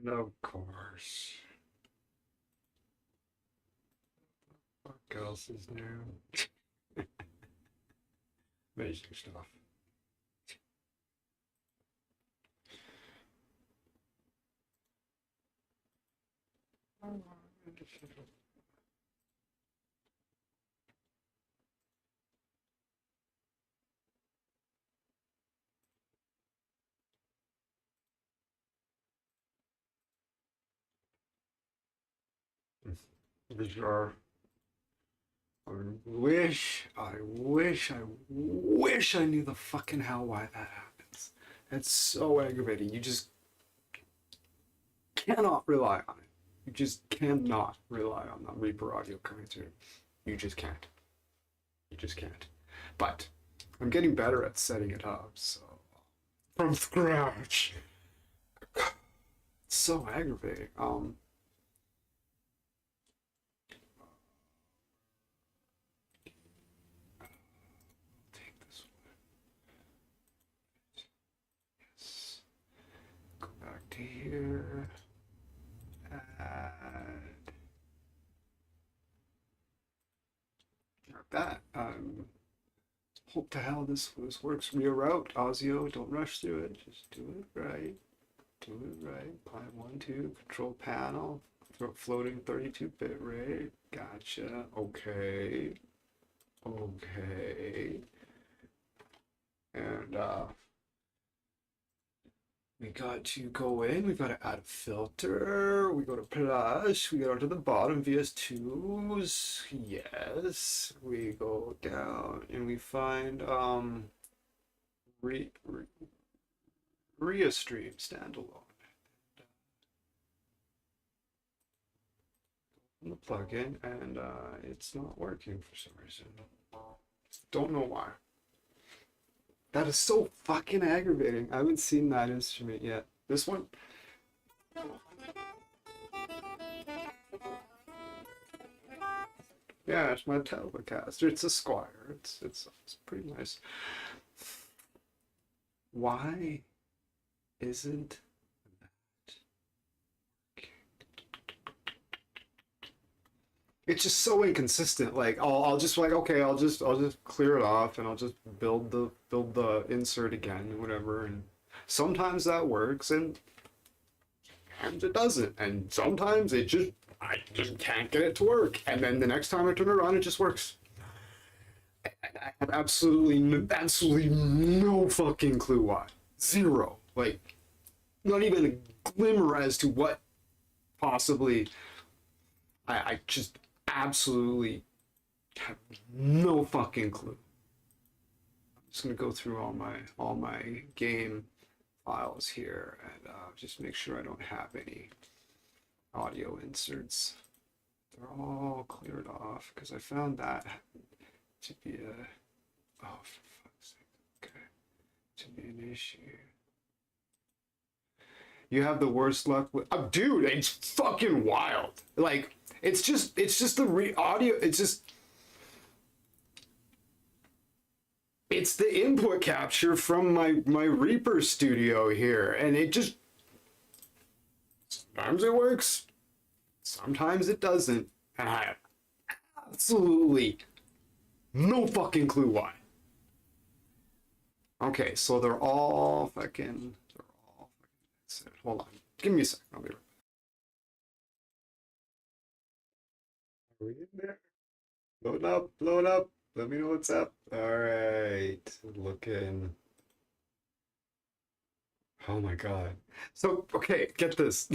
And of course. What else is new? Amazing stuff. Bizarre. I wish I knew the fucking hell why that happens. That's so aggravating. You just cannot rely on it. You just cannot rely on the Reaper audio coming through. You just can't. You just can't. But I'm getting better at setting it up, so from scratch. It's so aggravating. Take this one. Yes. Go back to here. Add. Like that. Hope to hell this works. Reroute. Ozio, don't rush through it. Just do it right. Do it right. Client 1, 2, control panel. Floating 32-bit rate. Gotcha. Okay. Okay. And we got to go in, we got to add a filter, we go to plus, we go to the bottom, VS2s, yes, we go down and we find Restream standalone. The plugin, and it's not working for some reason. Don't know why. That is so fucking aggravating. I haven't seen that instrument yet. This one. Yeah, it's my Telecaster. It's a Squire. It's pretty nice. Why isn't it's just so inconsistent. Like I'll just like okay, I'll just clear it off and I'll just build the insert again, whatever. And sometimes that works, and sometimes it doesn't. And sometimes I just can't get it to work. And then the next time I turn it on, it just works. I have absolutely no fucking clue why. Zero. Like not even a glimmer as to what possibly. I just absolutely have no fucking clue. I'm just gonna go through all my game files here and just make sure I don't have any audio inserts. They're all cleared off because I found that to be a oh for fuck's sake, okay, to be an issue. You have the worst luck with dude, it's fucking wild. Like it's just the audio. It's the input capture from my Reaper studio here, and it just sometimes it works, sometimes it doesn't, and I have absolutely no fucking clue why. Okay, so they're all fucking. Hold on, give me a second. I'll be right back. Are we in there? Load up, load up. Let me know what's up. All right, looking. Oh my god. So, okay, get this.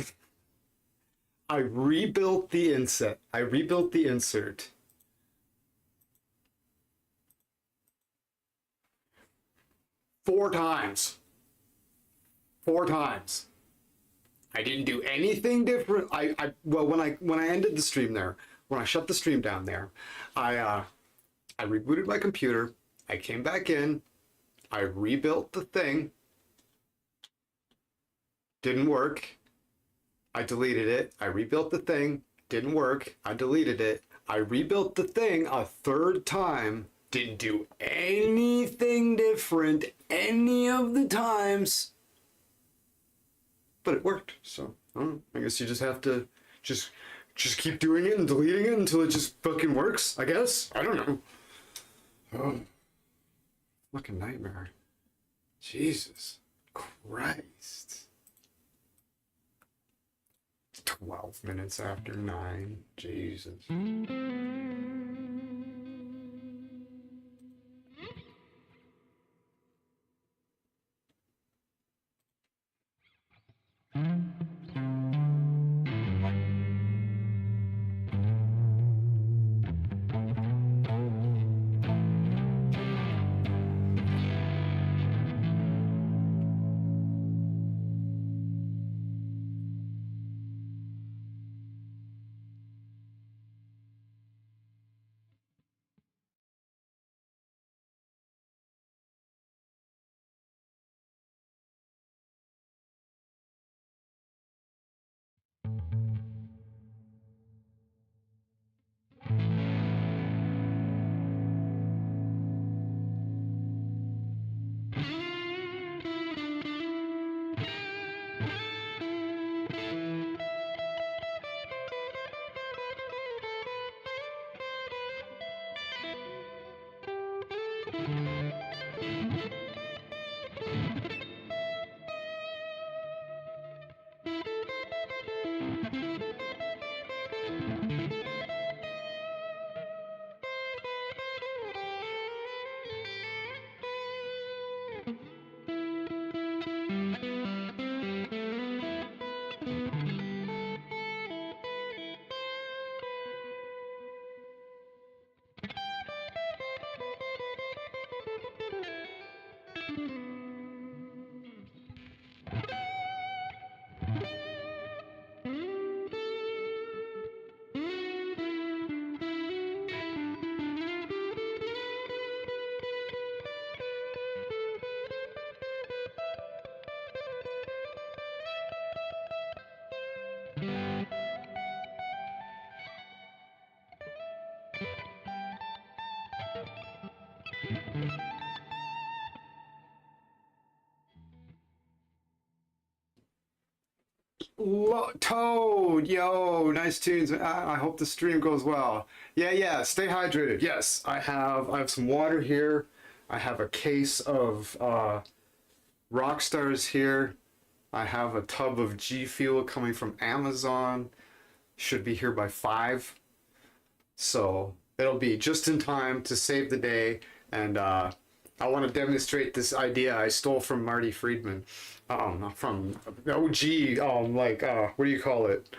I rebuilt the inset. I rebuilt the insert. Four times. Four times. I didn't do anything different. Well, when I ended the stream there, when I shut the stream down there, I rebooted my computer. I came back in. I rebuilt the thing. Didn't work. I deleted it. I rebuilt the thing. Didn't work. I deleted it. I rebuilt the thing a third time. Didn't do anything different any of the times. But it worked, so Oh, I guess you just have to just just keep doing it and deleting it until it just fucking works, I guess. I don't know. Oh, fucking nightmare. Jesus Christ. 12 minutes after 9. Jesus. Toad, yo, nice tunes. I hope the stream goes well. Yeah, yeah, stay hydrated. Yes, I have some water here. I have a case of rock stars here. I have a tub of G Fuel coming from Amazon. Should be here by 5. So it'll be just in time to save the day. And I want to demonstrate this idea I stole from Marty Friedman. From OG, what do you call it?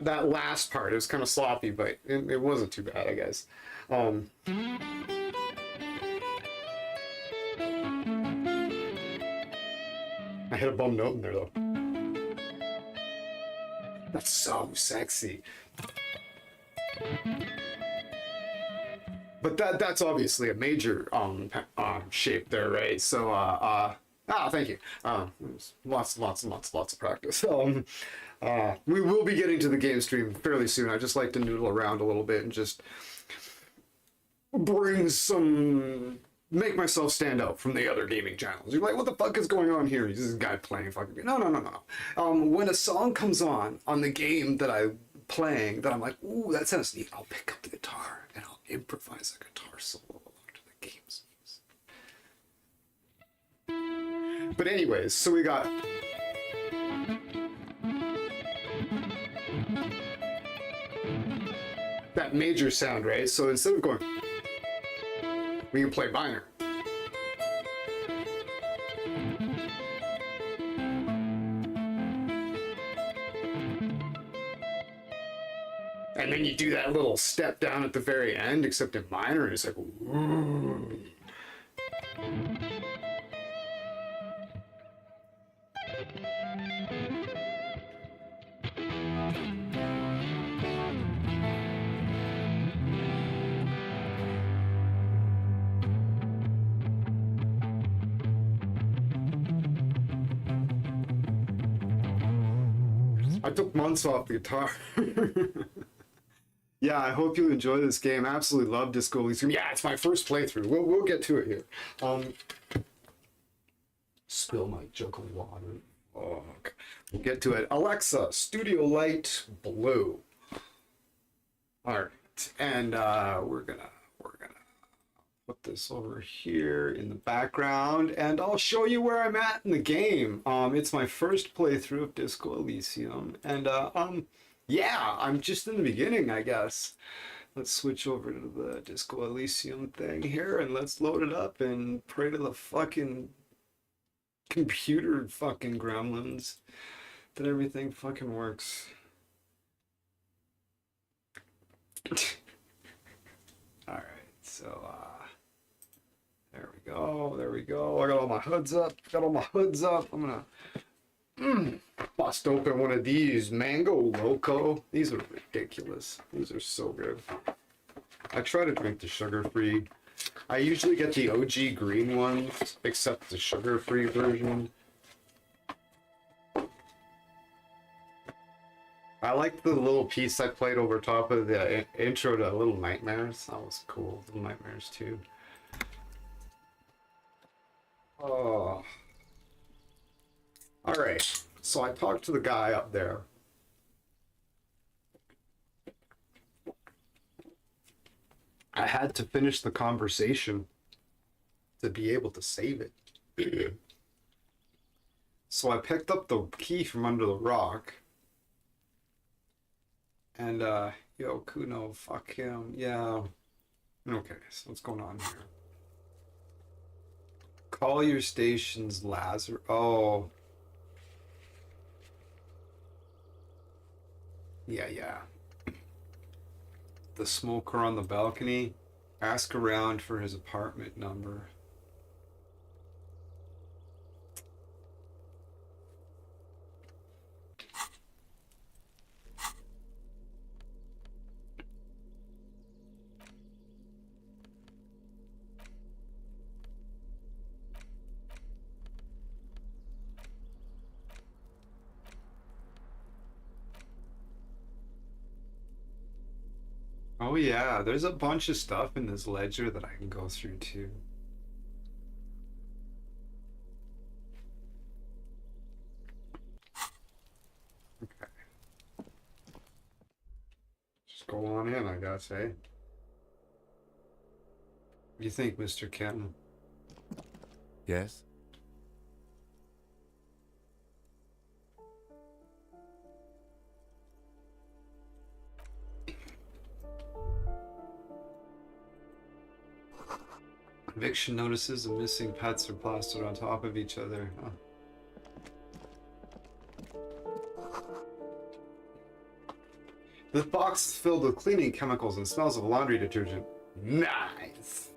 That last part is kind of sloppy, but it wasn't too bad, I guess. I hit a bum note in there though. That's so sexy. But that's obviously a major shape there, right? So thank you. Lots of practice. We will be getting to the game stream fairly soon. I just like to noodle around a little bit and just make myself stand out from the other gaming channels. You're like, what the fuck is going on here? He's this guy playing fucking game. No. When a song comes on the game that I'm playing, that I'm like, ooh, that sounds neat, I'll pick up the guitar and I'll improvise a guitar solo along to the game's music. But anyways, so we got that major sound, right? So instead of going, we can play minor. And then you do that little step down at the very end, except in minor, and it's like, ooh. I took months off the guitar. Yeah, I hope you enjoy this game. Absolutely love Disco Elysium. Yeah, it's my first playthrough. We'll get to it here. Spill my jug of water. Fuck. We'll get to it. Alexa, studio light blue. All right, and we're gonna put this over here in the background, and I'll show you where I'm at in the game. It's my first playthrough of Disco Elysium, and yeah, I'm just in the beginning, I guess. Let's switch over to the Disco Elysium thing here, and let's load it up and pray to the fucking computer fucking gremlins that everything fucking works. All right, so there we go, there we go. I got all my hoods up, I'm gonna bust open one of these Mango Loco. These are ridiculous. These are so good. I try to drink the sugar-free. I usually get the OG green ones, except the sugar-free version. I like the little piece I played over top of the intro to Little Nightmares. That was cool. Little Nightmares 2. Oh. Alright, so I talked to the guy up there. I had to finish the conversation to be able to save it. So I picked up the key from under the rock. And, yo, Kuno, fuck him. Yeah. Okay, so what's going on here? Call your station's Lazar. Oh. Yeah. The smoker on the balcony. Ask around for his apartment number. Oh yeah, there's a bunch of stuff in this ledger that I can go through too. Okay. Just go on in, I guess, eh? What do you think, Mr. Kenton? Yes? Eviction notices and missing pets are plastered on top of each other. Huh. This box is filled with cleaning chemicals and smells of laundry detergent. Nice!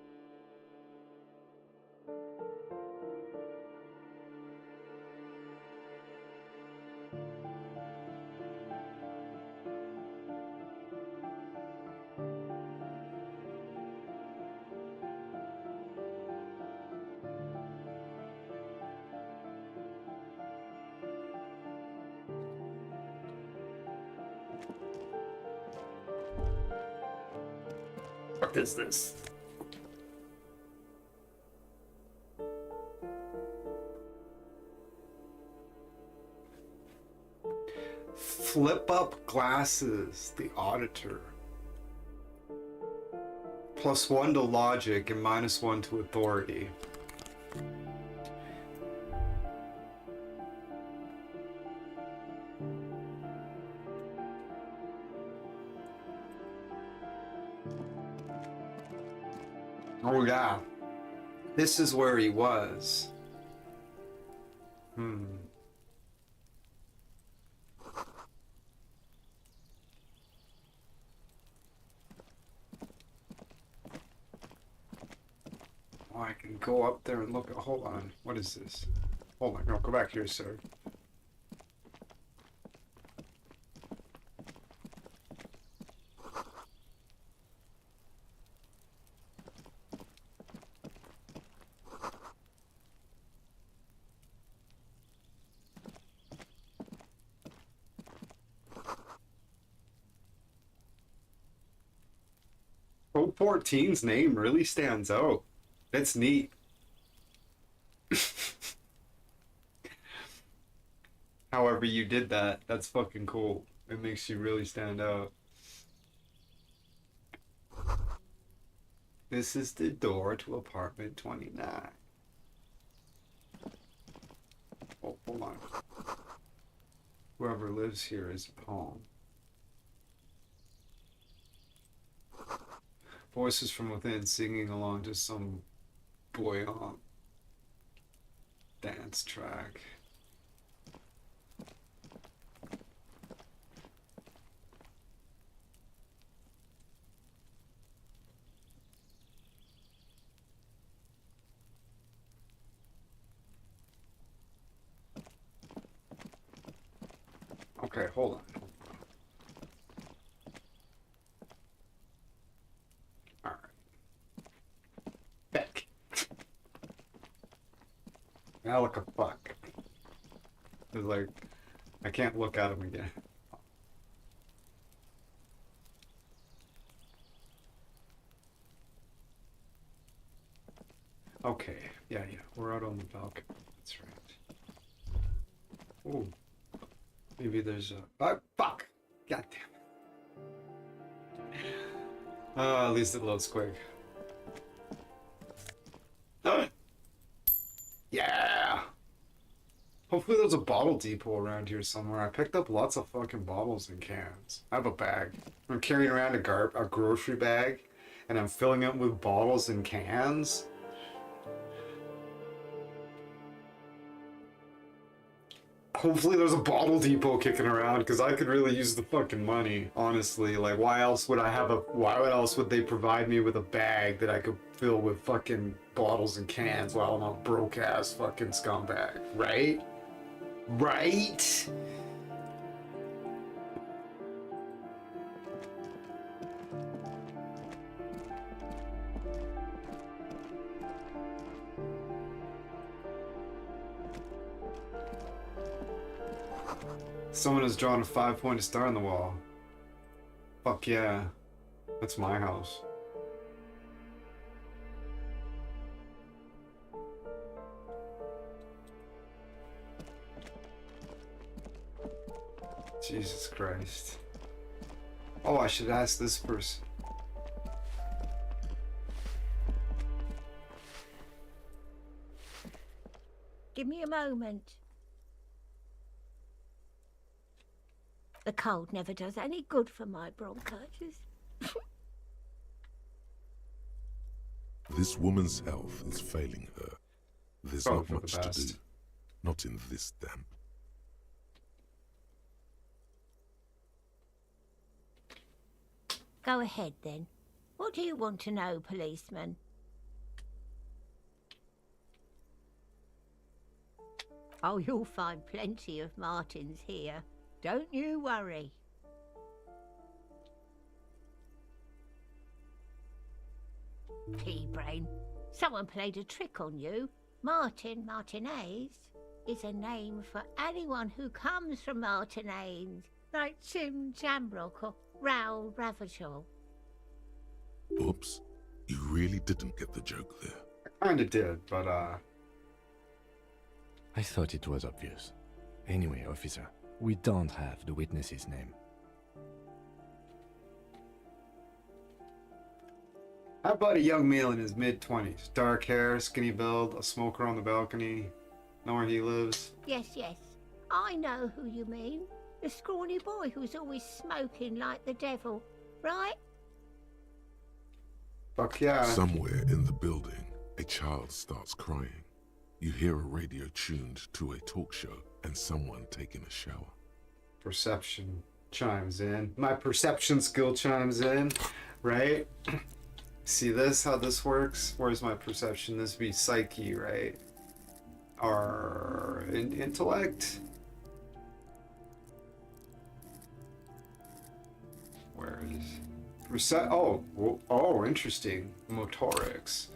What is this? Flip up glasses, the auditor. +1 to logic and -1 to authority. Oh yeah, this is where he was. Oh, I can go up there and look at, hold on, what is this? Hold on, no, go back here, sir. Code 14's name really stands out. It's neat. However you did that, that's fucking cool. It makes you really stand out. This is the door to apartment 29. Oh, hold on. Whoever lives here is at home. Voices from within singing along to some buoyant dance track. Okay, hold on. Alright. Heck. Now look a fuck. It's like, I can't look at him again. Okay, yeah, we're out on the balcony. That's right. Ooh. Maybe there's a... Oh, fuck! God damn it. At least it loads quick. Yeah! Hopefully there's a bottle depot around here somewhere. I picked up lots of fucking bottles and cans. I have a bag. I'm carrying around a grocery bag, and I'm filling it with bottles and cans. Hopefully there's a bottle depot kicking around, because I could really use the fucking money, honestly. Like, why else would they provide me with a bag that I could fill with fucking bottles and cans while I'm a broke-ass fucking scumbag, right? Right? Someone has drawn a 5-pointed star on the wall. Fuck yeah. That's my house. Jesus Christ. Oh, I should ask this person. Give me a moment. The cold never does any good for my bronchitis. This woman's health is failing her. There's Oh, not for the much to best. do. Not in this damp. Go ahead then. What do you want to know, policeman? Oh, you'll find plenty of Martins here. Don't you worry. Pea-brain, someone played a trick on you. Martinez is a name for anyone who comes from Martinez, like Tim Jambrock or Raoul Ravachol. Oops. You really didn't get the joke there. I kinda did, but I thought it was obvious. Anyway, officer, we don't have the witness's name. how about a young male in his mid-20s? Dark hair, skinny build, a smoker on the balcony. Know where he lives? Yes, I know who you mean. The scrawny boy who's always smoking like the devil, right? Fuck yeah. Somewhere in the building, a child starts crying. You hear a radio tuned to a talk show and someone taking a shower. Perception chimes in. My perception skill chimes in, right? See this, how this works? Where's my perception? This would be psyche, right? Or intellect? Where is... Oh, interesting. Motorics.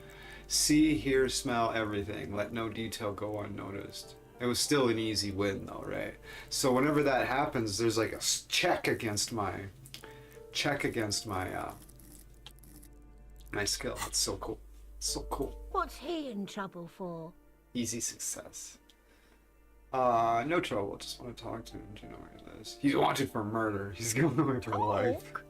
See, hear, smell everything. Let no detail go unnoticed. It was still an easy win though, right? So whenever that happens, there's like a check against my Nice skill. That's so cool. So cool. What's he in trouble for? Easy success. No trouble. Just want to talk to him. Do you know where he lives? He's wanted for murder. He's going away for life. Talk?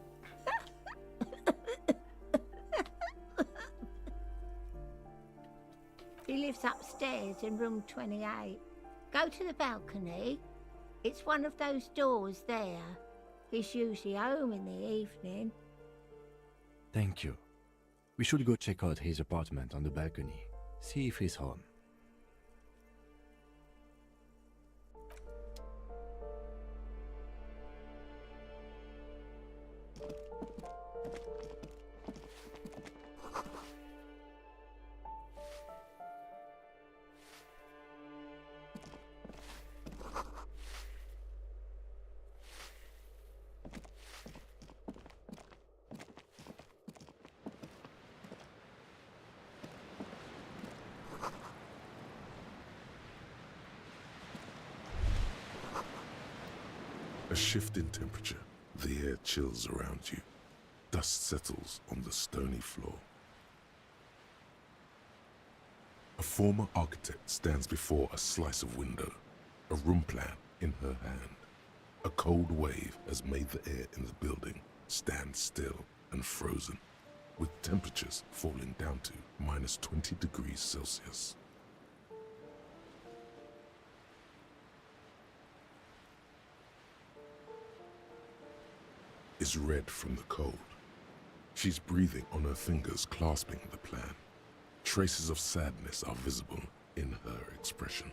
He lives upstairs in room 28. Go to the balcony. It's one of those doors there. He's usually home in the evening. Thank you. We should go check out his apartment on the balcony. See if he's home. A shift in temperature. The air chills around you. Dust settles on the stony floor. A former architect stands before a slice of window, a room plan in her hand. A cold wave has made the air in the building stand still and frozen, with temperatures falling down to minus 20 degrees Celsius. Is red from the cold. She's breathing on her fingers, clasping the plan. Traces of sadness are visible in her expression.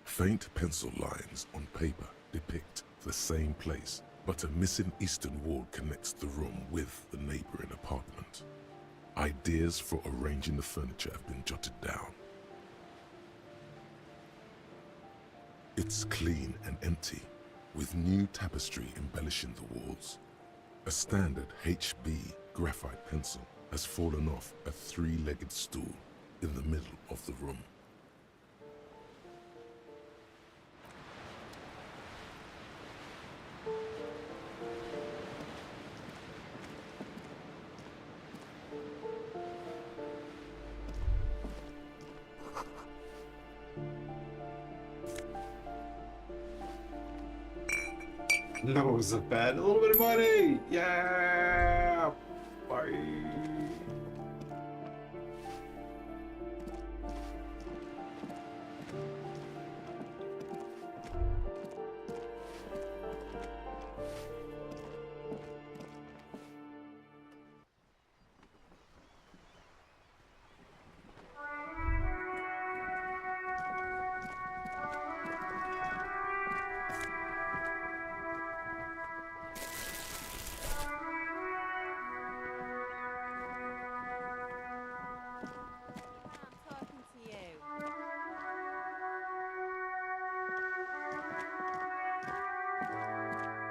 Faint pencil lines on paper depict the same place, but a missing eastern wall connects the room with the neighboring apartment. Ideas for arranging the furniture have been jotted down. It's clean and empty, with new tapestry embellishing the walls. A standard HB graphite pencil has fallen off a three-legged stool in the middle of the room. Nose of bed. A little bit of money. Yeah. Bye.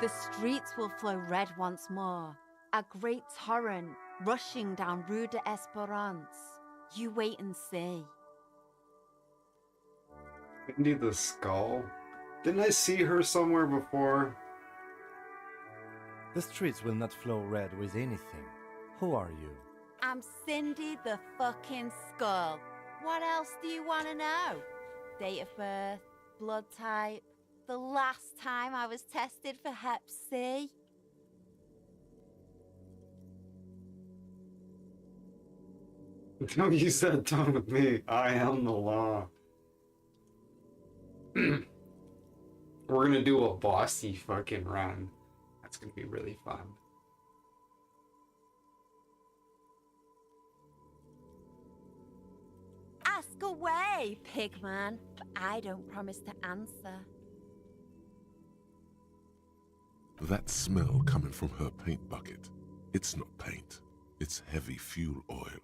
The streets will flow red once more, a great torrent rushing down Rue de Esperance. You wait and see. Mindy the Skull? Didn't I see her somewhere before? The streets will not flow red with anything. Who are you? I'm Cindy the fucking Skull. What else do you want to know? Date of birth, blood type, the last time I was tested for Hep C. Don't use that tone with me. I am the law. We're gonna do a bossy fucking run. That's gonna be really fun. Ask away, pigman, but I don't promise to answer. That smell coming from her paint bucket. It's not paint. It's heavy fuel oil.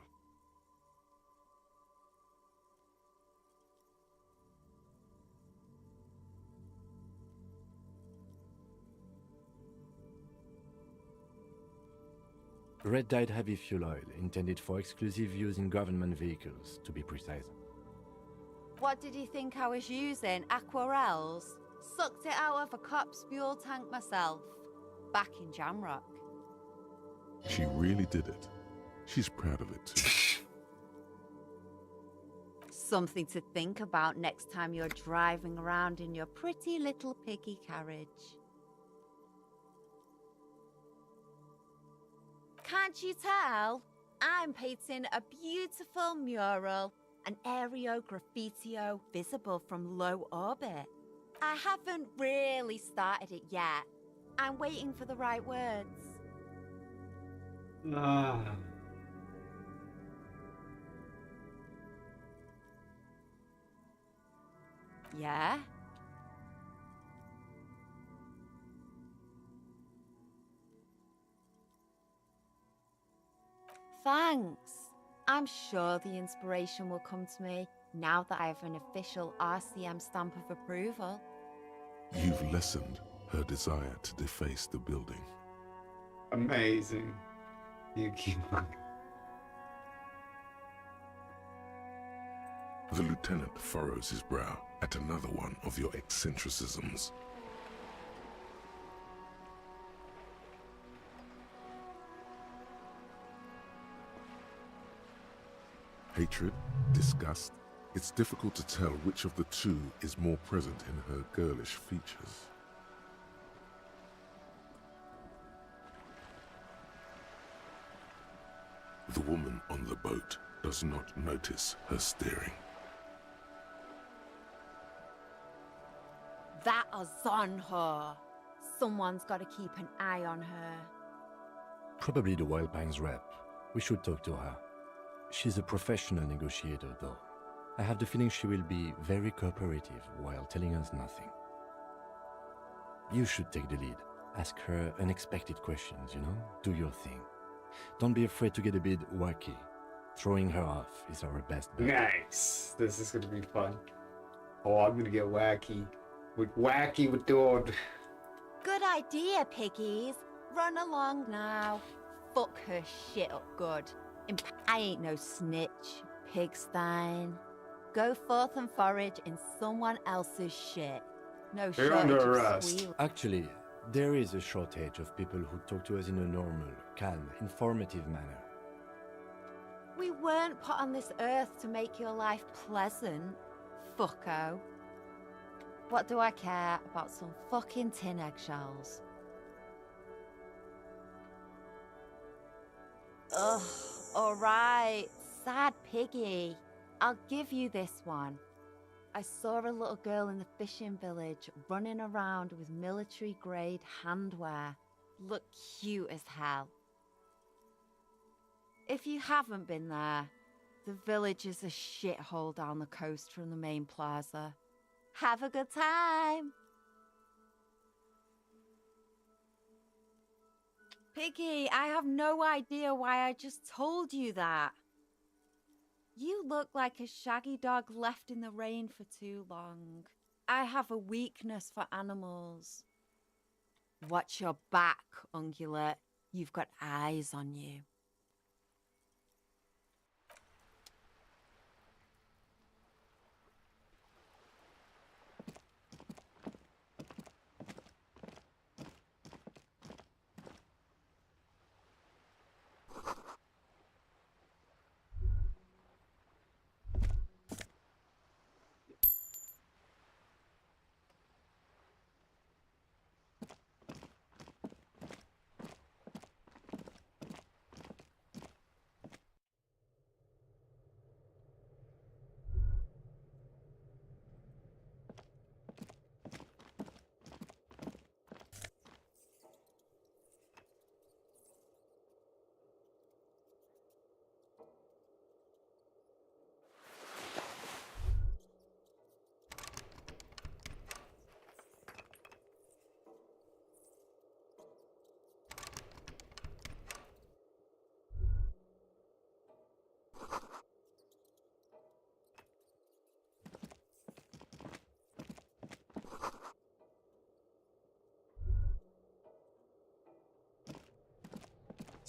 Red dyed heavy fuel oil, intended for exclusive use in government vehicles, to be precise. What did you think I was using? Aquarels? Sucked it out of a cop's fuel tank myself. Back in Jamrock. She really did it. She's proud of it too. Something to think about next time you're driving around in your pretty little piggy carriage. Can't you tell? I'm painting a beautiful mural, an aereo graffitio visible from low orbit. I haven't really started it yet. I'm waiting for the right words. Ah. Yeah? Thanks. I'm sure the inspiration will come to me now that I have an official RCM stamp of approval. You've lessened her desire to deface the building. Amazing. You keep on. The lieutenant furrows his brow at another one of your eccentricisms. Hatred, disgust, it's difficult to tell which of the two is more present in her girlish features. The woman on the boat does not notice her staring. That is on her. Someone's got to keep an eye on her. Probably the Wild Pines rep. We should talk to her. She's a professional negotiator, though. I have the feeling she will be very cooperative while telling us nothing. You should take the lead. Ask her unexpected questions, you know? Do your thing. Don't be afraid to get a bit wacky. Throwing her off is our best bet. Nice. This is gonna be fun. Oh, I'm gonna get wacky. Wacky with Dord. Good idea, piggies. Run along now. Fuck her shit up good. I ain't no snitch, pigstein. Go forth and forage in someone else's shit. No You're shortage under of arrest. squeal. Actually, there is a shortage of people who talk to us in a normal, calm, informative manner. We weren't put on this earth to make your life pleasant, fucko. What do I care about some fucking tin eggshells? Ugh, alright, sad piggy. I'll give you this one. I saw a little girl in the fishing village running around with military-grade handwear. Look cute as hell. If you haven't been there, the village is a shithole down the coast from the main plaza. Have a good time! Piggy, I have no idea why I just told you that. You look like a shaggy dog left in the rain for too long. I have a weakness for animals. Watch your back, ungulate. You've got eyes on you.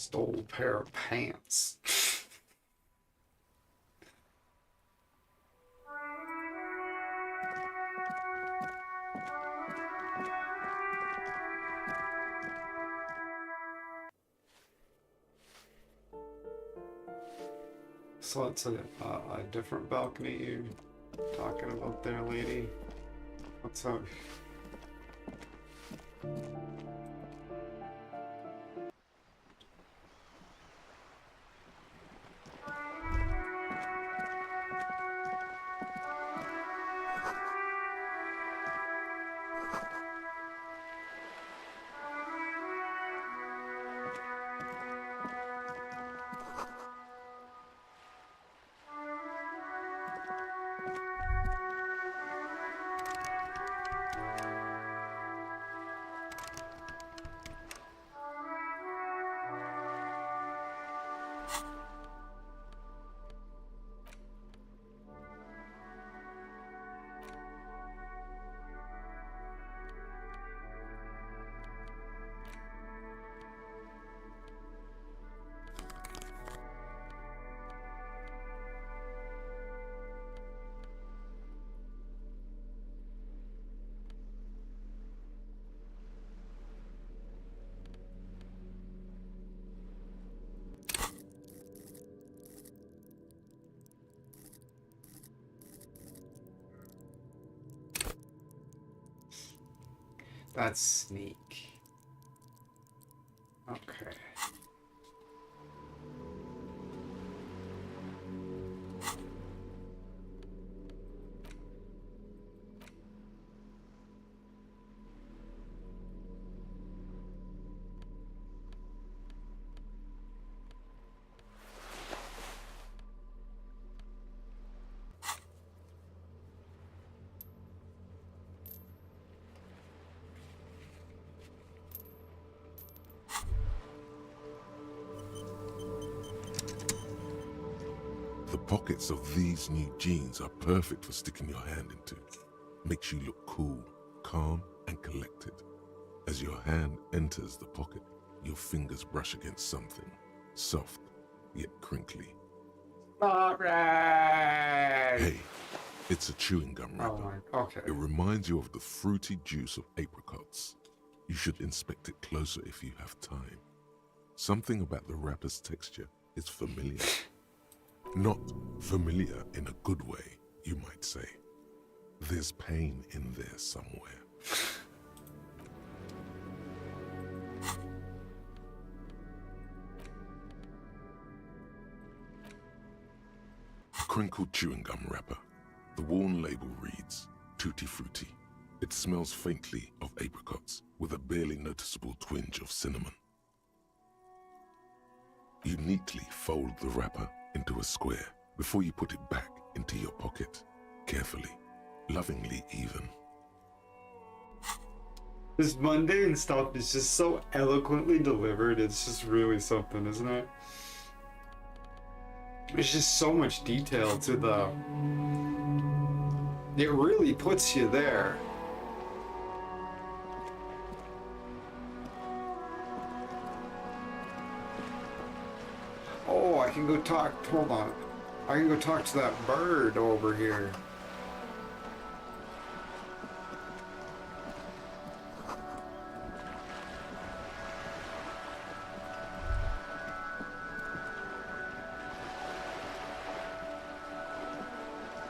Stole a pair of pants. So it's a different balcony you're talking about there, lady. What's up? That's sneak. Okay. The pockets of these new jeans are perfect for sticking your hand into. Makes you look cool, calm, and collected. As your hand enters the pocket, your fingers brush against something, soft yet crinkly. Alright! Hey, it's a chewing gum Oh wrapper. my, okay. It reminds you of the fruity juice of apricots. You should inspect it closer if you have time. Something about the wrapper's texture is familiar. Not familiar in a good way, you might say. There's pain in there somewhere. A crinkled chewing gum wrapper. The worn label reads, Tutti Frutti. It smells faintly of apricots with a barely noticeable twinge of cinnamon. You neatly fold the wrapper into a square before you put it back into your pocket, carefully, lovingly even. This mundane stuff is just so eloquently delivered. It's just really something, isn't it? There's just so much detail to the... It really puts you there. Oh, I can go talk... Hold on. I can go talk to that bird over here.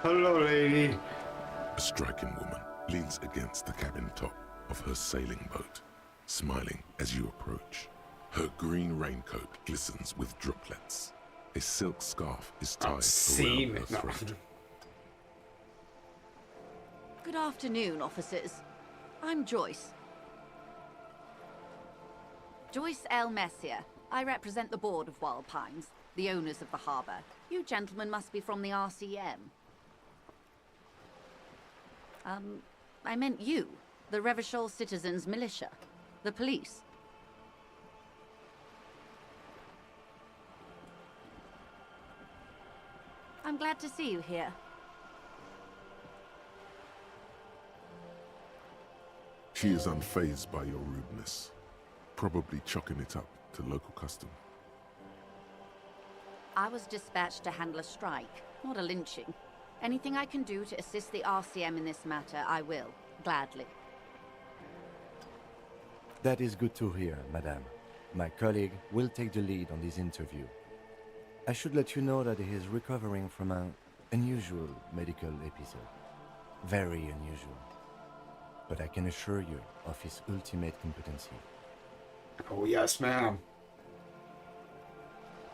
Hello, lady. A striking woman leans against the cabin top of her sailing boat, smiling as you approach. Her green raincoat glistens with droplets. A silk scarf is tied around her throat. Good afternoon, officers. I'm Joyce. Joyce L. Messier. I represent the board of Wild Pines, the owners of the harbour. You gentlemen must be from the RCM. I meant you, the Revachol Citizens Militia, the police. I'm glad to see you here. She is unfazed by your rudeness, probably chalking it up to local custom. I was dispatched to handle a strike, not a lynching. Anything I can do to assist the RCM in this matter, I will, gladly. That is good to hear, madame. My colleague will take the lead on this interview. I should let you know that he is recovering from an unusual medical episode. Very unusual. But I can assure you of his ultimate competency. Oh, yes, ma'am.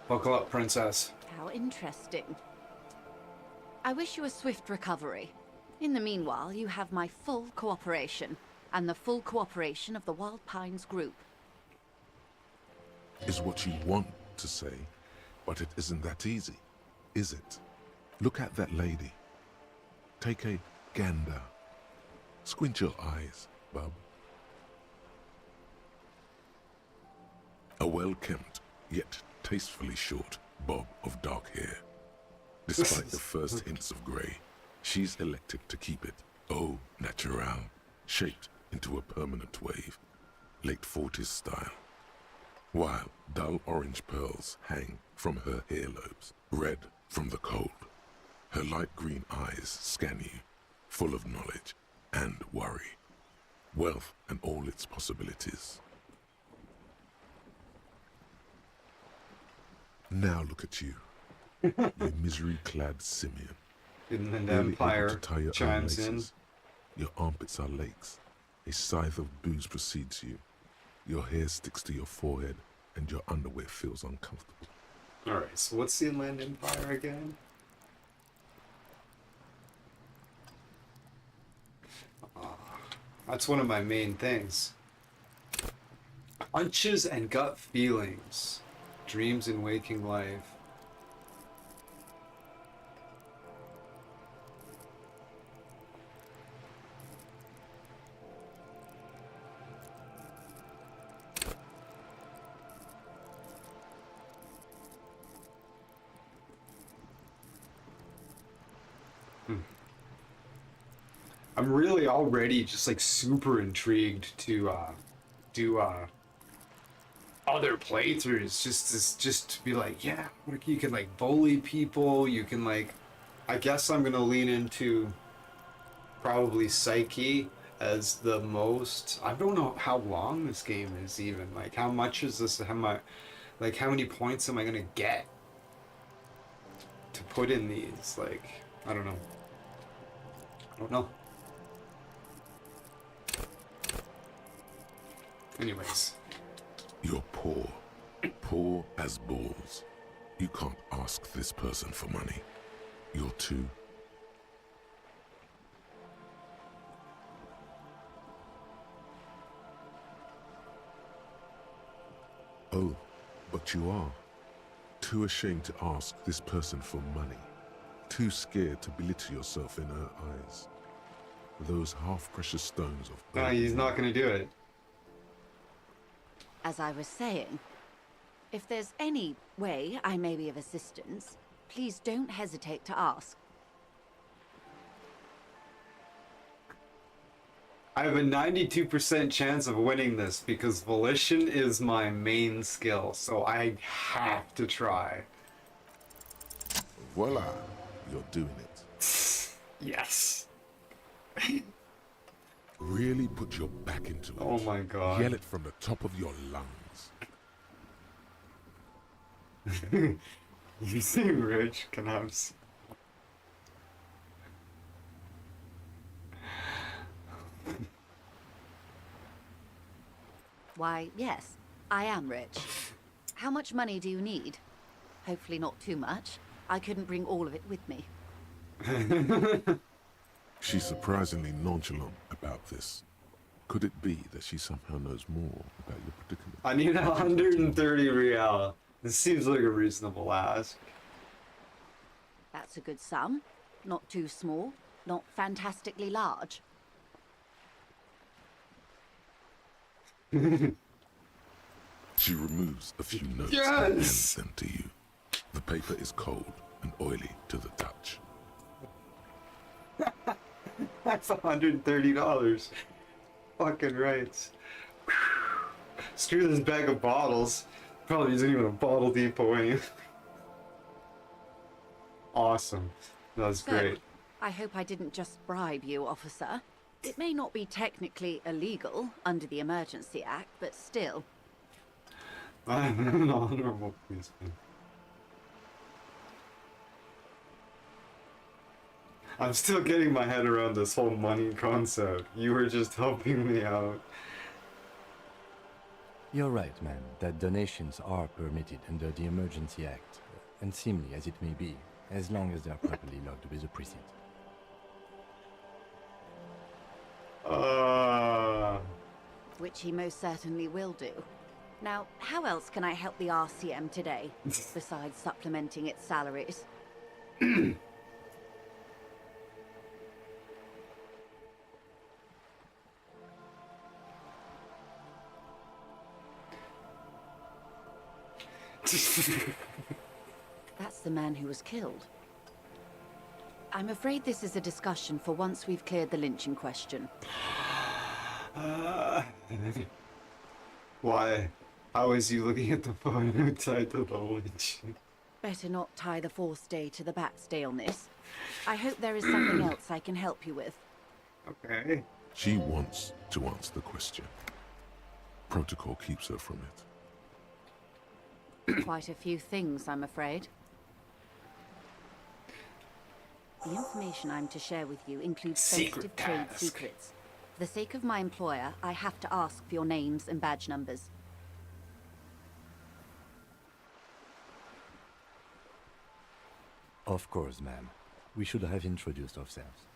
Buckle up, princess. How interesting. I wish you a swift recovery. In the meanwhile, you have my full cooperation, and the full cooperation of the Wild Pines group. Is what you want to say, but it isn't that easy, is it? Look at that lady. Take a gander. Squint your eyes, bub. A well-kempt, yet tastefully short bob of dark hair. Despite the first hints of grey, she's elected to keep it au naturel, shaped into a permanent wave, late 40s style. While dull orange pearls hang from her earlobes, red from the cold. Her light green eyes scan you, full of knowledge and worry, wealth and all its possibilities. Now look at you, you misery-clad simian. Inland Barely able Empire to tie your own chimes in. laces. Your armpits are lakes. A scythe of booze precedes you. Your hair sticks to your forehead, and your underwear feels uncomfortable. Alright, so what's the Inland Empire again? That's one of my main things. Hunches and gut feelings. Dreams in waking life. I'm really already just like super intrigued to do other playthroughs, just to be like, yeah, you can like bully people, you can like, I guess I'm gonna lean into probably Psyche as the most. I don't know how long this game is even, like how much is this, how much, like how many points am I gonna get to put in these, like I don't know. Anyways. You're poor. Poor as balls. You can't ask this person for money. You're too... Oh, but you are. Too ashamed to ask this person for money. Too scared to belittle yourself in her eyes. Those half-precious stones of... No, he's not gonna do it. As I was saying, if there's any way I may be of assistance, please don't hesitate to ask. I have a 92% chance of winning this because volition is my main skill, so I have to try. Voila, you're doing it. Yes. Really put your back into it. Oh my god. Yell it from the top of your lungs. You seem rich, can have Why, yes, I am rich. How much money do you need? Hopefully not too much. I couldn't bring all of it with me. She's surprisingly nonchalant about this. Could it be that she somehow knows more about your predicament? I need 130 real. This seems like a reasonable ask. That's a good sum. Not too small, not fantastically large. She removes a few notes Yes! and hands them to you. The paper is cold and oily to the touch. That's $130. Fucking right. Screw this bag of bottles. Probably isn't even a bottle depot anyway. Awesome. That was So, great. I hope I didn't just bribe you, officer. It may not be technically illegal under the Emergency Act, but still. I'm an honorable policeman. I'm still getting my head around this whole money concept. You were just helping me out. You're right, ma'am, that donations are permitted under the Emergency Act, unseemly as it may be, as long as they are properly logged with the precinct. Which he most certainly will do. Now, how else can I help the RCM today, besides supplementing its salaries? That's the man who was killed. I'm afraid this is a discussion for once we've cleared the lynching question. Why? How is you looking at the photo tied to the lynch? Better not tie the fourth day to the bat's day on this. I hope there is something else I can help you with. Okay. She wants to answer the question. Protocol keeps her from it. Quite a few things, I'm afraid. The information I'm to share with you includes sensitive trade secrets. For the sake of my employer, I have to ask for your names and badge numbers. Of course, ma'am. We should have introduced ourselves.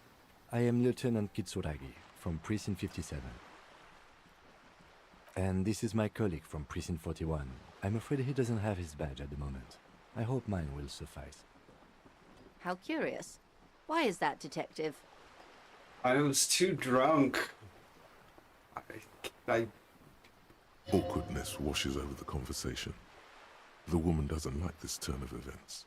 I am Lieutenant Kitsuragi from Precinct 57. And this is my colleague from Precinct 41. I'm afraid he doesn't have his badge at the moment. I hope mine will suffice. How curious. Why is that, Detective? I was too drunk. I Awkwardness washes over the conversation. The woman doesn't like this turn of events.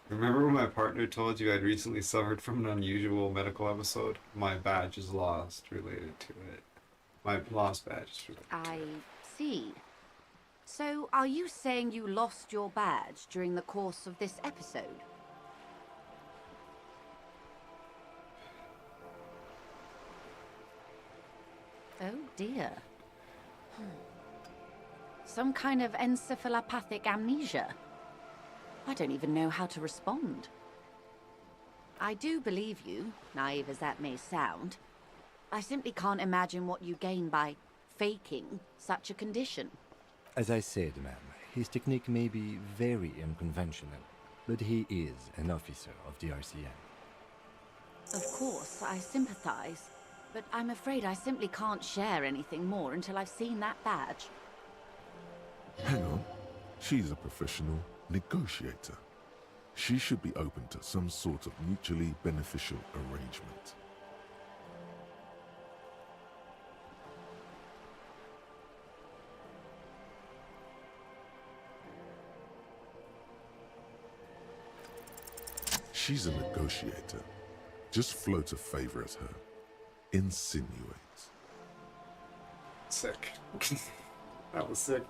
remember when my partner told you I'd recently suffered from an unusual medical episode? My badge is lost related to it. My lost badge is related. I see. So, are you saying you lost your badge during the course of this episode? Oh dear. Some kind of encephalopathic amnesia. I don't even know how to respond. I do believe you, naive as that may sound. I simply can't imagine what you gain by faking such a condition. As I said, ma'am, his technique may be very unconventional, but he is an officer of the RCM. Of course, I sympathize, but I'm afraid I simply can't share anything more until I've seen that badge. Hang on. She's a professional negotiator. She should be open to some sort of mutually beneficial arrangement. She's a negotiator. Just float a favor at her. Insinuate. Sick. That was sick.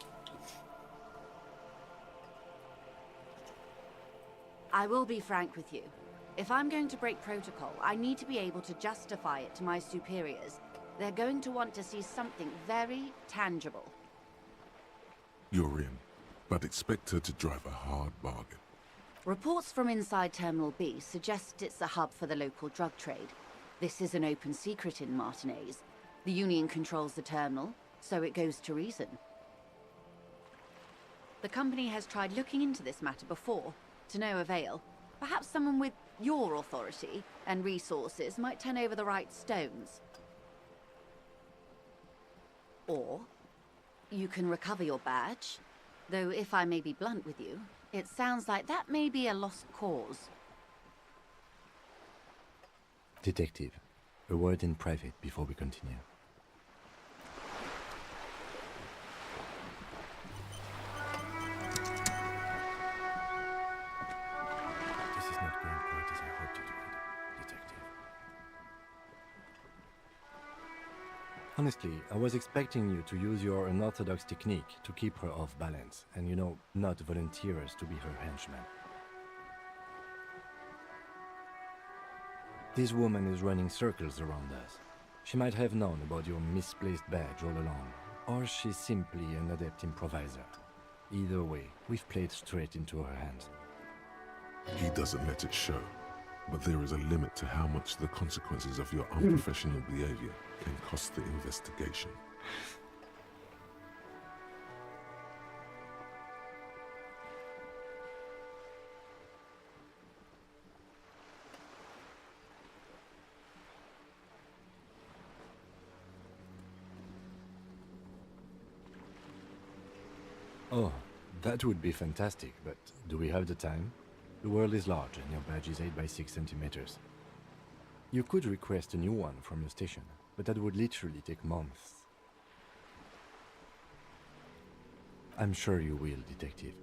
I will be frank with you. If I'm going to break protocol, I need to be able to justify it to my superiors. They're going to want to see something very tangible. You're in, but expect her to drive a hard bargain. Reports from inside Terminal B suggest it's a hub for the local drug trade. This is an open secret in Martinez. The Union controls the terminal, so it goes to reason. The company has tried looking into this matter before, to no avail. Perhaps someone with your authority and resources might turn over the right stones. Or you can recover your badge, though if I may be blunt with you, it sounds like that may be a lost cause. Detective, a word in private before we continue. This is not going quite as I hoped it would, Detective. Honestly, I was expecting you to use your unorthodox technique to keep her off balance and, you know, not volunteer us to be her henchmen. This woman is running circles around us. She might have known about your misplaced badge all along, or she's simply an adept improviser. Either way, we've played straight into her hands. He doesn't let it show, but there is a limit to how much the consequences of your unprofessional behavior can cost the investigation. Oh, that would be fantastic, but do we have the time? The world is large and your badge is 8 by 6 centimeters. You could request a new one from your station, but that would literally take months. I'm sure you will, Detective.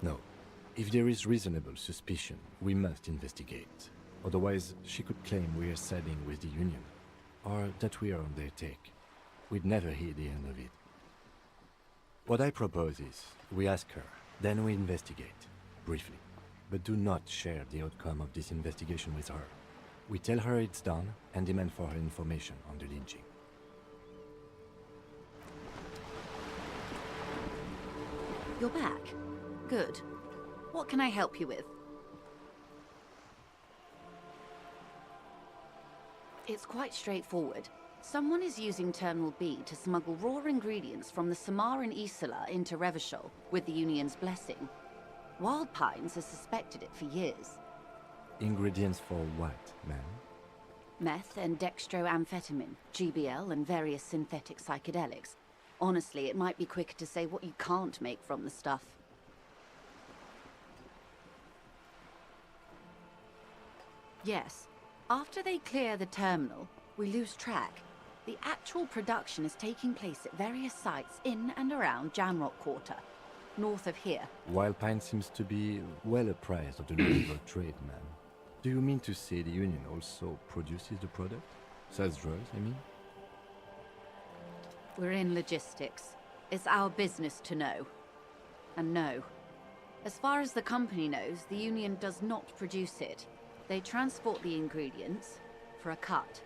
No. If there is reasonable suspicion, we must investigate. Otherwise, she could claim we are siding with the Union, or that we are on their take. We'd never hear the end of it. What I propose is, we ask her, then we investigate, briefly. But do not share the outcome of this investigation with her. We tell her it's done, and demand for her information on the lynching. You're back. Good. What can I help you with? It's quite straightforward. Someone is using Terminal B to smuggle raw ingredients from the Samar and Isola into Revachol with the Union's blessing. Wild Pines has suspected it for years. Ingredients for what, ma'am? Meth and dextroamphetamine, GBL, and various synthetic psychedelics. Honestly, it might be quicker to say what you can't make from the stuff. Yes. After they clear the terminal, we lose track. The actual production is taking place at various sites in and around Jamrock Quarter, north of here. Wild Pine seems to be well apprised of the illegal trade, ma'am. Do you mean to say the Union also produces the product? Sells drugs, I mean? We're in logistics. It's our business to know. And no. As far as the company knows, the Union does not produce it. They transport the ingredients for a cut.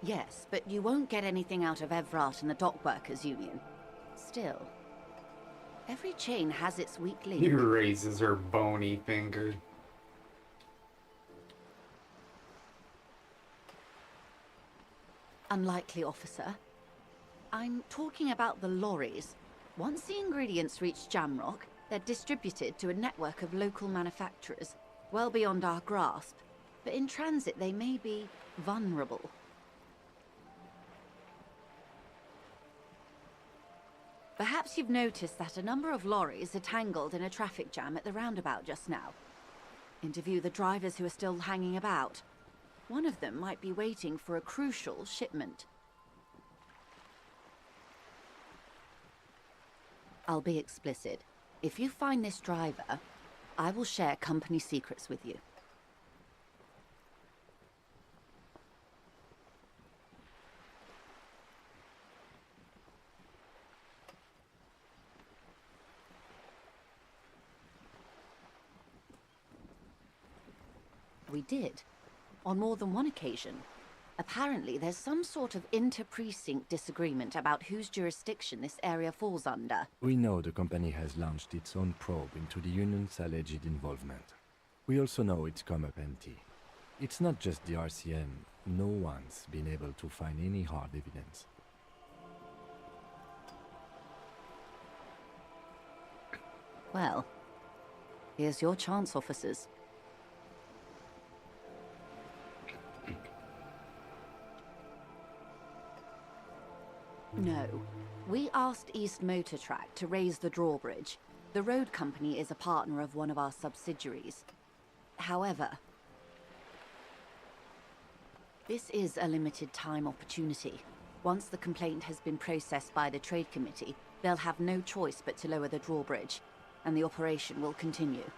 Yes, but you won't get anything out of Evrat and the Dockworkers Union. Still, every chain has its weak link. He raises her bony finger. Unlikely, officer. I'm talking about the lorries. Once the ingredients reach Jamrock, they're distributed to a network of local manufacturers, well beyond our grasp. But in transit, they may be vulnerable. Perhaps you've noticed that a number of lorries are tangled in a traffic jam at the roundabout just now. Interview the drivers who are still hanging about. One of them might be waiting for a crucial shipment. I'll be explicit. If you find this driver, I will share company secrets with you. We did. On more than one occasion. Apparently, there's some sort of inter-precinct disagreement about whose jurisdiction this area falls under. We know the company has launched its own probe into the Union's alleged involvement. We also know it's come up empty. It's not just the RCM. No one's been able to find any hard evidence. Well, here's your chance, officers. No. We asked East Motor Track to raise the drawbridge. The road company is a partner of one of our subsidiaries. However, this is a limited time opportunity. Once the complaint has been processed by the Trade Committee, they'll have no choice but to lower the drawbridge, and the operation will continue.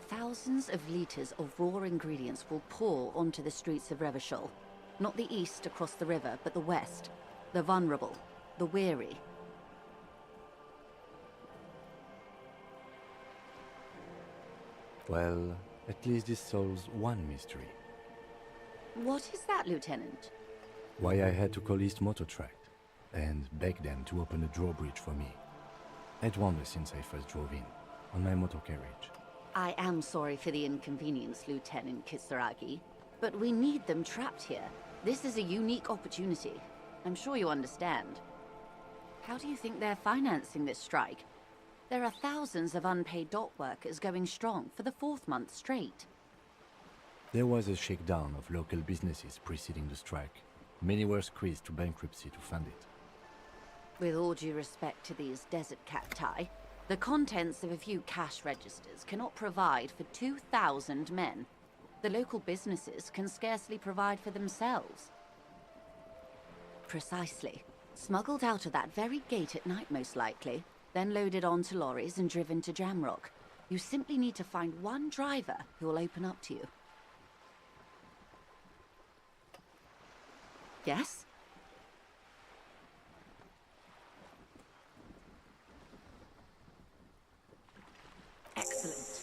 Thousands of liters of raw ingredients will pour onto the streets of Revachol. Not the east across the river, but the west. The vulnerable, the weary. Well, at least this solves one mystery. What is that, Lieutenant? Why I had to call East Motor Tract and beg them to open a drawbridge for me. I'd wondered since I first drove in, on my motor carriage. I am sorry for the inconvenience, Lieutenant Kisaragi, but we need them trapped here. This is a unique opportunity. I'm sure you understand. How do you think they're financing this strike? There are thousands of unpaid dock workers going strong for the 4th month straight. There was a shakedown of local businesses preceding the strike. Many were squeezed to bankruptcy to fund it. With all due respect to these desert cacti, the contents of a few cash registers cannot provide for 2,000 men. The local businesses can scarcely provide for themselves. Precisely. Smuggled out of that very gate at night, most likely, then loaded onto lorries and driven to Jamrock. You simply need to find one driver who will open up to you. Yes? Excellent.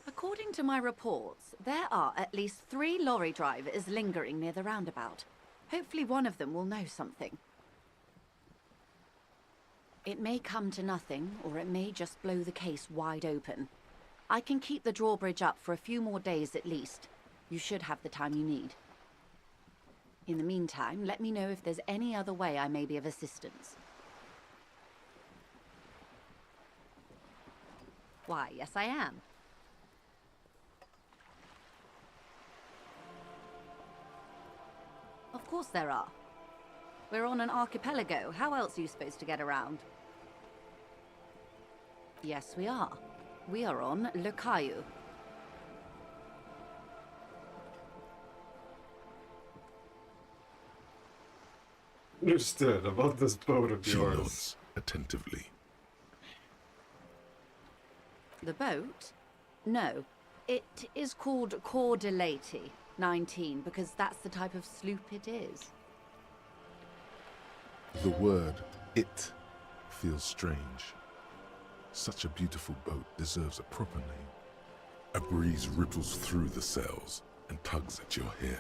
According to my reports, there are at least 3 lorry drivers lingering near the roundabout. Hopefully one of them will know something. It may come to nothing, or it may just blow the case wide open. I can keep the drawbridge up for a few more days at least. You should have the time you need. In the meantime, let me know if there's any other way I may be of assistance. Why, yes I am. Of course there are. We're on an archipelago. How else are you supposed to get around? Yes, we are. We are on Le Caillou. Understood about this boat of She yours. nods attentively. The boat? No. It is called Cordelati 19 because that's the type of sloop it is. The word "it" feels strange. Such a beautiful boat deserves a proper name. A breeze ripples through the sails and tugs at your hair.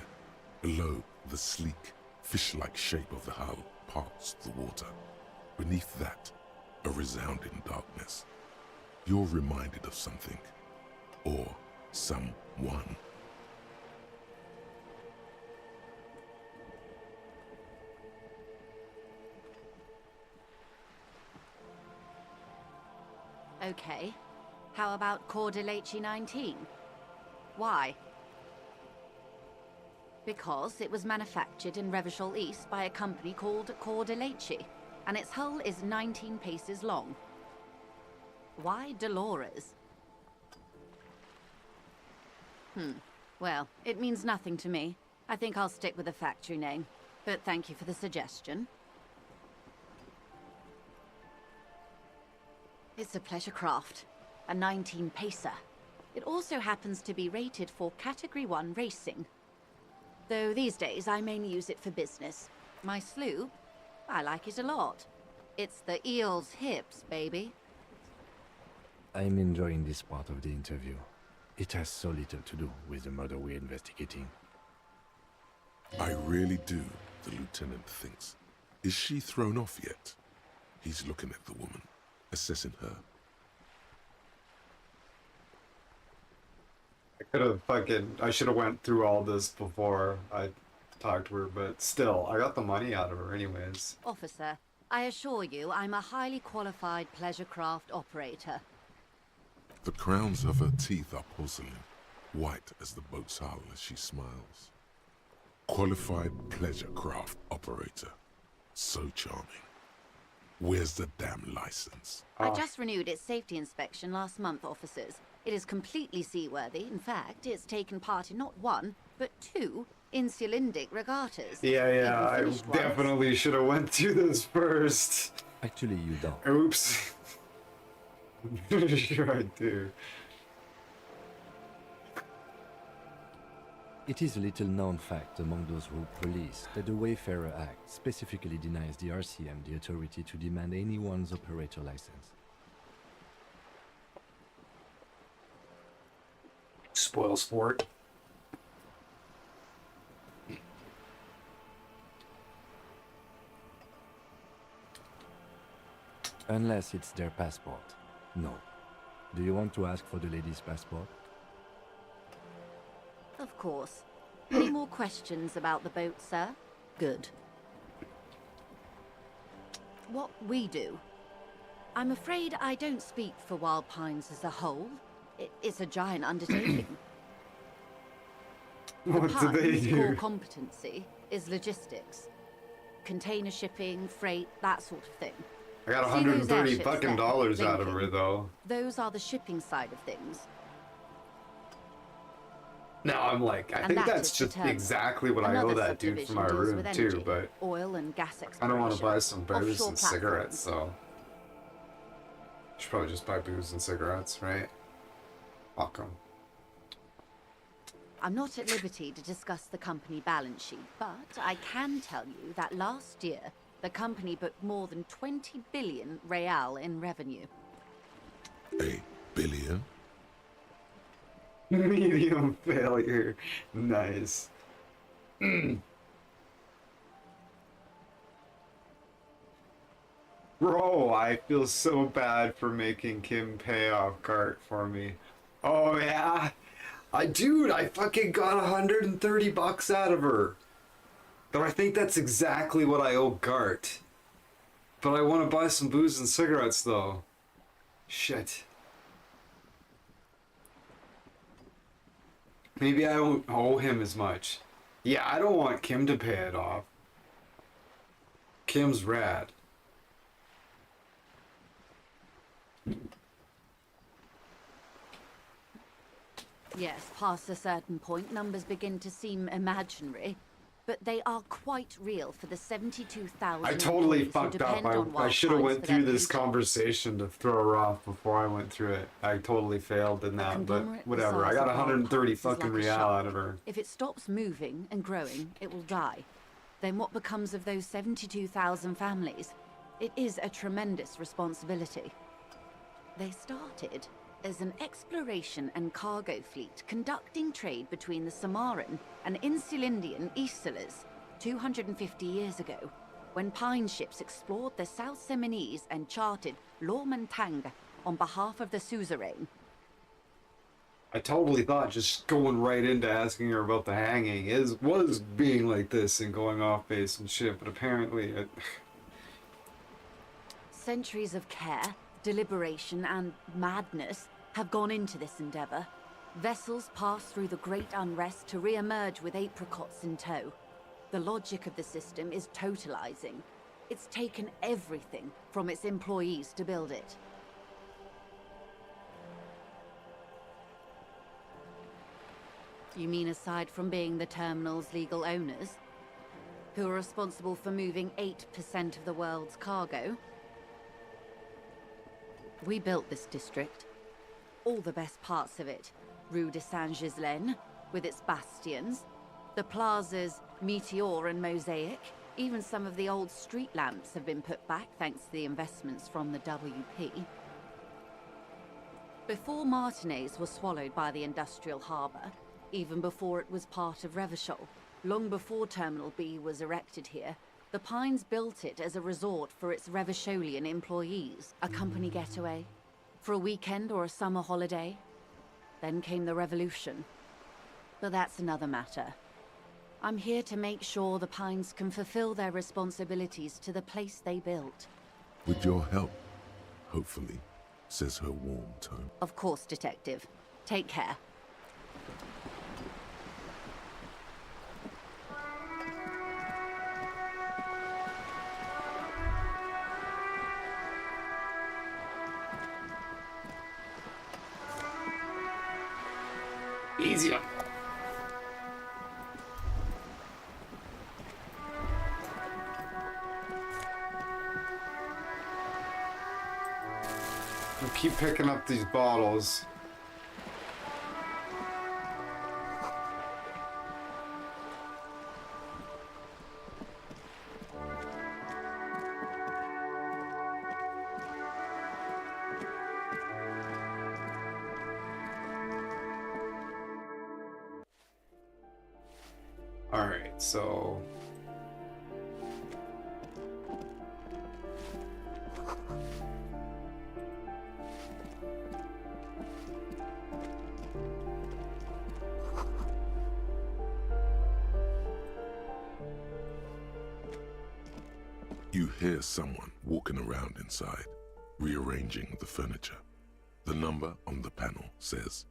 Below, the sleek, fish-like shape of the hull parts the water. Beneath that, a resounding darkness. You're reminded of something. Or someone. Okay. How about Cordelati 19? Why? Because it was manufactured in Revachol East by a company called Cordelati, and its hull is 19 paces long. Why Dolores? Well, it means nothing to me. I think I'll stick with the factory name. But thank you for the suggestion. It's a pleasure craft. A 19-pacer. It also happens to be rated for Category 1 racing. Though these days I mainly use it for business. My sloop? I like it a lot. It's the eel's hips, baby. I'm enjoying this part of the interview. It has so little to do with the murder we're investigating. I really do, the lieutenant thinks. Is she thrown off yet? He's looking at the woman, assessing her. I should have went through all this before I talked to her, but still, I got the money out of her anyways. Officer, I assure you I'm a highly qualified pleasure craft operator. The crowns of her teeth are porcelain, white as the boat's hull as she smiles. Qualified pleasure craft operator. So charming. Where's the damn license? I just renewed its safety inspection last month, officers. It is completely seaworthy. In fact, it's taken part in not one, but 2 insulindic regattas. Yeah, Even I finished ones. definitely should have went through this first. Actually, you don't. Oops. I'm pretty sure I do. It is a little known fact among those who police that the Wayfarer Act specifically denies the RCM the authority to demand anyone's operator license. Spoil sport. Unless it's their passport. No. Do you want to ask for the lady's passport? Of course. Any more questions about the boat, sir? Good. What we do. I'm afraid I don't speak for Wild Pines as a whole. It's a giant undertaking. What do they Pines' core do? competency is logistics. Container shipping, freight, that sort of thing. I got See those 130 airships fucking there, dollars out of her blinking? though. Those are the shipping side of things. Now I'm like, I And think that that's is the just terminal. exactly what I Another owe that dude for subdivision my deals room with too, energy, but oil and gas I don't want to exploration, buy some booze offshore and cigarettes, platforms. so should probably just buy booze and cigarettes, right? Fuck 'em. I'm not at liberty to discuss the company balance sheet, but I can tell you that last year, the company booked more than 20 billion real in revenue. A billion? Medium failure. Nice. Bro, I feel so bad for making Kim pay off Gart for me. Oh yeah? Dude, I fucking got 130 bucks out of her. But I think that's exactly what I owe Gart. But I want to buy some booze and cigarettes though. Shit. Maybe I don't owe him as much. Yeah, I don't want Kim to pay it off. Kim's rad. Yes, past a certain point, numbers begin to seem imaginary, but they are quite real for the 72,000 I totally employees who fucked up. depend on I Wild should have Pines went for their through this paycheck. conversation to throw her off before I went through it. I totally failed in that, but Conglomerate the whatever. I size got of Wild 130 Pines is fucking like a real shark. out of her. If it stops moving and growing, it will die. Then what becomes of those 72,000 families? It is a tremendous responsibility. They started as an exploration and cargo fleet conducting trade between the Samaran and Insulindian Isolas 250 years ago, when pine ships explored the South Seminese and charted Lormentang on behalf of the suzerain. I totally thought just going right into asking her about the hanging was being like this and going off base and shit, but apparently it... Centuries of care, deliberation, and madness have gone into this endeavor. Vessels pass through the great unrest to re-emerge with apricots in tow. The logic of the system is totalizing. It's taken everything from its employees to build it. You mean aside from being the terminal's legal owners, who are responsible for moving 8% of the world's cargo? We built this district. All the best parts of it. Rue de Saint-Ghislain, with its bastions. The plazas Meteor and Mosaic. Even some of the old street lamps have been put back thanks to the investments from the WP. Before Martinez was swallowed by the industrial harbour, even before it was part of Revachol, long before Terminal B was erected here, the Pines built it as a resort for its Revacholian employees, a company getaway, for a weekend or a summer holiday. Then came the revolution. But that's another matter. I'm here to make sure the Pines can fulfill their responsibilities to the place they built. With your help, hopefully, says her warm tone. Of course, Detective. Take care. Elysium. I keep picking up these bottles. All right, so You hear someone walking around inside, rearranging the furniture. The number on the panel says,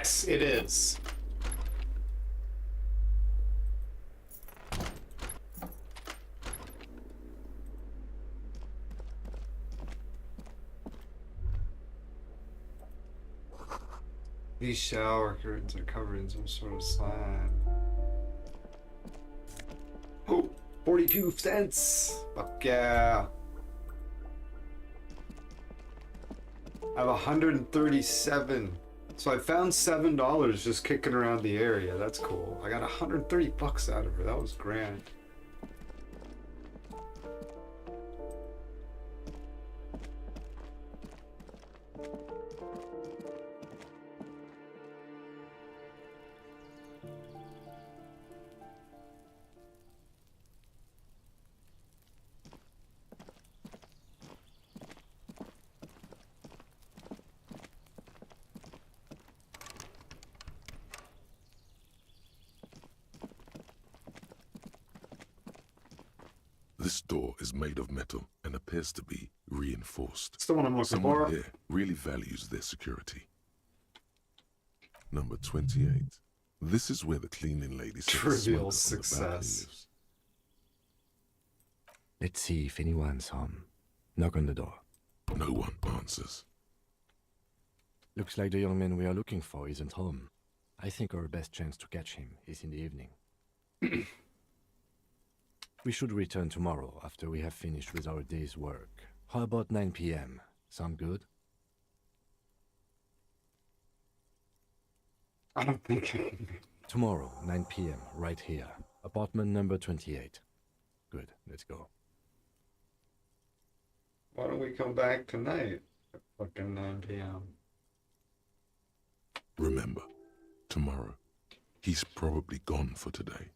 yes, it is. These shower curtains are covered in some sort of slab. Oh, 42 cents. Fuck yeah. I have 137. So I found $7 just kicking around the area. That's cool. I got 130 bucks out of her. That was grand. this door is made of metal and appears to be reinforced. It's the one I'm looking Someone for. here really values their security. Number 28. This is where the cleaning lady said the Trivial smoker on the balcony success. lives. Let's see if anyone's home. Knock on the door. No one answers. Looks like the young man we are looking for isn't home. I think our best chance to catch him is in the evening. We should return tomorrow after we have finished with our day's work. How about 9 p.m.? Sound good? I don't think. Tomorrow, 9 p.m., right here. Apartment number 28. Good, let's go. Why don't we come back tonight at fucking 9 p.m.? Remember, tomorrow, he's probably gone for today.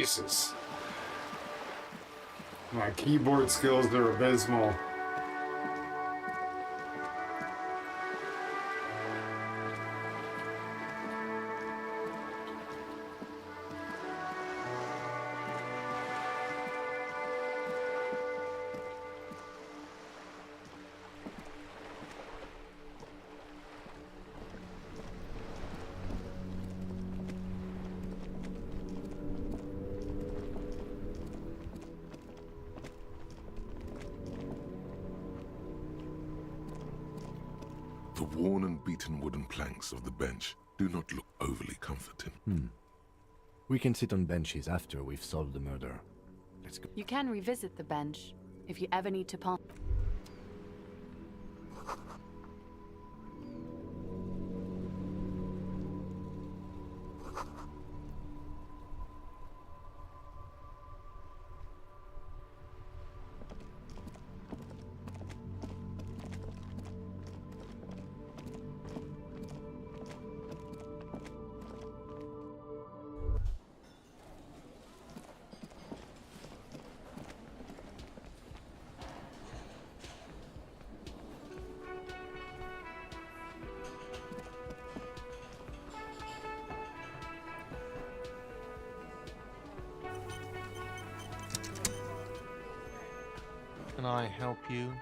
Jesus. My keyboard skills are abysmal. The worn and beaten wooden planks of the bench do not look overly comforting. We can sit on benches after we've solved the murder. Let's go. You can revisit the bench if you ever need to pass. Can I help you?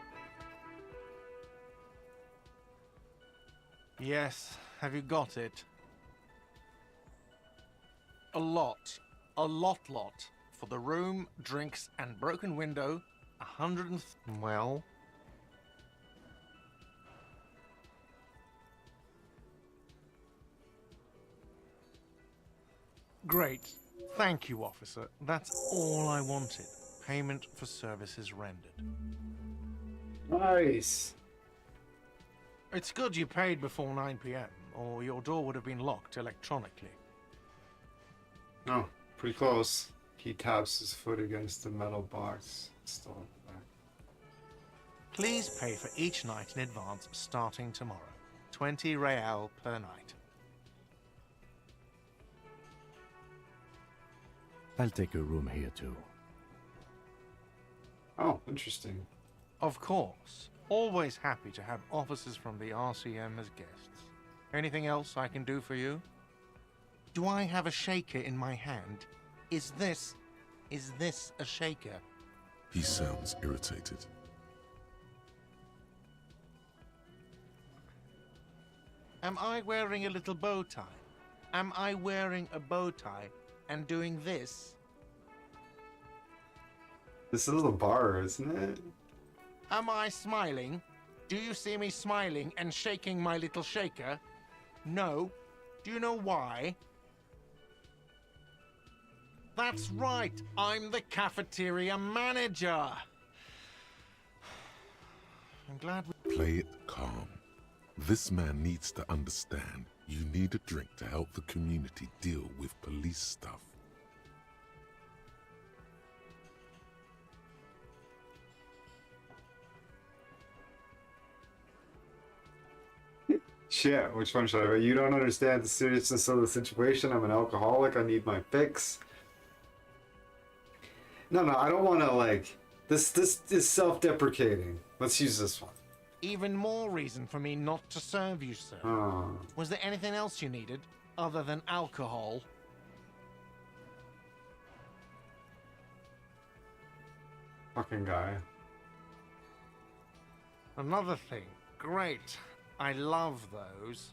Yes, have you got it? A lot. A lot. For the room, drinks, and broken window, 100 and... Well... Great. Thank you, officer. That's all I wanted. Payment for services rendered. Nice. It's good you paid before 9 p.m., or your door would have been locked electronically. Oh, pretty close. He taps his foot against the metal box. It's still in the back. Please pay for each night in advance starting tomorrow. 20 real per night. I'll take a room here too. Oh, interesting. Of course. Always happy to have officers from the RCM as guests. Anything else I can do for you? Do I have a shaker in my hand? Is this a shaker? He sounds irritated. Am I wearing a little bow tie? Am I wearing a bow tie and doing this? This is a bar, isn't it? Am I smiling? Do you see me smiling and shaking my little shaker? No. Do you know why? That's right. I'm the cafeteria manager. I'm glad we... Play it calm. This man needs to understand you need a drink to help the community deal with police stuff. Shit, which one should I? You don't understand the seriousness of the situation. I'm an alcoholic. I need my fix. No, I don't want to like. This is self-deprecating. Let's use this one. Even more reason for me not to serve you, sir. Oh, Was there anything else you needed other than alcohol? fucking guy. Another thing. Great. I love those.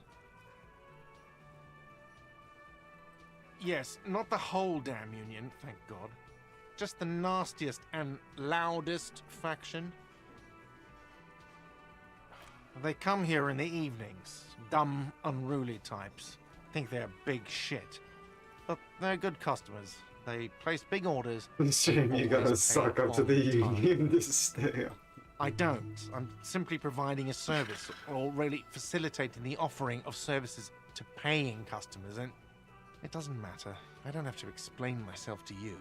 Yes, not the whole damn union, thank God. Just the nastiest and loudest faction. They come here in the evenings. Dumb, unruly types. Think they're big shit. But they're good customers. They place big orders. Shame you gotta always suck pay up to the on time. union to stay up. I don't. I'm simply providing a service, or really facilitating the offering of services to paying customers, and it doesn't matter. I don't have to explain myself to you.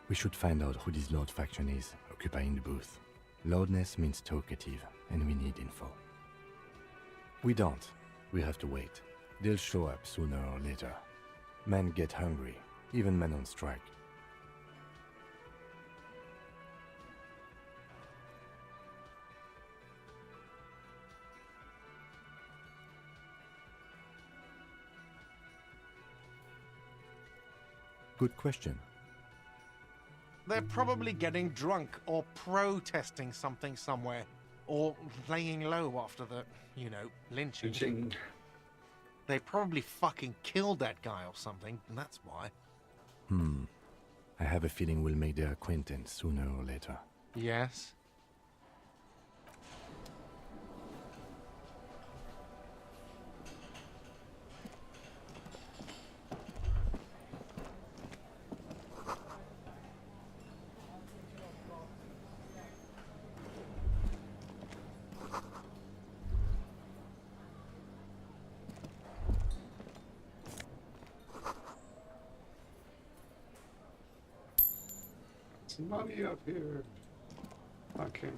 We should find out who this Lord faction is, occupying the booth. Loudness means talkative, and we need info. We don't. We have to wait. They'll show up sooner or later. Men get hungry, even men on strike. Good question. They're probably getting drunk or protesting something somewhere. Or laying low after the, you know, lynching. They probably fucking killed that guy or something, and that's why. I have a feeling we'll make their acquaintance sooner or later. Yes? Some money up here. Okay.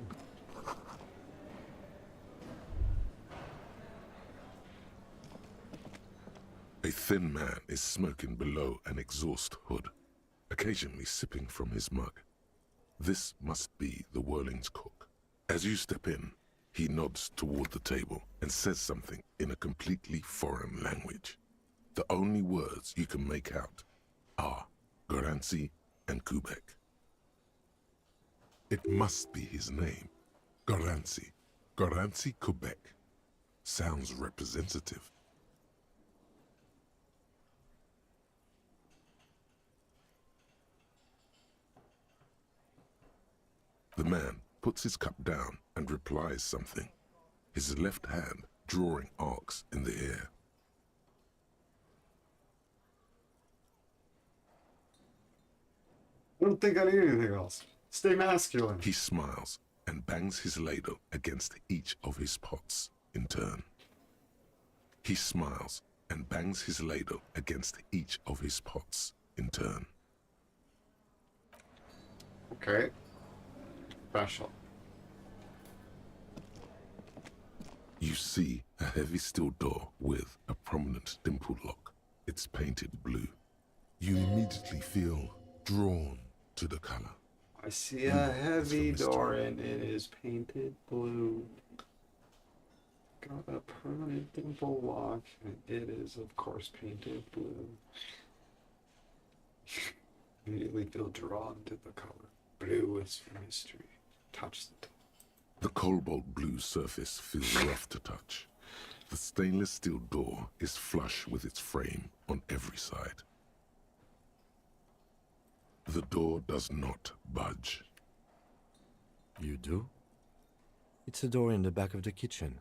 A thin man is smoking below an exhaust hood, occasionally sipping from his mug. This must be the Whirling's cook. As you step in, he nods toward the table and says something in a completely foreign language. The only words you can make out are Garancy and Kubek. It must be his name, Garancy. Garancy Kubek. Sounds representative. The man puts his cup down and replies something, his left hand drawing arcs in the air. I don't think I need anything else. Stay masculine. He smiles and bangs his ladle against each of his pots in turn. He smiles and bangs his ladle against each of his pots in turn. Okay. Special. You see a heavy steel door with a prominent dimple lock. It's painted blue. You immediately feel drawn to the color. I see a heavy door and it is painted blue. Got a permanent dimple lock and it is of course painted blue. Immediately feel drawn to the color. Blue is for mystery. Touch the top. The cobalt blue surface feels rough to touch. The stainless steel door is flush with its frame on every side. The door does not budge. You do? It's a door in the back of the kitchen.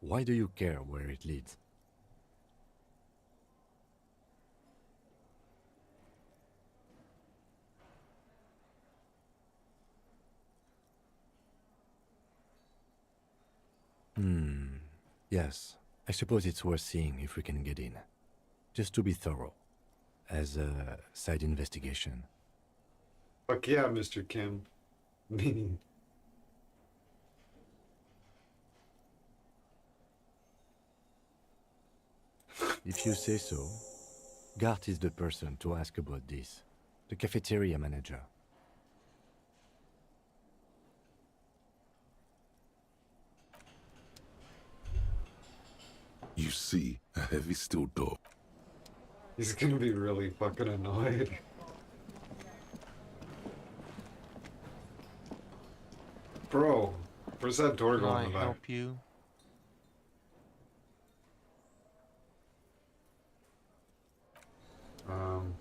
Why do you care where it leads? Yes, I suppose it's worth seeing if we can get in. Just to be thorough. As a side investigation. Fuck yeah, Mr. Kim. Meaning. If you say so, Gart is the person to ask about this. The cafeteria manager. You see a heavy steel door. He's gonna be really fucking annoyed. Bro, where's that door Can I going in the back? help you? Um.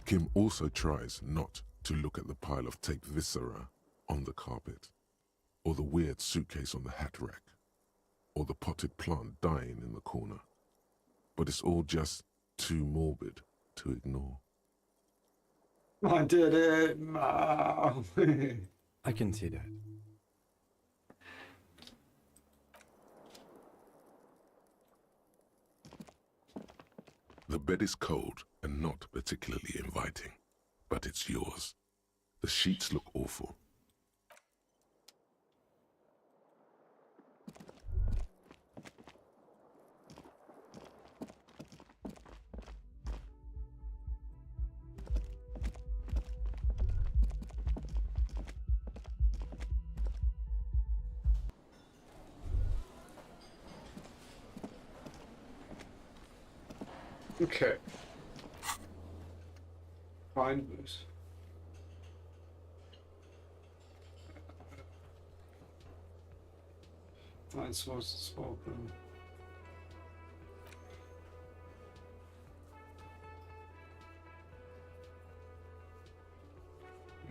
Kim also tries not to look at the pile of taped viscera on the carpet, or the weird suitcase on the hat rack, or the potted plant dying in the corner. But it's all just too morbid to ignore. I did it! No. I can see that. bed is cold and not particularly inviting, but it's yours. The sheets look awful. Okay. Find booze. Find supposed to smoke them.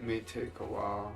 May take a while.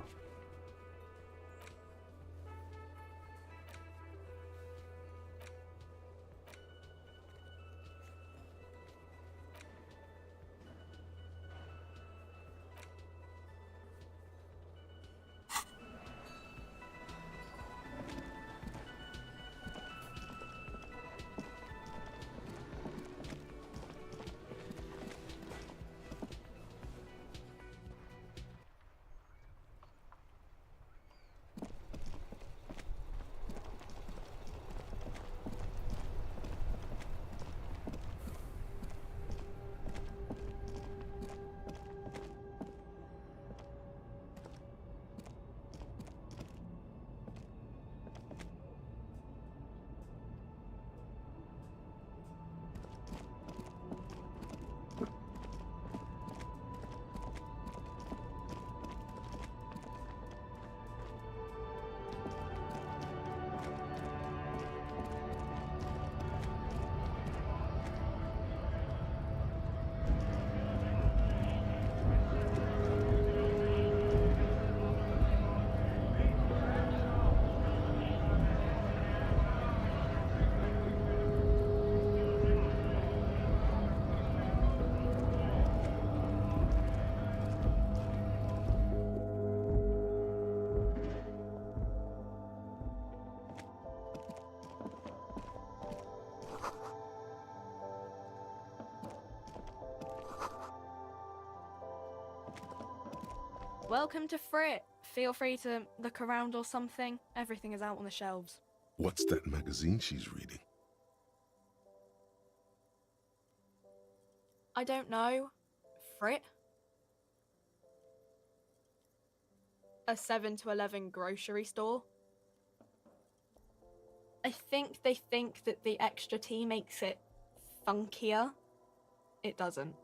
Welcome to Frit. Feel free to look around or something. Everything is out on the shelves. What's that magazine she's reading? I don't know. Frit? A 7 to 11 grocery store. I think they think that the extra tea makes it funkier. It doesn't.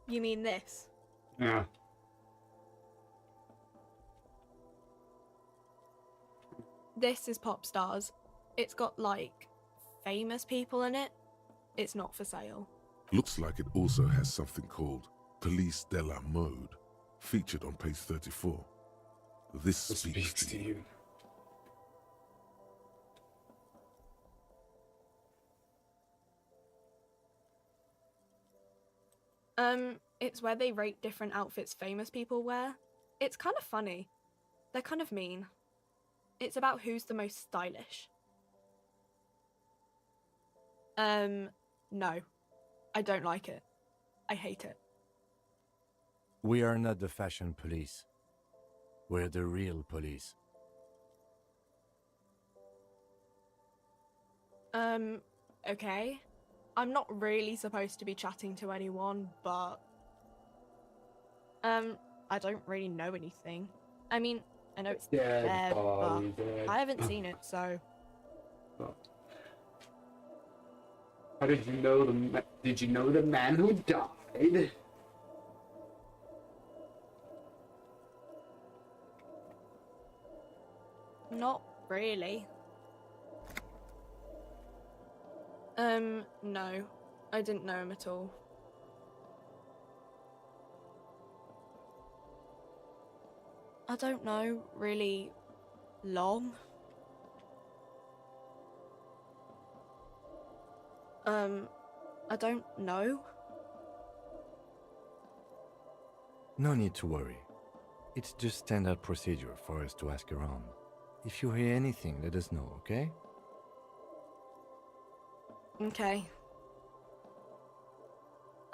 You mean this? Yeah. This is Pop Stars. It's got, like, famous people in it. It's not for sale. Looks like it also has something called Police de la Mode, featured on page 34. This speaks to you. It's where they rate different outfits famous people wear. It's kind of funny. They're kind of mean. It's about who's the most stylish. No. I don't like it. I hate it. We are not the fashion police. We're the real police. Okay. I'm not really supposed to be chatting to anyone, but... I don't really know anything. I mean, I know it's Dead there, body, but dead. I haven't seen it, so... How did you know did you know the man who died? Not really. No. I didn't know him at all. I don't know, really long. I don't know. No need to worry. It's just standard procedure for us to ask around. If you hear anything, let us know, okay? Okay.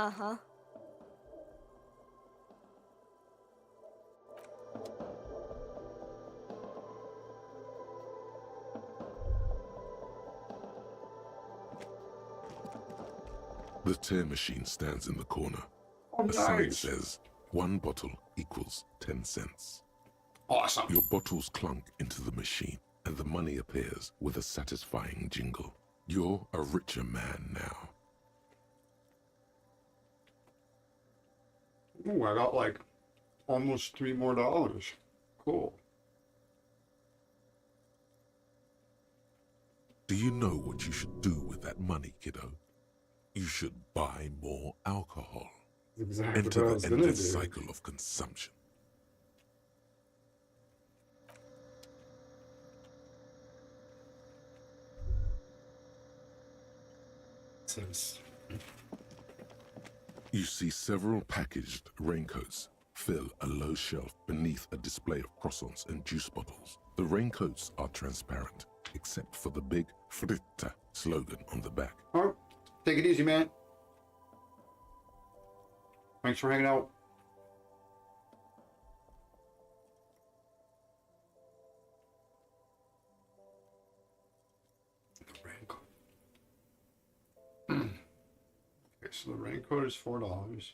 Uh-huh. The tear machine stands in the corner. Oh, A sign nice. says, 1 bottle equals 10 cents. Awesome. Your bottles clunk into the machine, and the money appears with a satisfying jingle. You're a richer man now. Ooh, I got like almost $3 more. Cool. Do you know what you should do with that money, kiddo? You should buy more alcohol. That's exactly Enter what I the was gonna endless do. cycle of consumption. Says, You see several packaged raincoats fill a low shelf beneath a display of croissants and juice bottles. The raincoats are transparent, except for the big Fritta slogan on the back. oh, take it easy, man. Thanks for hanging out. The raincoat. Okay, so the raincoat is $4.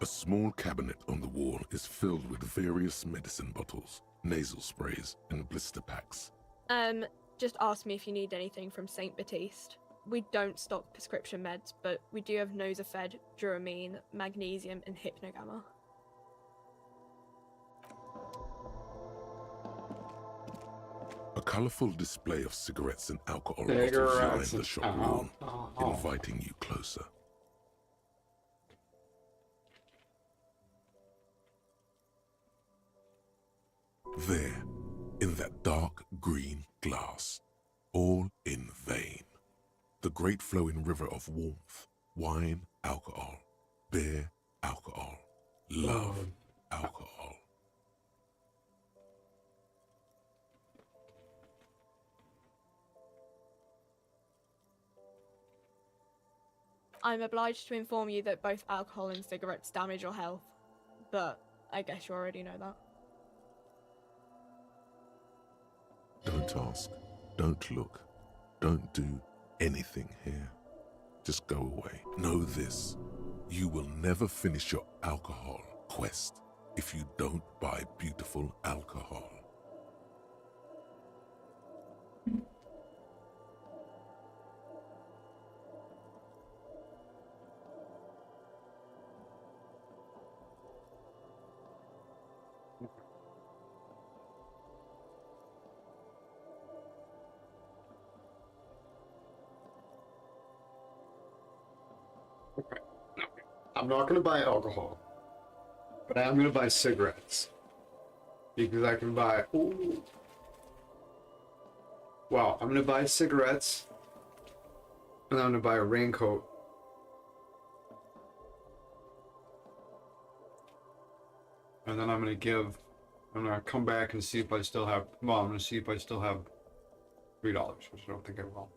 A small cabinet on the wall is filled with various medicine bottles, nasal sprays, and blister packs. Just ask me if you need anything from St. Baptiste. We don't stock prescription meds, but we do have Nosafed, Duramine, magnesium, and Hypnogamma. A colorful display of cigarettes and alcohol bottles line the shop wall, inviting you closer. There, in that dark green glass, all in vain. The great flowing river of warmth, wine, alcohol, beer, alcohol, love, alcohol. I'm obliged to inform you that both alcohol and cigarettes damage your health, but I guess you already know that. Don't ask, don't look, don't do anything here. Just go away. Know this, you will never finish your alcohol quest if you don't buy beautiful alcohol. Okay. I'm not gonna buy alcohol, but I am gonna buy cigarettes because I can buy. Ooh. Wow, I'm gonna buy cigarettes, and I'm gonna buy a raincoat. And then I'm gonna come back and see if I still have. Well, I'm gonna see if I still have $3, which I don't think I will.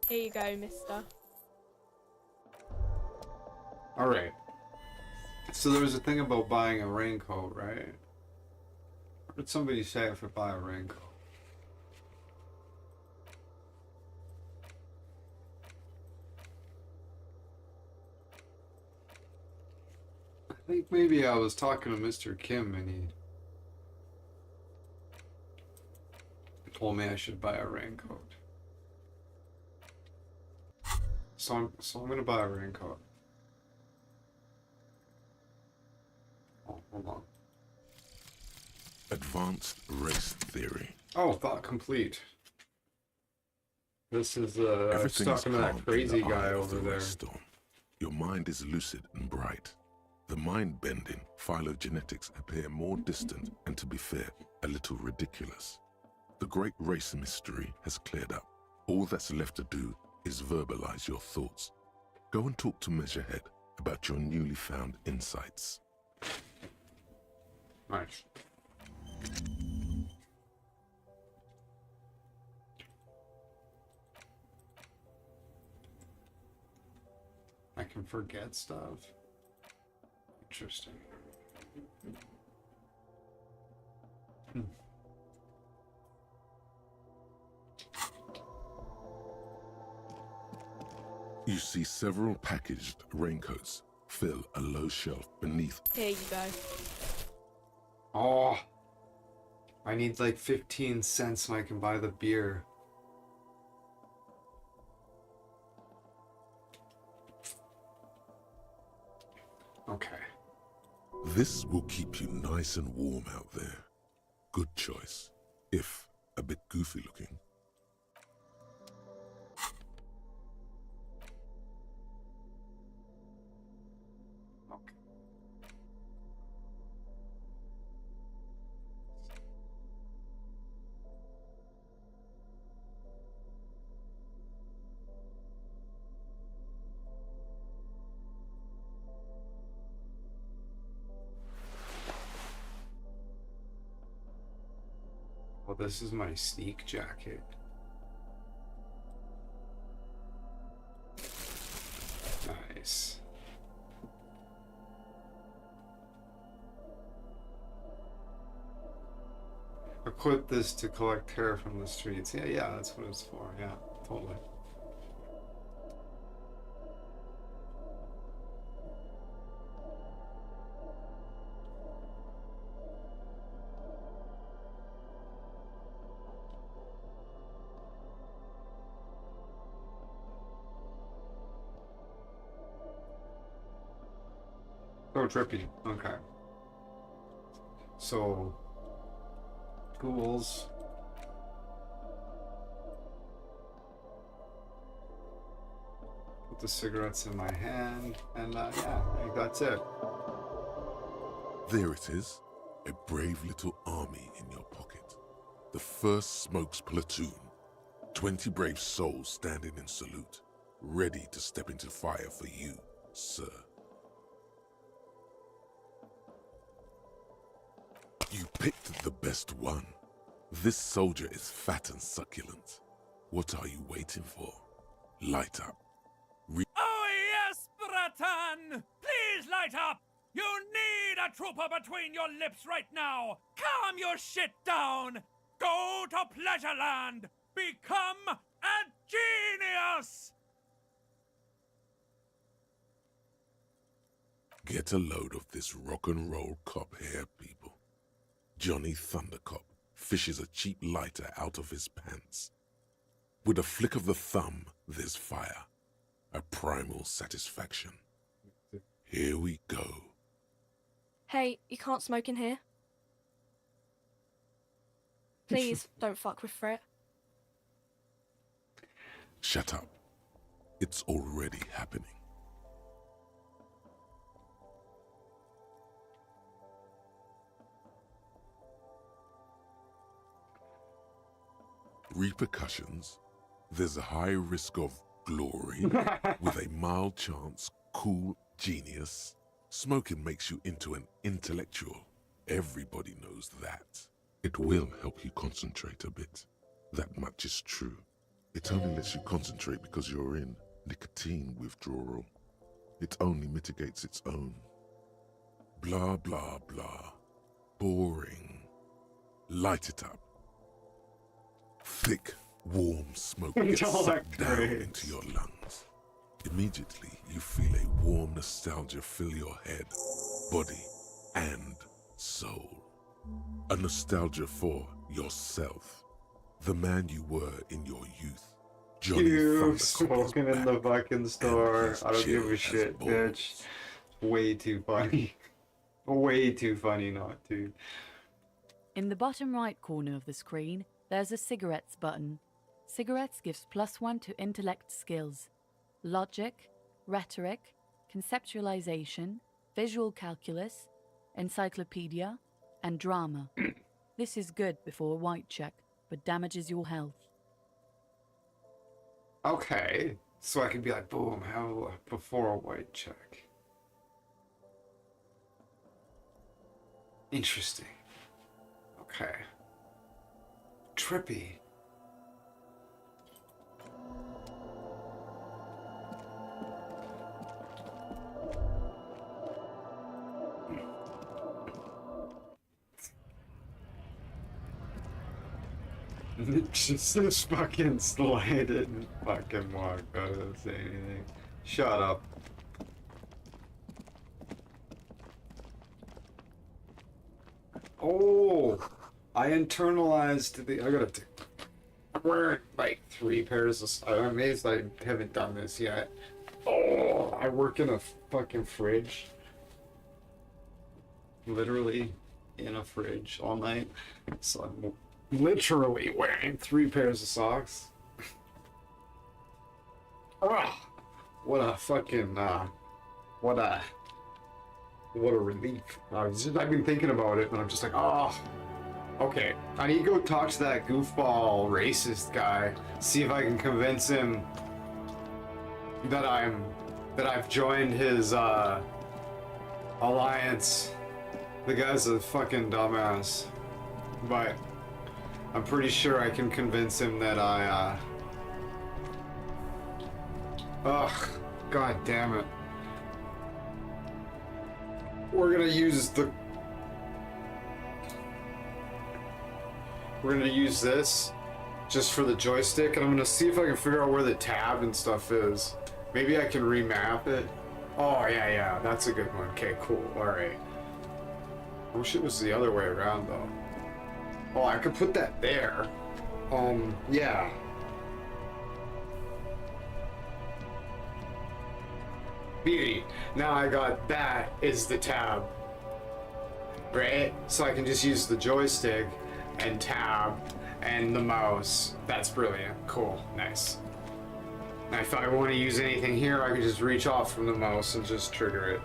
Here you go, mister. All right. So there was a thing about buying a raincoat, right? What did somebody say if I buy a raincoat? I think maybe I was talking to Mr. Kim and he told me I should buy a raincoat. So I'm gonna buy a raincoat. Oh, hold on. Advanced race theory. Oh, thought complete. This is Everything is stuck in that calm crazy in the eye guy of over the there. race storm. Your mind is lucid and bright. The mind-bending phylogenetics appear more distant and, to be fair, a little ridiculous. The great race mystery has cleared up. All that's left to do is verbalize your thoughts. Go and talk to Measurehead. about your newly found insights. Nice. I can forget stuff. Interesting. You see several packaged raincoats fill a low shelf beneath. Here you go. Oh, I need like 15 cents so I can buy the beer. Okay. This will keep you nice and warm out there. Good choice, if a bit goofy looking. Okay. Well, this is my sneak jacket. Nice. Equip this to collect hair from the streets. Yeah, that's what it's for. Yeah, totally. So trippy. Okay. So, tools. Put the cigarettes in my hand, and yeah, I think that's it. There it is, a brave little army in your pocket. The first Smokes platoon. 20 brave souls standing in salute, ready to step into fire for you, sir. You picked the best one. This soldier is fat and succulent. What are you waiting for? Light up. Oh yes, Bratan! Please light up! You need a trooper between your lips right now! Calm your shit down! Go to Pleasureland! Become a genius! Get a load of this rock and roll cop here, people. Johnny Thundercop fishes a cheap lighter out of his pants. With a flick of the thumb, there's fire. A primal satisfaction. Here we go. Hey, you can't smoke in here. Please, don't fuck with Frit. Shut up. It's already happening. Repercussions? There's a high risk of glory with a mild chance, cool genius. Smoking makes you into an intellectual. Everybody knows that. It will help you concentrate a bit. That much is true. It only lets you concentrate because you're in nicotine withdrawal. It only mitigates its own. Blah, blah, blah. Boring. Light it up. Thick, warm smoke gets Oh, sucked that down great. into your lungs. Immediately, you feel a warm nostalgia fill your head, body, and soul. A nostalgia for yourself, the man you were in your youth. Johnny You Thundercop is smoking in the back, fucking store. his I don't give chill a has shit, balls. bitch. Way too funny. Way too funny not to. In the bottom right corner of the screen, there's a cigarettes button. Cigarettes gives +1 to intellect skills. Logic, rhetoric, conceptualization, visual calculus, encyclopedia, and drama. This is good before a white check, but damages your health. Okay. So I can be like, boom, have before a white check. Interesting. Okay. Trippy. Just fucking slide it and fucking walk. I don't say anything. Shut up. Oh, I internalized the. I gotta. I'm wearing like 3 pairs of. I'm amazed I haven't done this yet. Oh, I work in a fucking fridge. Literally in a fridge all night. So I'm literally wearing 3 pairs of socks. Ah, what a fucking what a relief. I've been thinking about it and I'm just like, oh, okay. I need to go talk to that goofball racist guy, see if I can convince him that I've joined his alliance. The guy's a fucking dumbass, but I'm pretty sure I can convince him that ugh, god damn it. We're gonna use this just for the joystick, and I'm gonna see if I can figure out where the tab and stuff is. Maybe I can remap it. Oh yeah, that's a good one. Okay, cool. Alright. I wish it was the other way around though. Oh, I could put that there. Yeah. Beauty. Now I got that is the tab. Right? So I can just use the joystick and tab and the mouse. That's brilliant. Cool. Nice. Now if I want to use anything here, I can just reach off from the mouse and just trigger it.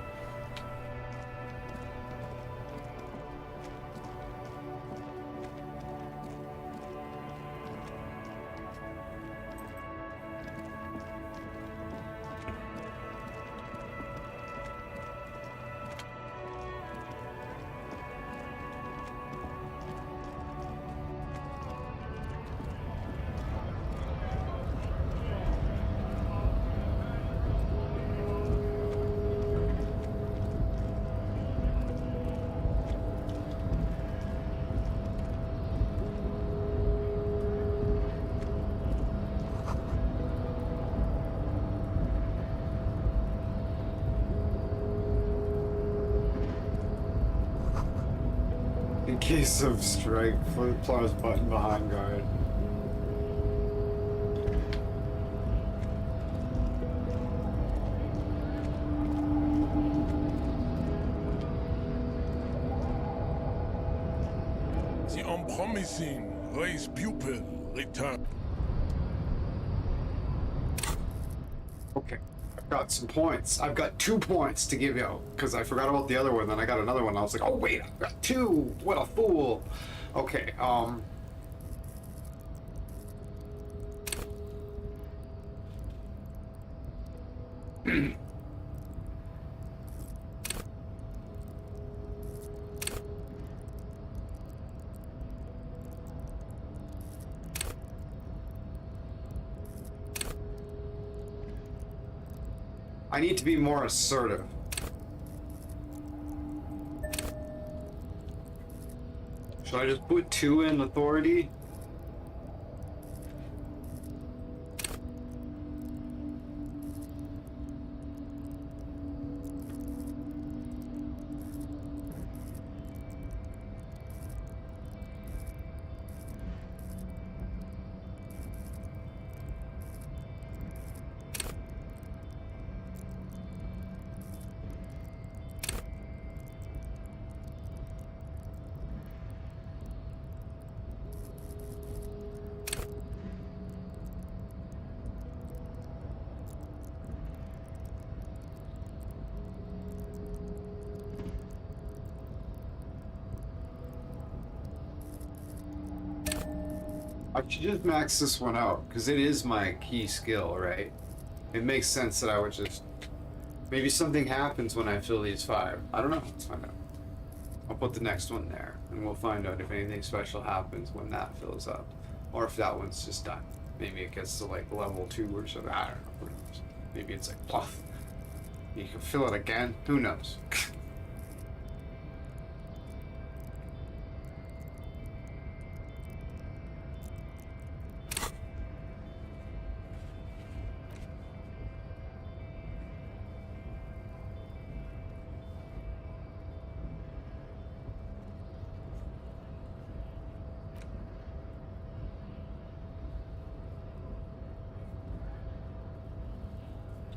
In case of strike, plus button behind guard. The unpromising raise pupil return. Okay, I've got some points. I've got 2 points to give you because I forgot about the other one. Then I got another one. I was like, oh wait, I've got 2. What a fool. Okay, I need to be more assertive. Should I just put 2 in authority? I should just max this one out, because it is my key skill, right? It makes sense that I would just... Maybe something happens when I fill these 5. I don't know. Let's find out. I'll put the next one there, and we'll find out if anything special happens when that fills up, or if that one's just done. Maybe it gets to like level 2 or something. I don't know. Who knows? Maybe it's like bluff. You can fill it again. Who knows?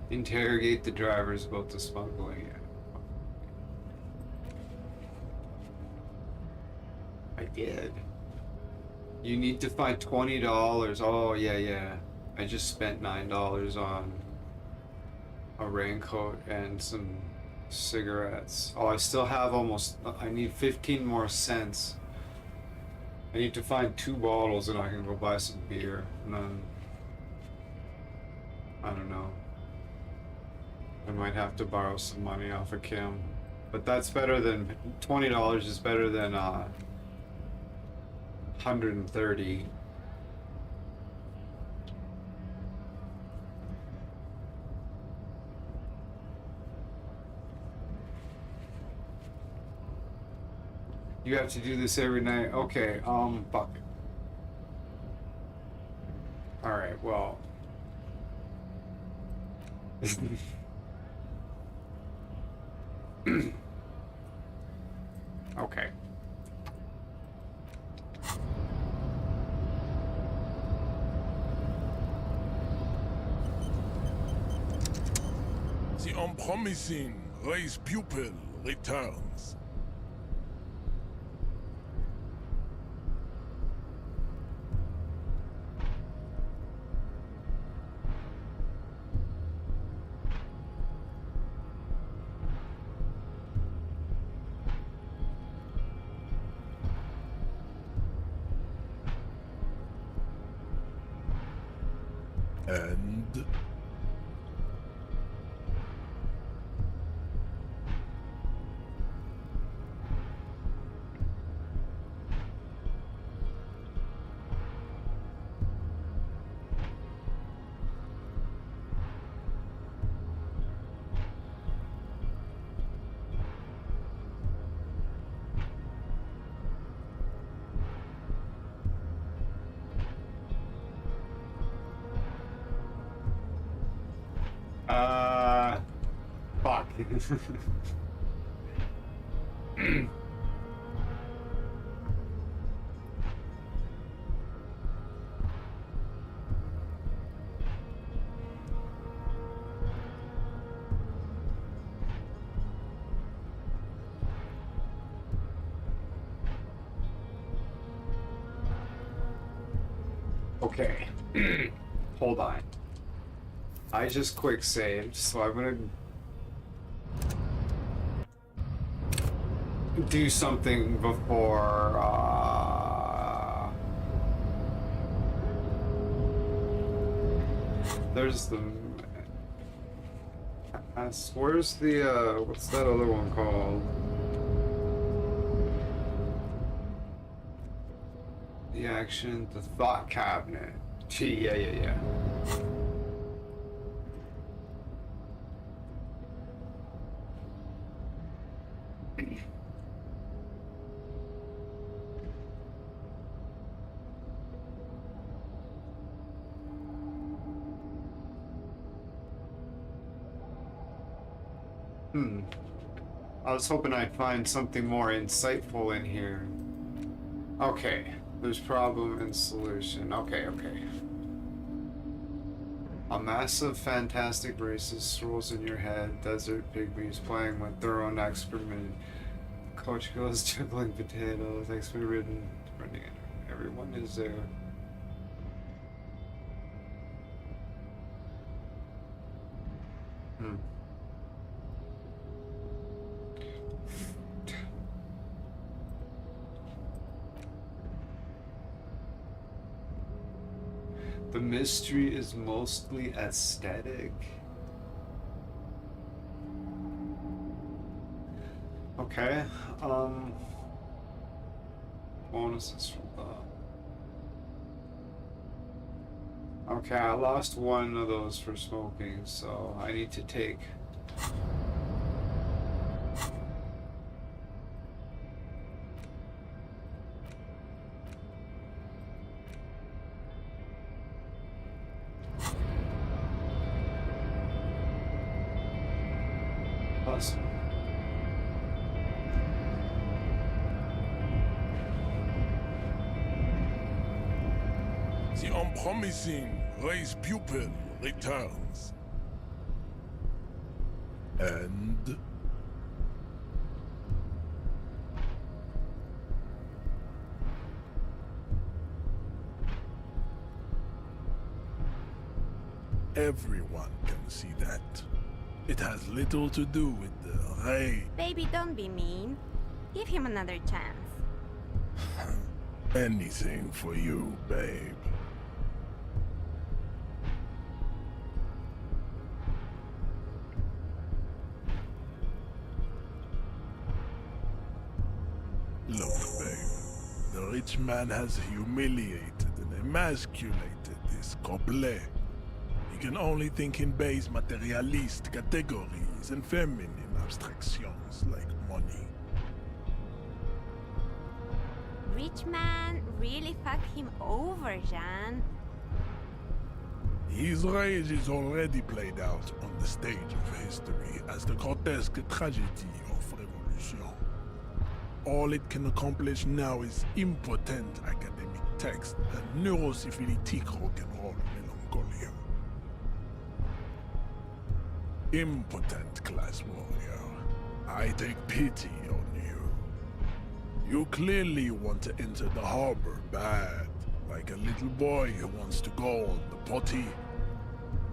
Interrogate the drivers about the smuggling. I did. You need to find $20. Oh, yeah. I just spent $9 on a raincoat and some cigarettes. Oh, I still have almost... I need 15 more cents. I need to find 2 bottles and I can go buy some beer. And then... I don't know. I might have to borrow some money off of Kim. But that's better than... $20 is better than, 130. You have to do this every night. Okay, fuck. Alright, well. Okay. The unpromising race pupil returns. And Fuck. Okay. Hold on. I just quick saved, so I'm gonna do something before there's the where's the what's that other one called? The action, the thought cabinet. Gee, yeah. I was hoping I'd find something more insightful in here. Okay, there's problem and solution. Okay. A massive, fantastic racist swirls in your head. Desert pygmies playing with their own excrement. Coach goes juggling potatoes. X-Men ridden, running. Everyone is there. The mystery is mostly aesthetic. Okay. Bonuses from the. Okay, I lost one of those for smoking, so I need to take. Plus. The unpromising race pupil returns. And everyone can see that. It has little to do with the race. Baby, don't be mean. Give him another chance. Anything for you, babe. Look, babe. The rich man has humiliated and emasculated this couple. He can only think in base materialist categories and feminine abstractions like money. Rich man really fuck him over, Jean. His rage is already played out on the stage of history as the grotesque tragedy of revolution. All it can accomplish now is impotent academic text and neurosyphilitic rock and roll melancholia. Impotent class warrior, I take pity on you. You clearly want to enter the harbor bad, like a little boy who wants to go on the potty.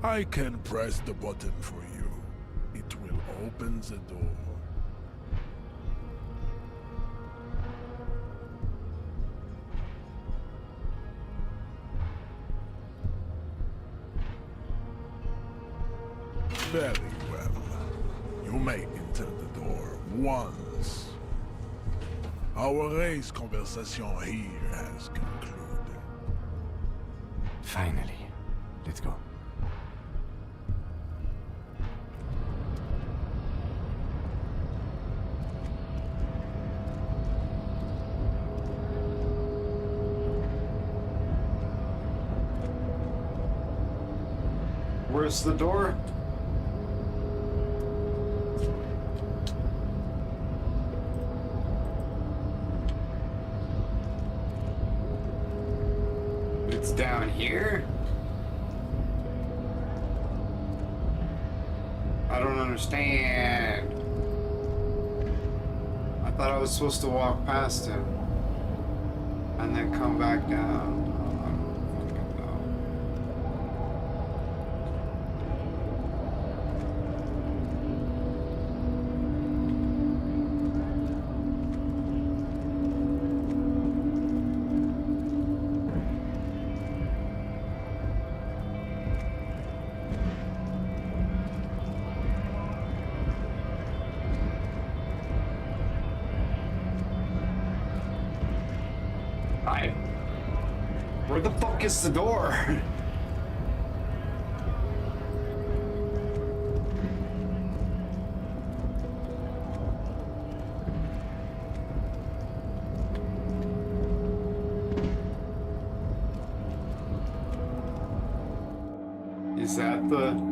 I can press the button for you. It will open the door. Very well. You may enter the door once. Our race conversation here has concluded. Finally. Let's go. Where's the door? It's down here? I don't understand. I thought I was supposed to walk past him and then come back down. I don't fucking know. Where the fuck is the door? Is that the...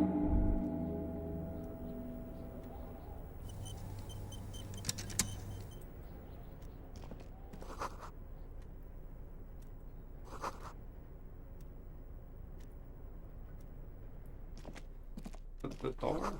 the door?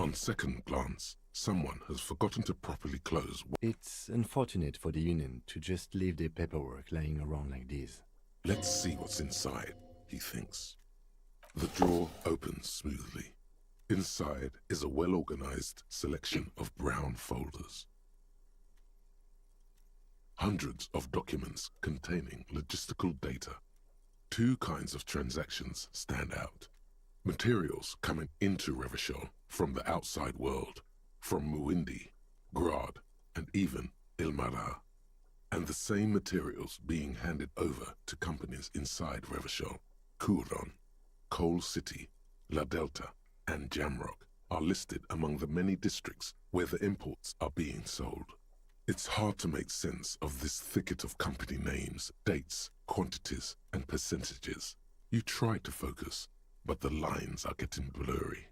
On second glance, someone has forgotten to properly close. It's unfortunate for the Union to just leave their paperwork lying around like this. Let's see what's inside, he thinks. The drawer opens smoothly. Inside is a well-organized selection of brown folders. Hundreds of documents containing logistical data. Two kinds of transactions stand out. Materials coming into Revachol from the outside world, from Muindi, Grad, and even Ilmara. And the same materials being handed over to companies inside Revachol. Kuron, Coal City, La Delta, and Jamrock are listed among the many districts where the imports are being sold. It's hard to make sense of this thicket of company names, dates, quantities, and percentages. You try to focus, but the lines are getting blurry.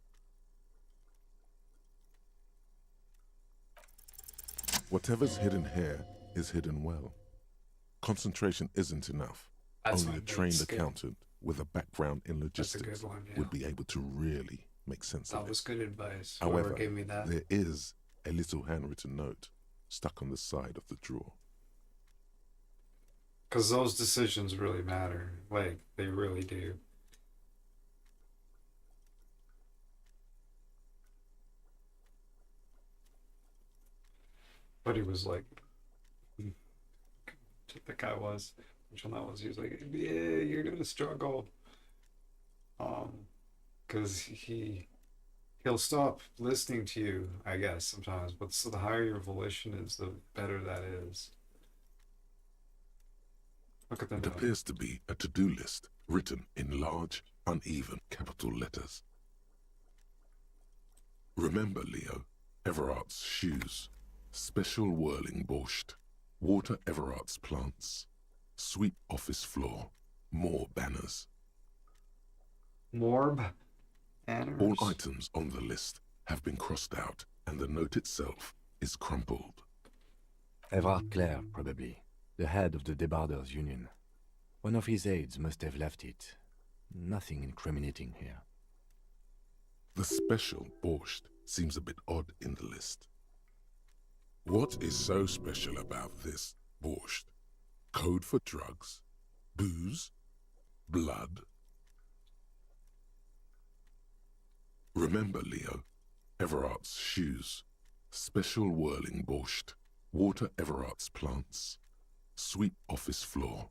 Whatever's hidden here is hidden well. Concentration isn't enough. That's Only my a big trained skill. accountant with a background in That's a logistics good one, yeah. would be able to really make sense That of was it. good advice. Whoever However, gave me that. there is a little handwritten note stuck on the side of the drawer. Because those decisions really matter. Like, they really do. But he was like, the guy was, which one that was, he was like, yeah, you're gonna struggle. Because he'll stop listening to you, I guess, sometimes. But so the higher your volition is, the better that is. Look at the It note. appears to be a to-do list written in large, uneven capital letters. Remember, Leo, Everard's shoes, special whirling borscht, water Everard's plants, sweep office floor, more banners. Morb. Anners. All items on the list have been crossed out, and the note itself is crumpled. Everard Clare, probably, the head of the Debarders Union. One of his aides must have left it. Nothing incriminating here. The special borscht seems a bit odd in the list. What is so special about this borscht? Code for drugs? Booze? Blood? Remember, Leo, Everard's shoes, special whirling borscht, water Everard's plants, sweep office floor,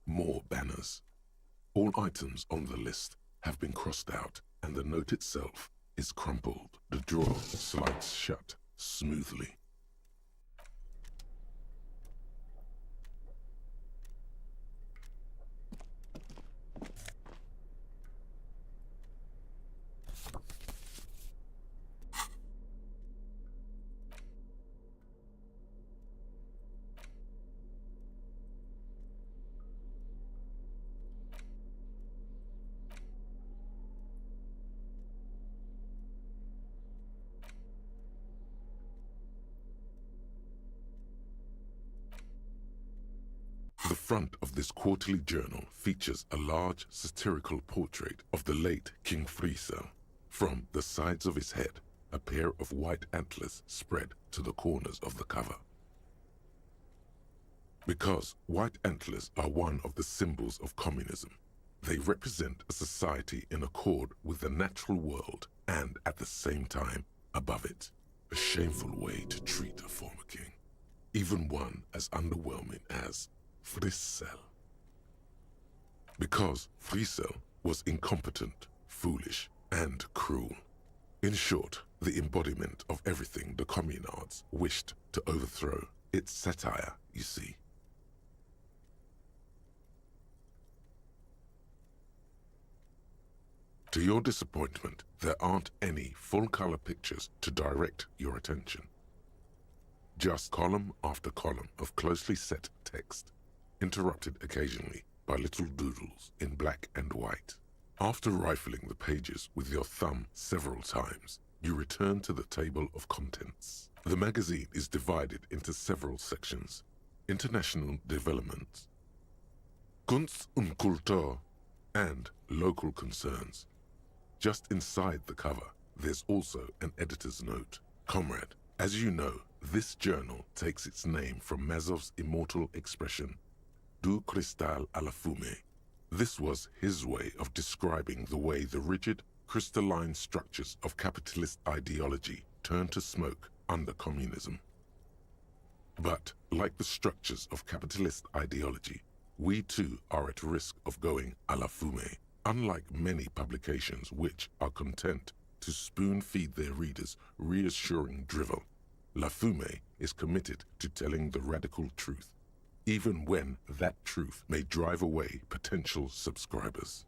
more banners. All items on the list have been crossed out, and the note itself is crumpled. The drawer slides shut smoothly. The front of this quarterly journal features a large satirical portrait of the late King Friesel. From the sides of his head, a pair of white antlers spread to the corners of the cover. Because white antlers are one of the symbols of communism, they represent a society in accord with the natural world and at the same time above it. A shameful way to treat a former king, even one as underwhelming as Friesel. Because Friesel was incompetent, foolish, and cruel. In short, the embodiment of everything the communards wished to overthrow. It's satire, you see. To your disappointment, there aren't any full-color pictures to direct your attention. Just column after column of closely set text, interrupted occasionally by little doodles in black and white. After rifling the pages with your thumb several times, you return to the table of contents. The magazine is divided into several sections. International development, Kunst und Kultur, and local concerns. Just inside the cover there's also an editor's note. Comrade, as you know, this journal takes its name from Mazov's immortal expression, du cristal à la fumée. This was his way of describing the way the rigid, crystalline structures of capitalist ideology turned to smoke under communism. But, like the structures of capitalist ideology, we too are at risk of going à la fumée. Unlike many publications which are content to spoon-feed their readers reassuring drivel, La Fumée is committed to telling the radical truth, even when that truth may drive away potential subscribers.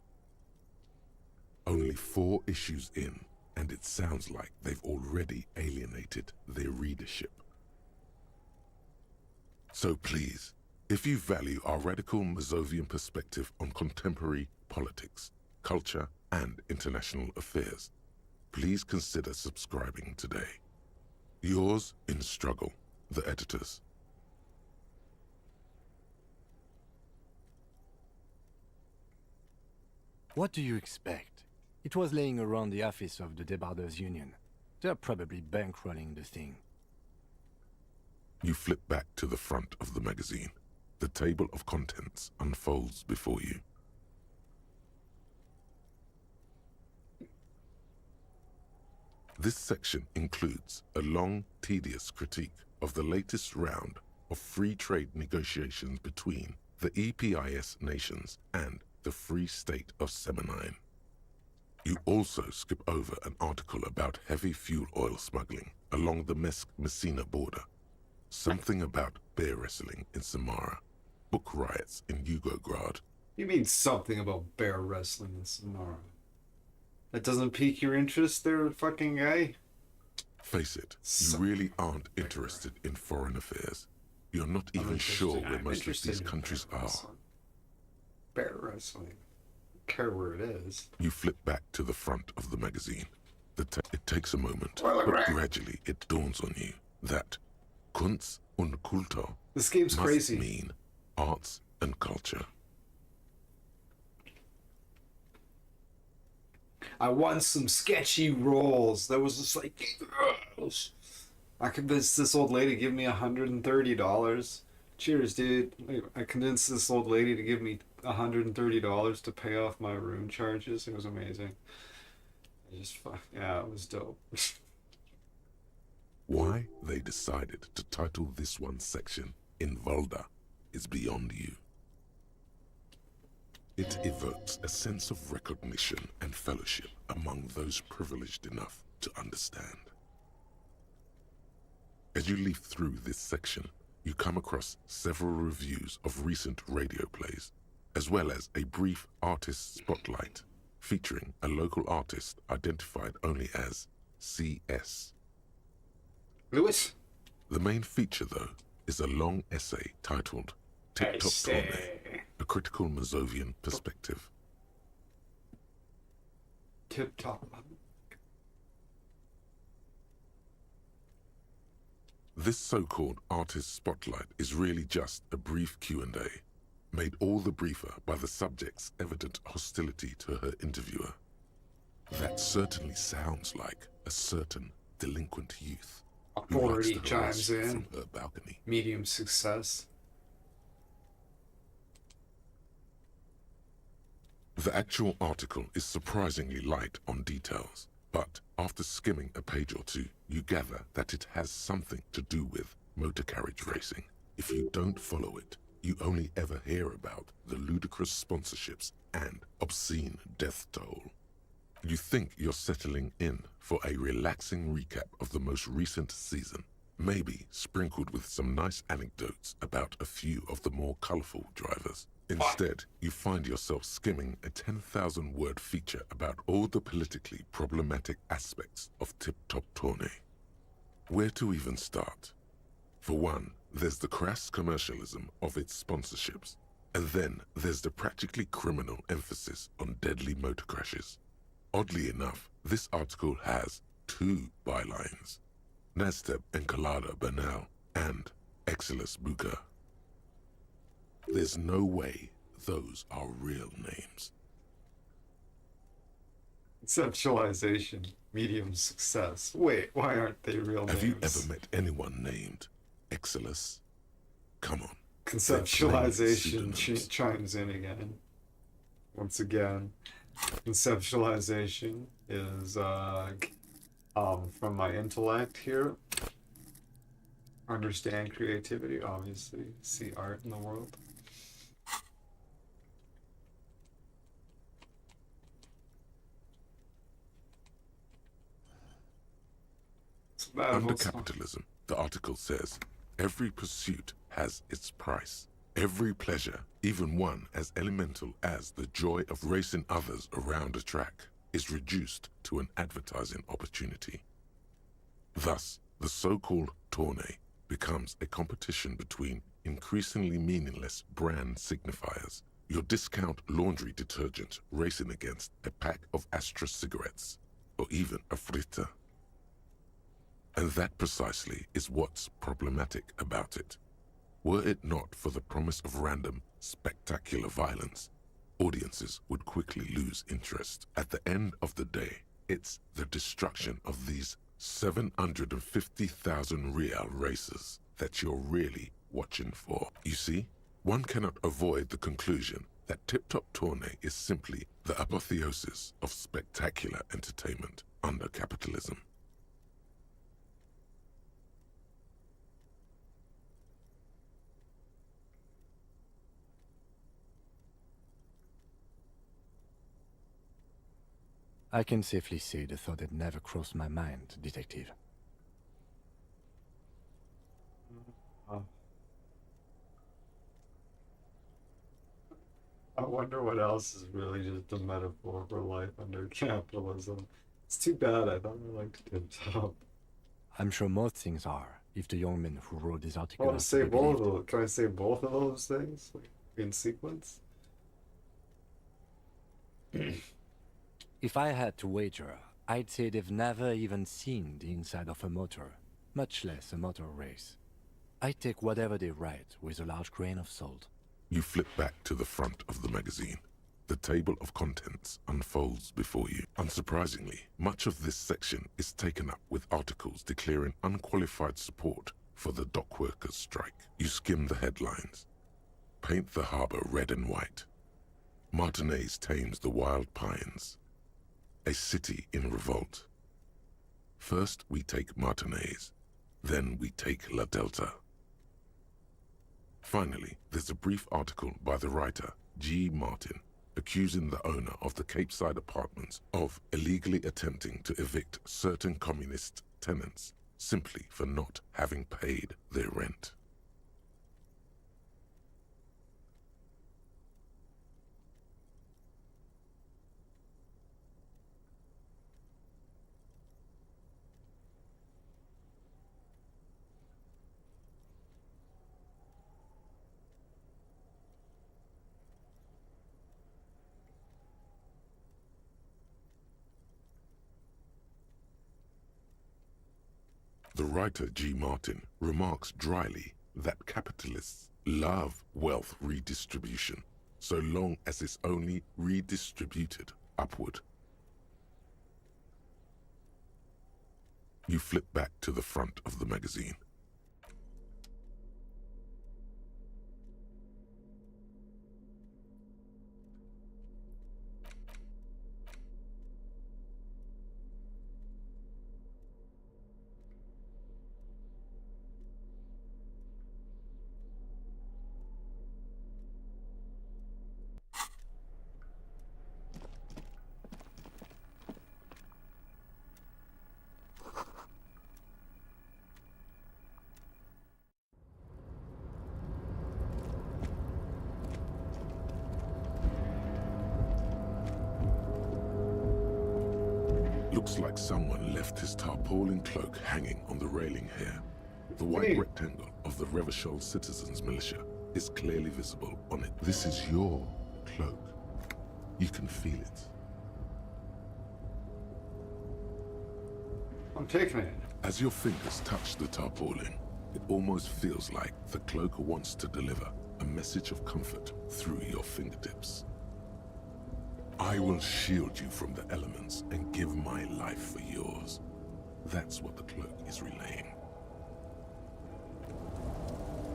Only 4 issues in, and it sounds like they've already alienated their readership. So please, if you value our radical Mazovian perspective on contemporary politics, culture, and international affairs, please consider subscribing today. Yours in struggle, the editors. What do you expect? It was laying around the office of the Debarders Union. They're probably bankrolling the thing. You flip back to the front of the magazine. The table of contents unfolds before you. This section includes a long, tedious critique of the latest round of free trade negotiations between the EPIS nations and the Free State of Semenine. You also skip over an article about heavy fuel oil smuggling along the Messina border, something about bear wrestling in Samara, book riots in Yugograd. You mean something about bear wrestling in Samara? That doesn't pique your interest there, fucking guy? Face it, you really aren't interested in foreign affairs. You're not even sure where most of these countries are. Bear wrestling. Don't care where it is. You flip back to the front of the magazine. It takes a moment, but gradually it dawns on you that Kunst und Kultur This game's must crazy. mean arts and culture. I won some sketchy rolls. That was just like, I convinced this old lady to give me $130. Cheers, dude. I convinced this old lady to give me $130 to pay off my room charges. It was amazing. Yeah, it was dope. Why they decided to title this one section Invalda is beyond you. It evokes a sense of recognition and fellowship among those privileged enough to understand. As you leaf through this section, you come across several reviews of recent radio plays, as well as a brief artist spotlight featuring a local artist identified only as CS. Lewis? The main feature, though, is a long essay titled Tip Top Tourney, a critical Mazovian perspective. Tip top. This so-called artist spotlight is really just a brief Q&A, made all the briefer by the subject's evident hostility to her interviewer. That certainly sounds like a certain delinquent youth who likes Already to chimes harass you in. from her balcony. Medium success. The actual article is surprisingly light on details, but after skimming a page or two, you gather that it has something to do with motor carriage racing. If you don't follow it, you only ever hear about the ludicrous sponsorships and obscene death toll. You think you're settling in for a relaxing recap of the most recent season, maybe sprinkled with some nice anecdotes about a few of the more colorful drivers. Instead, you find yourself skimming a 10,000-word feature about all the politically problematic aspects of Tip Top Tourney. Where to even start? For one, there's the crass commercialism of its sponsorships, and then there's the practically criminal emphasis on deadly motor crashes. Oddly enough, this article has 2 bylines: Nasteb Encolada Bernal and Exilus Buka. There's no way those are real names. Conceptualization, medium success. Wait, why aren't they real Have names? you ever met anyone named Exilus? Come on. Conceptualization pseudonyms. chimes in again. Once again, conceptualization is from my intellect here. Understand creativity, obviously. See art in the world. Under capitalism, the article says, every pursuit has its price. Every pleasure, even one as elemental as the joy of racing others around a track, is reduced to an advertising opportunity. Thus, the so-called tourney becomes a competition between increasingly meaningless brand signifiers. Your discount laundry detergent racing against a pack of Astra cigarettes, or even a fritter. And that precisely is what's problematic about it. Were it not for the promise of random, spectacular violence, audiences would quickly lose interest. At the end of the day, it's the destruction of these 750,000 real races that you're really watching for. You see, one cannot avoid the conclusion that Tip Top Tourney is simply the apotheosis of spectacular entertainment under capitalism. I can safely say the thought had never crossed my mind, Detective. I wonder what else is really just a metaphor for life under capitalism. It's too bad. I thought I liked Tip Top. I'm sure most things are, if the young man who wrote this article I want is to to say be both of believed. those. Can I say both of those things like, in sequence? If I had to wager, I'd say they've never even seen the inside of a motor, much less a motor race. I take whatever they write with a large grain of salt. You flip back to the front of the magazine. The table of contents unfolds before you. Unsurprisingly, much of this section is taken up with articles declaring unqualified support for the dock workers' strike. You skim the headlines. Paint the harbor red and white. Martinez tames the wild pines. A city in revolt. First we take Martinez, then we take La Delta. Finally, there's a brief article by the writer, G. Martin, accusing the owner of the Cape Side apartments of illegally attempting to evict certain communist tenants simply for not having paid their rent. The writer G. Martin remarks dryly that capitalists love wealth redistribution so long as it's only redistributed upward. You flip back to the front of the magazine. Looks like someone left his tarpaulin cloak hanging on the railing here. The white rectangle of the Revachol Citizens Militia is clearly visible on it. This is your cloak. You can feel it. I'm taking it. As your fingers touch the tarpaulin, it almost feels like the cloak wants to deliver a message of comfort through your fingertips. I will shield you from the elements and give my life for yours. That's what the cloak is relaying.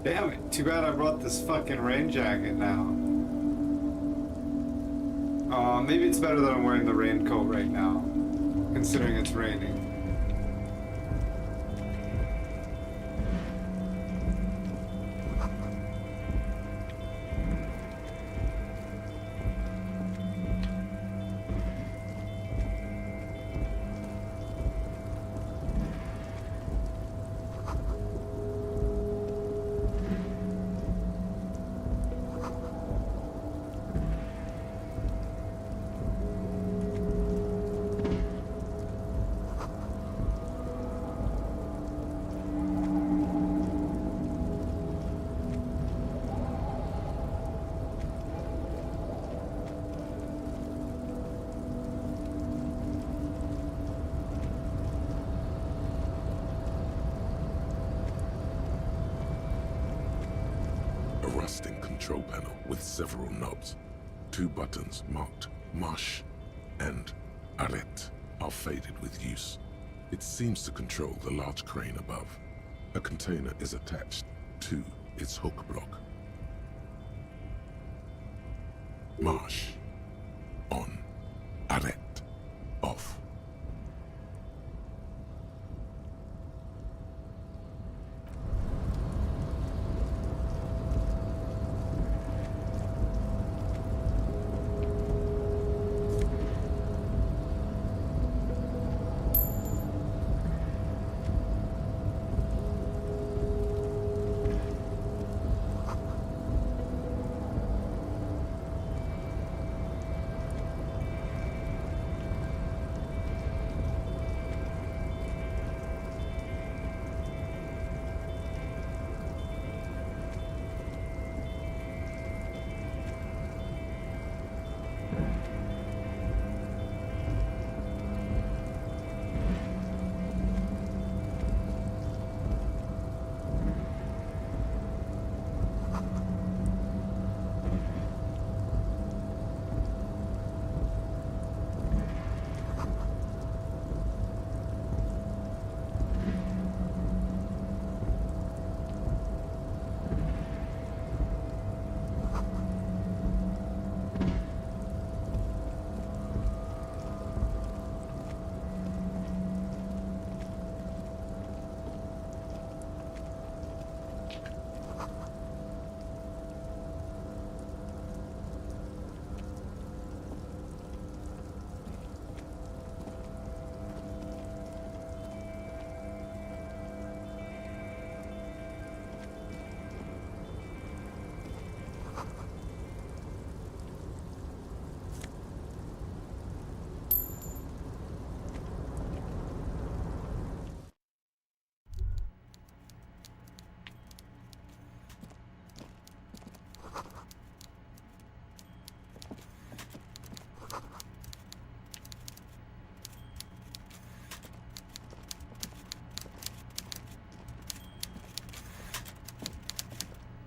Damn it, too bad I brought this fucking rain jacket now. Maybe it's better that I'm wearing the raincoat right now, considering it's raining. Rusting control panel with several knobs. 2 buttons marked Marsh and Arrête are faded with use. It seems to control the large crane above. A container is attached to its hook block. Marsh on. Arrête off.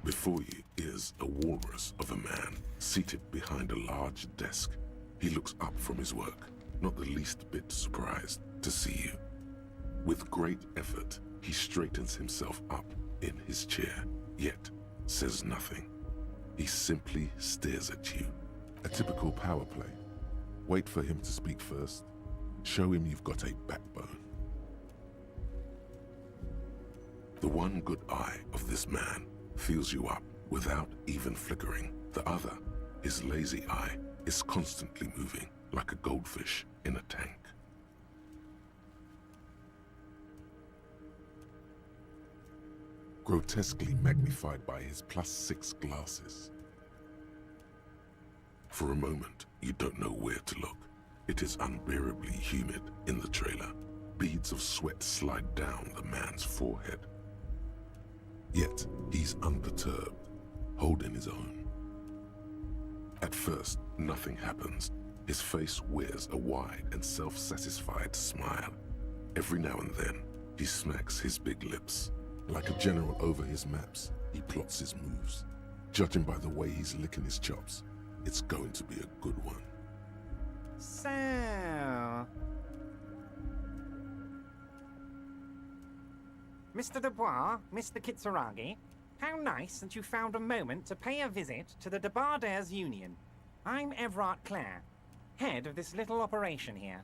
Before you is a walrus of a man seated behind a large desk. He looks up from his work, not the least bit surprised to see you. With great effort, he straightens himself up in his chair, yet says nothing. He simply stares at you. A typical power play. Wait for him to speak first. Show him you've got a backbone. The one good eye of this man fills you up without even flickering. The other, his lazy eye, is constantly moving like a goldfish in a tank. Grotesquely magnified by his +6 glasses. For a moment, you don't know where to look. It is unbearably humid in the trailer. Beads of sweat slide down the man's forehead. Yet, he's unperturbed, holding his own. At first, nothing happens. His face wears a wide and self-satisfied smile. Every now and then, he smacks his big lips. Like a general over his maps, he plots his moves. Judging by the way he's licking his chops, it's going to be a good one. So... Mr. Dubois, Mr. Kitsuragi, how nice that you found a moment to pay a visit to the Debardairs Union. I'm Everard Clare, head of this little operation here.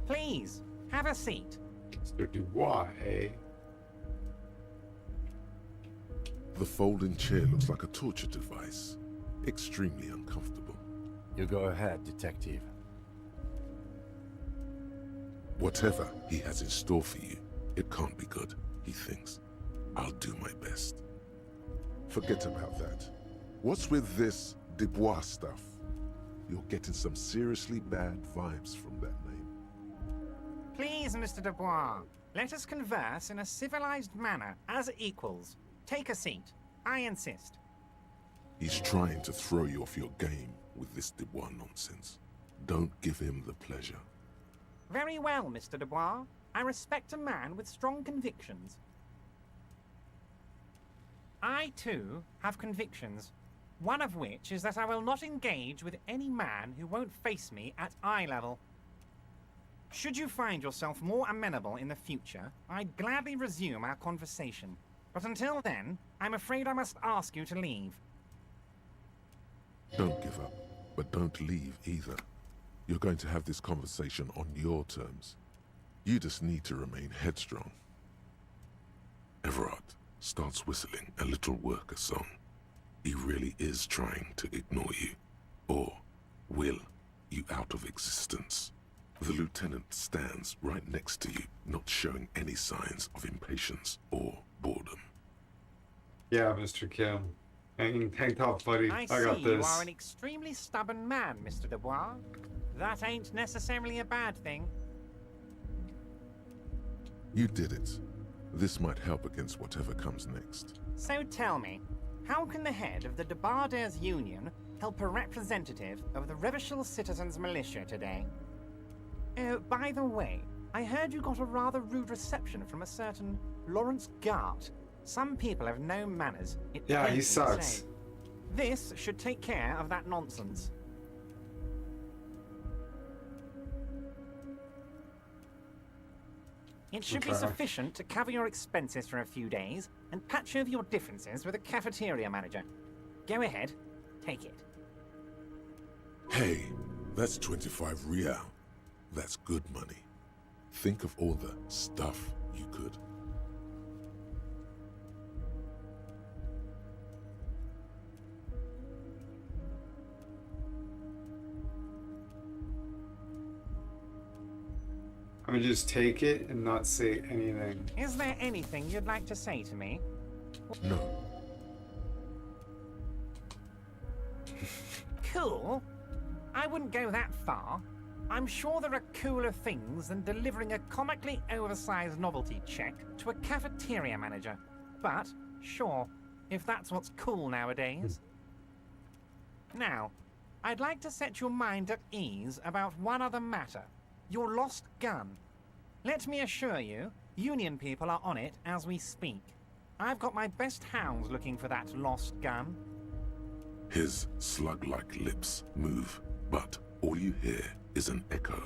Please, have a seat. Mr. Dubois, eh? The folding chair looks like a torture device. Extremely uncomfortable. You go ahead, detective. Whatever he has in store for you, it can't be good, he thinks. I'll do my best. Forget about that. What's with this Dubois stuff? You're getting some seriously bad vibes from that name. Please, Mr. Dubois, let us converse in a civilized manner, as equals. Take a seat. I insist. He's trying to throw you off your game with this Dubois nonsense. Don't give him the pleasure. Very well, Mr. Dubois. I respect a man with strong convictions. I, too, have convictions. One of which is that I will not engage with any man who won't face me at eye level. Should you find yourself more amenable in the future, I'd gladly resume our conversation. But until then, I'm afraid I must ask you to leave. Don't give up, but don't leave either. You're going to have this conversation on your terms. You just need to remain headstrong. Everard starts whistling a little worker song. He really is trying to ignore you, or will you out of existence. The lieutenant stands right next to you, not showing any signs of impatience or boredom. Yeah, Mr. Kim. Hang tough, buddy. I got see this. you are an extremely stubborn man, Mr. Dubois. That ain't necessarily a bad thing. You did it. This might help against whatever comes next. So tell me, how can the head of the Debardairs Union help a representative of the Revachol Citizens Militia today? Oh, by the way, I heard you got a rather rude reception from a certain Lawrence Gart. Some people have no manners. Yeah, he pains me to sucks. say. This should take care of that nonsense. It should be Okay. sufficient to cover your expenses for a few days and patch over your differences with a cafeteria manager. Go ahead, take it. Hey, that's 25 real. That's good money. Think of all the stuff you could. I'm gonna just take it and not say anything. Is there anything you'd like to say to me? No. Cool? I wouldn't go that far. I'm sure there are cooler things than delivering a comically oversized novelty check to a cafeteria manager. But, sure, if that's what's cool nowadays. Now, I'd like to set your mind at ease about one other matter. Your lost gun. Let me assure you, Union people are on it as we speak. I've got my best hounds looking for that lost gun. His slug-like lips move, but all you hear is an echo.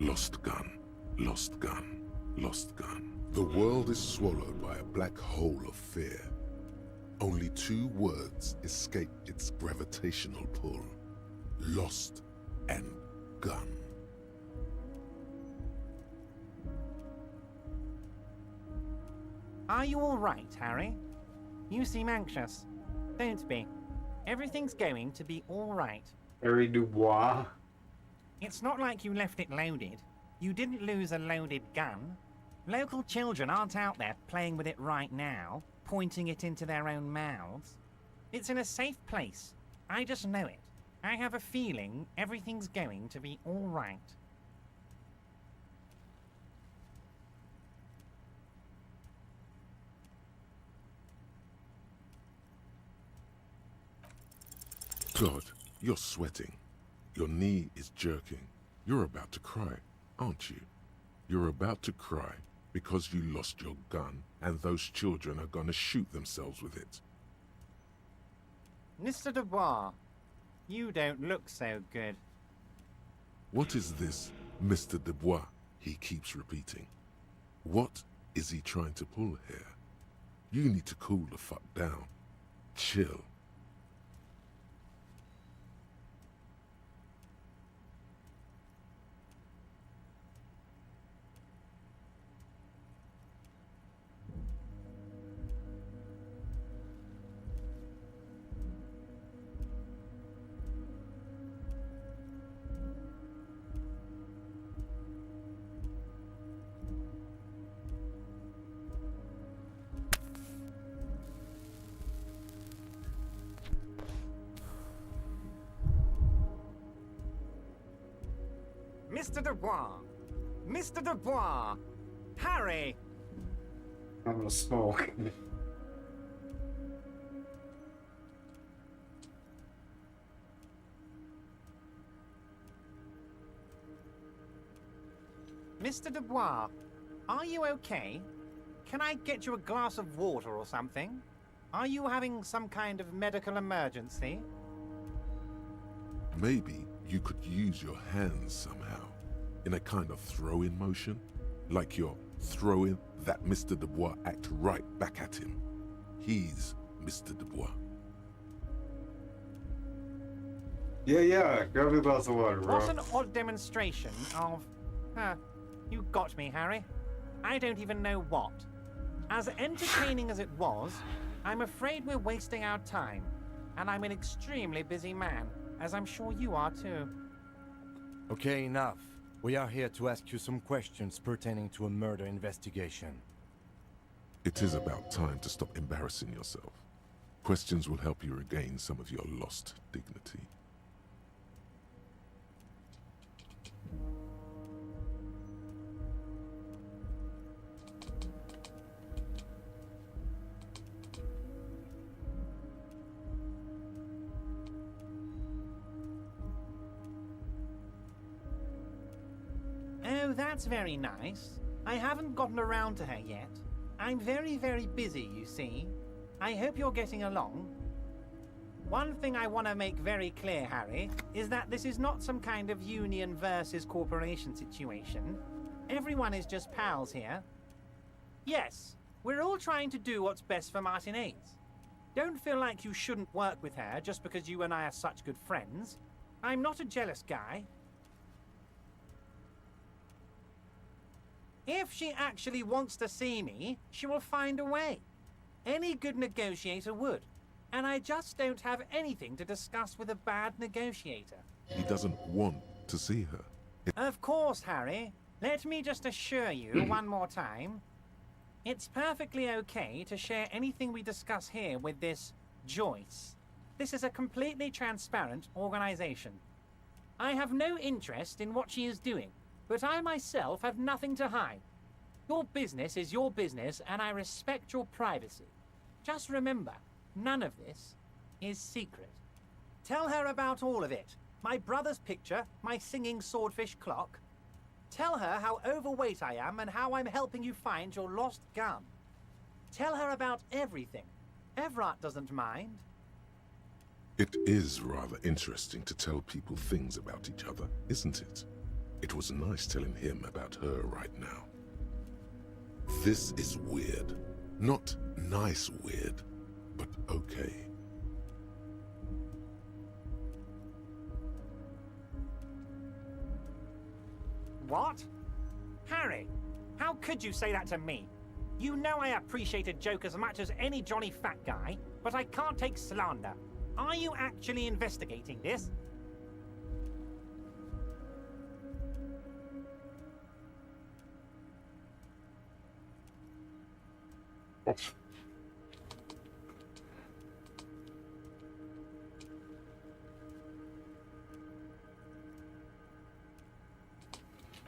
Lost gun, lost gun, lost gun. The world is swallowed by a black hole of fear. Only two words escape its gravitational pull. Lost and gun. Are you all right, Harry? You seem anxious. Don't be. Everything's going to be all right. Harry Dubois. It's not like you left it loaded. You didn't lose a loaded gun. Local children aren't out there playing with it right now, pointing it into their own mouths. It's in a safe place. I just know it. I have a feeling everything's going to be all right. God, you're sweating. Your knee is jerking. You're about to cry, aren't you? You're about to cry because you lost your gun and those children are gonna shoot themselves with it. Mr. Dubois, you don't look so good. What is this Mr. Dubois he keeps repeating? What is he trying to pull here? You need to cool the fuck down. Chill. Mr. Dubois! Mr. Dubois! Harry! I'm gonna smoke. Mr. Dubois, are you okay? Can I get you a glass of water or something? Are you having some kind of medical emergency? Maybe you could use your hands somehow, in a kind of throw-in motion, like you're throwing that Mr. Dubois act right back at him. He's Mr. Dubois. Yeah, grab me a glass of water, bro. What an odd demonstration of... you got me, Harry. I don't even know what. As entertaining as it was, I'm afraid we're wasting our time. And I'm an extremely busy man, as I'm sure you are too. Okay, enough. We are here to ask you some questions pertaining to a murder investigation. It is about time to stop embarrassing yourself. Questions will help you regain some of your lost dignity. Oh, that's very nice. I haven't gotten around to her yet. I'm very, very busy, you see. I hope you're getting along. One thing I want to make very clear, Harry, is that this is not some kind of union versus corporation situation. Everyone is just pals here. Yes, we're all trying to do what's best for Martinez. Don't feel like you shouldn't work with her just because you and I are such good friends. I'm not a jealous guy. If she actually wants to see me, she will find a way. Any good negotiator would. And I just don't have anything to discuss with a bad negotiator. He doesn't want to see her. Of course, Harry. Let me just assure you one more time. It's perfectly okay to share anything we discuss here with this Joyce. This is a completely transparent organization. I have no interest in what she is doing, but I myself have nothing to hide. Your business is your business, and I respect your privacy. Just remember, none of this is secret. Tell her about all of it. My brother's picture, my singing swordfish clock. Tell her how overweight I am and how I'm helping you find your lost gun. Tell her about everything. Everett doesn't mind. It is rather interesting to tell people things about each other, isn't it? It was nice telling him about her right now. This is weird. Not nice weird, but okay. What? Harry, how could you say that to me? You know I appreciate a joke as much as any Johnny Fat Guy, but I can't take slander. Are you actually investigating this?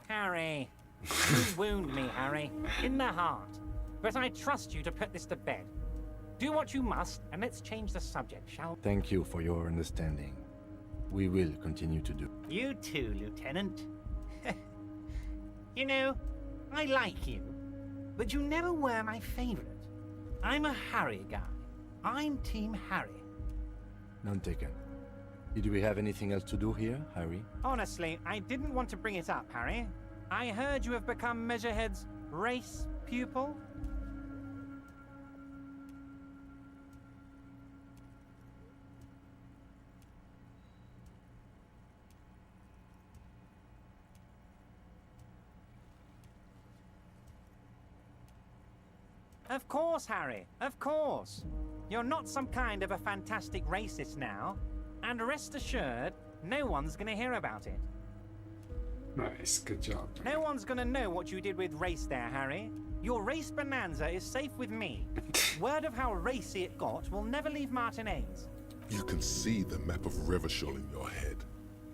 Harry, you wound me, Harry, in the heart. But I trust you to put this to bed. Do what you must, and let's change the subject, shall we? Thank you for your understanding. We will continue to do. You too, Lieutenant. You know, I like you, but you never were my favorite. I'm a Harry guy. I'm Team Harry. None taken. Did we have anything else to do here, Harry? Honestly, I didn't want to bring it up, Harry. I heard you have become Measurehead's race pupil. Of course, Harry, of course. You're not some kind of a fantastic racist now, and rest assured, no one's gonna hear about it. Nice, good job. No one's gonna know what you did with race there, Harry. Your race bonanza is safe with me. Word of how racy it got will never leave Martinez. You can see the map of Revachol in your head.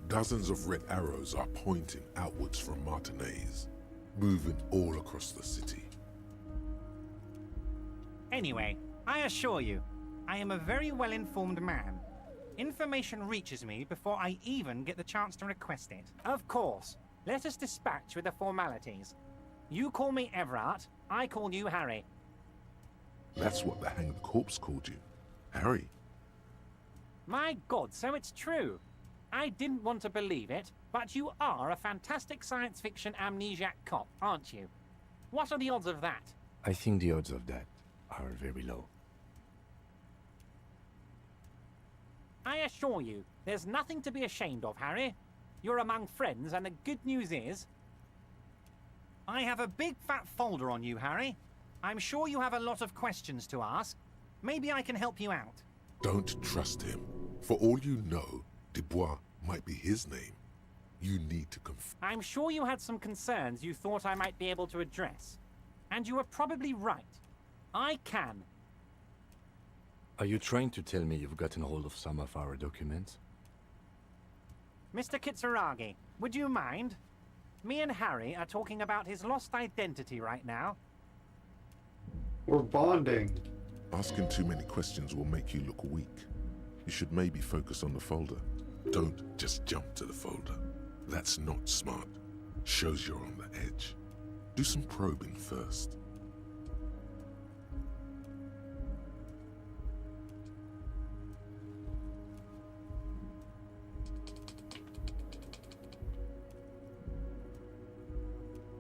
Dozens of red arrows are pointing outwards from Martinez, moving all across the city. Anyway, I assure you, I am a very well-informed man. Information reaches me before I even get the chance to request it. Of course, let us dispatch with the formalities. You call me Everard, I call you Harry. That's what the hanged corpse called you, Harry. My God, so it's true. I didn't want to believe it, but you are a fantastic science fiction amnesiac cop, aren't you? What are the odds of that? I think the odds of that are very low. I assure you, there's nothing to be ashamed of, Harry. You're among friends, and the good news is... I have a big fat folder on you, Harry. I'm sure you have a lot of questions to ask. Maybe I can help you out. Don't trust him. For all you know, Dubois might be his name. You need to I'm sure you had some concerns you thought I might be able to address. And you were probably right. I can. Are you trying to tell me you've gotten hold of some of our documents? Mr. Kitsuragi, would you mind? Me and Harry are talking about his lost identity right now. We're bonding. Asking too many questions will make you look weak. You should maybe focus on the folder. Don't just jump to the folder. That's not smart. Shows you're on the edge. Do some probing first.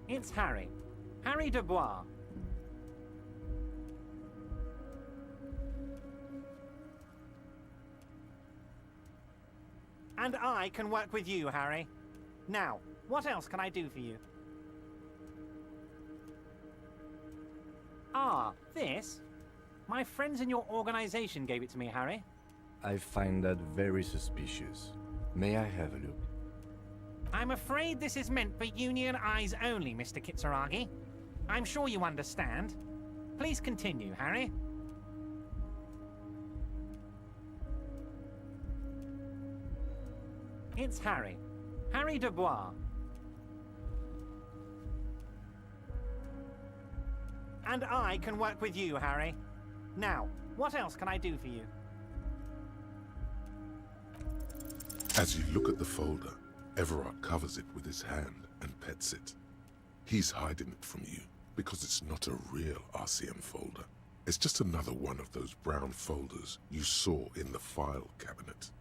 It's Harry. Harry Dubois. And I can work with you, Harry. Now, what else can I do for you? Ah, this? My friends in your organization gave it to me, Harry. I find that very suspicious. May I have a look? I'm afraid this is meant for Union eyes only, Mr. Kitsuragi. I'm sure you understand. Please continue, Harry. It's Harry. Harry Dubois. And I can work with you, Harry. Now, what else can I do for you? As you look at the folder, Everard covers it with his hand and pets it. He's hiding it from you because it's not a real RCM folder. It's just another one of those brown folders you saw in the file cabinet.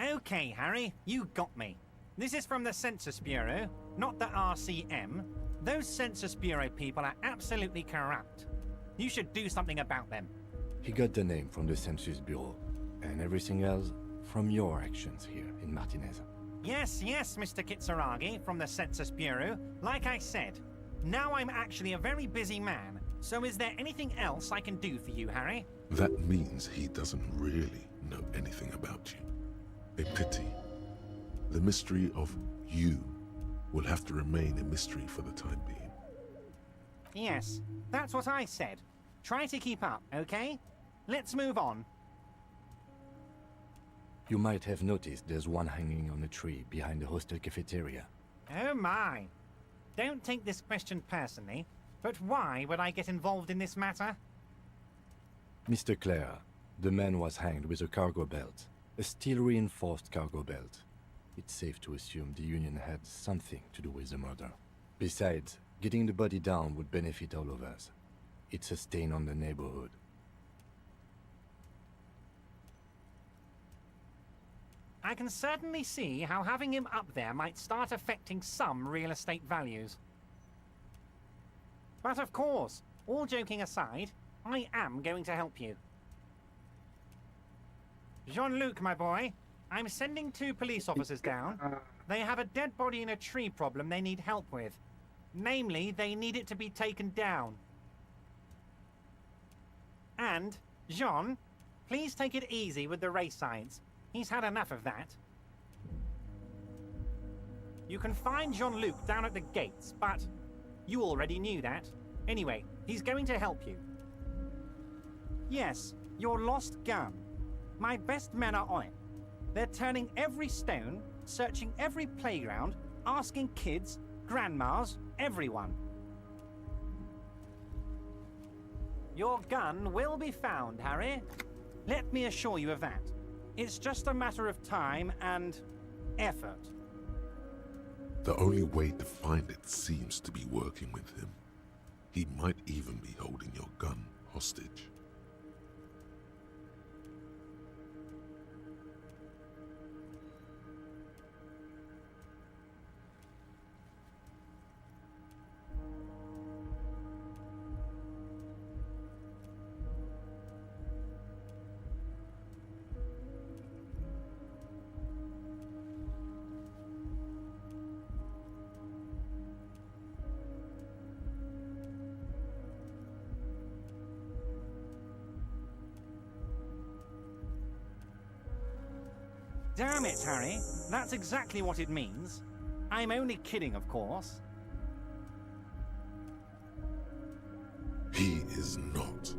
Okay, Harry, you got me. This is from the Census Bureau, not the RCM. Those Census Bureau people are absolutely corrupt. You should do something about them. He got the name from the Census Bureau, and everything else from your actions here in Martinez. Yes, Mr. Kitsuragi from the Census Bureau. Like I said, now I'm actually a very busy man, so is there anything else I can do for you, Harry? That means he doesn't really know anything about you. A pity. The mystery of you will have to remain a mystery for the time being. Yes, that's what I said. Try to keep up, okay? Let's move on. You might have noticed there's one hanging on a tree behind the hostel cafeteria. Oh my. Don't take this question personally, but why would I get involved in this matter? Mr. Clare, the man was hanged with a cargo belt. A steel-reinforced cargo belt. It's safe to assume the Union had something to do with the murder. Besides, getting the body down would benefit all of us. It's a stain on the neighborhood. I can certainly see how having him up there might start affecting some real estate values. But of course, all joking aside, I am going to help you. Jean-Luc, my boy, I'm sending 2 police officers down. They have a dead body in a tree problem they need help with. Namely, they need it to be taken down. And, Jean, please take it easy with the race signs. He's had enough of that. You can find Jean-Luc down at the gates, but you already knew that. Anyway, he's going to help you. Yes, your lost gun. My best men are on it. They're turning every stone, searching every playground, asking kids, grandmas, everyone. Your gun will be found, Harry. Let me assure you of that. It's just a matter of time and effort. The only way to find it seems to be working with him. He might even be holding your gun hostage. Damn it, Harry. That's exactly what it means. I'm only kidding, of course. He is not.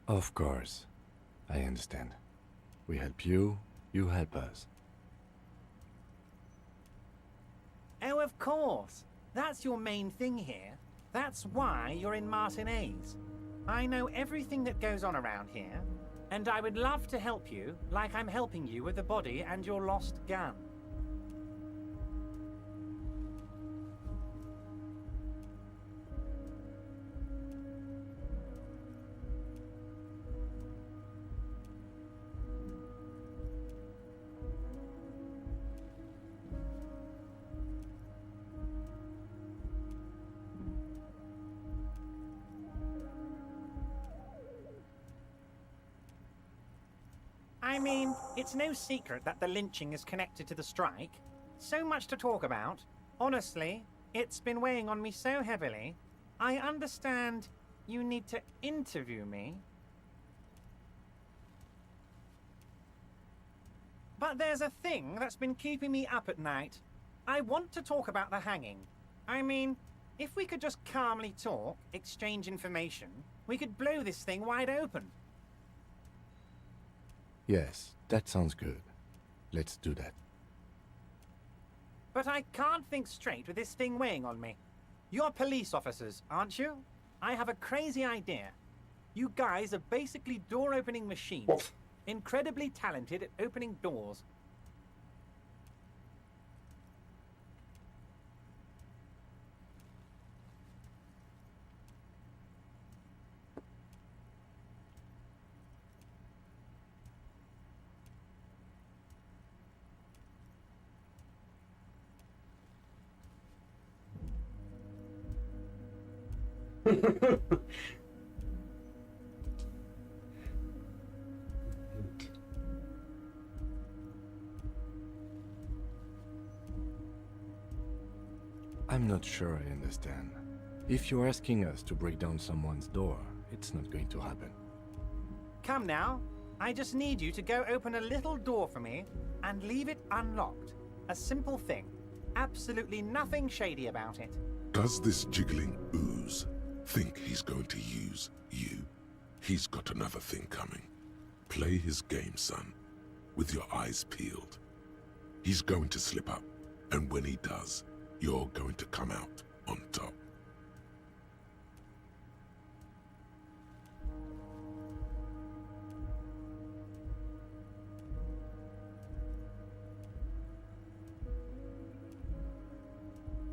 Of course. I understand. We help you, you help us. Oh, of course. That's your main thing here. That's why you're in Martinez. I know everything that goes on around here, and I would love to help you like I'm helping you with the body and your lost gun. I mean, it's no secret that the lynching is connected to the strike. So much to talk about. Honestly, it's been weighing on me so heavily. I understand you need to interview me. But there's a thing that's been keeping me up at night. I want to talk about the hanging. I mean, if we could just calmly talk, exchange information, we could blow this thing wide open. Yes, that sounds good. Let's do that. But I can't think straight with this thing weighing on me. You're police officers, aren't you? I have a crazy idea. You guys are basically door-opening machines. Incredibly talented at opening doors. I'm not sure I understand. If you're asking us to break down someone's door, it's not going to happen. Come now. I just need you to go open a little door for me and leave it unlocked. A simple thing. Absolutely nothing shady about it. Does this jiggling ooze think he's going to use you? He's got another thing coming. Play his game, son, with your eyes peeled. He's going to slip up, and when he does, you're going to come out on top.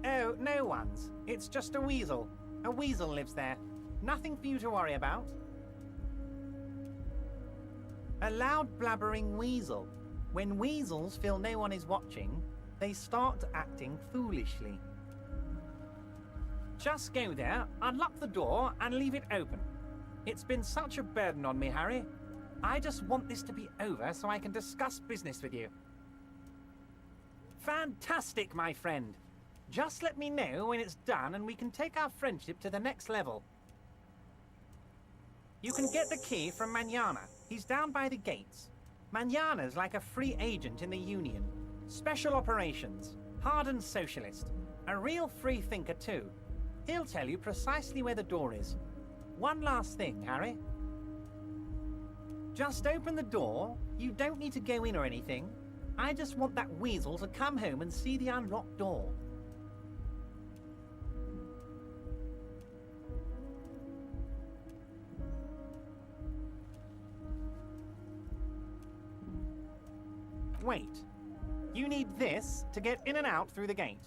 Oh, no one's. It's just a weasel. A weasel lives there. Nothing for you to worry about. A loud blabbering weasel. When weasels feel no one is watching, they start acting foolishly. Just go there, unlock the door, and leave it open. It's been such a burden on me, Harry. I just want this to be over so I can discuss business with you. Fantastic, my friend. Just let me know when it's done and we can take our friendship to the next level. You can get the key from Manana. He's down by the gates. Manana's like a free agent in the Union. Special operations. Hardened socialist. A real free thinker too. He'll tell you precisely where the door is. One last thing, Harry. Just open the door. You don't need to go in or anything. I just want that weasel to come home and see the unlocked door. Wait. You need this to get in and out through the gate.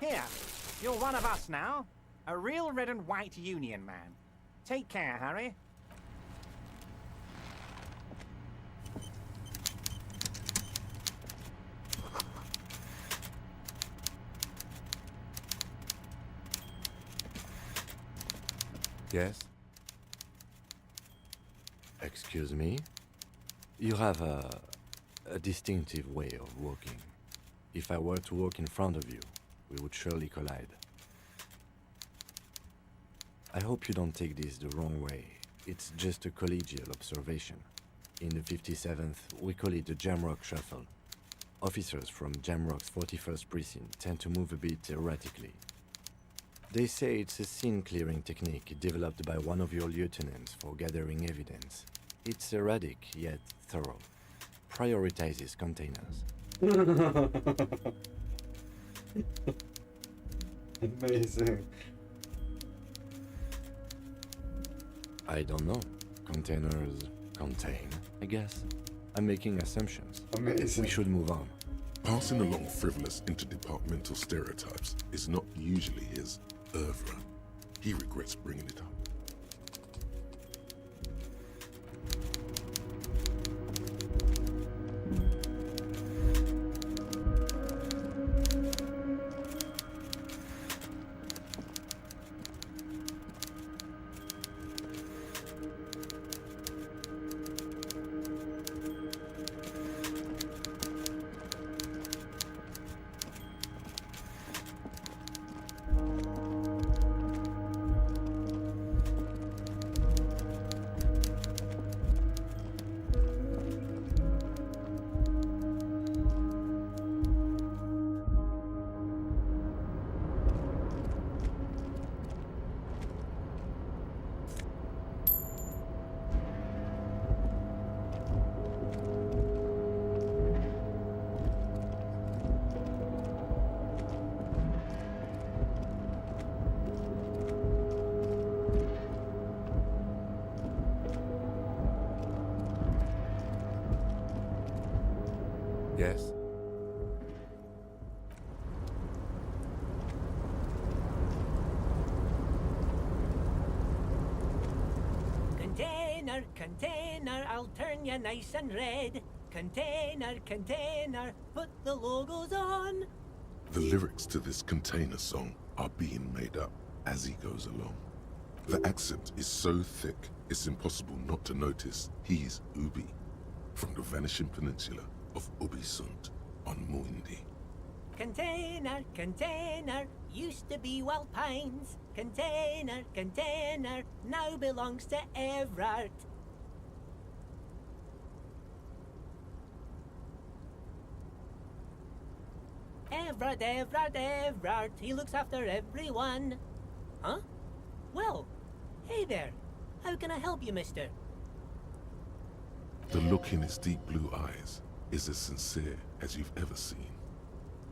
Here, you're one of us now. A real red and white Union man. Take care, Harry. Yes? Excuse me? You have a distinctive way of walking. If I were to walk in front of you, we would surely collide. I hope you don't take this the wrong way. It's just a collegial observation. In the 57th, we call it the Jamrock Shuffle. Officers from Jamrock's 41st Precinct tend to move a bit erratically. They say it's a scene-clearing technique developed by one of your lieutenants for gathering evidence. It's erratic, yet thorough. Prioritizes containers. Amazing. I don't know. Containers contain, I guess. I'm making assumptions. Amazing. We should move on. Passing along frivolous interdepartmental stereotypes is not usually his oeuvre. He regrets bringing it up. Yes? Container, container, I'll turn you nice and red. Container, container, put the logos on. The lyrics to this container song are being made up as he goes along. The accent is so thick, it's impossible not to notice he's Ubi, from the vanishing peninsula of Ubisund on Muindi. Container, container, used to be Wild Pines. Container, container, now belongs to Everard. Everard, Everard, Everard, he looks after everyone. Huh? Well, hey there. How can I help you, mister? The look in his deep blue eyes is as sincere as you've ever seen.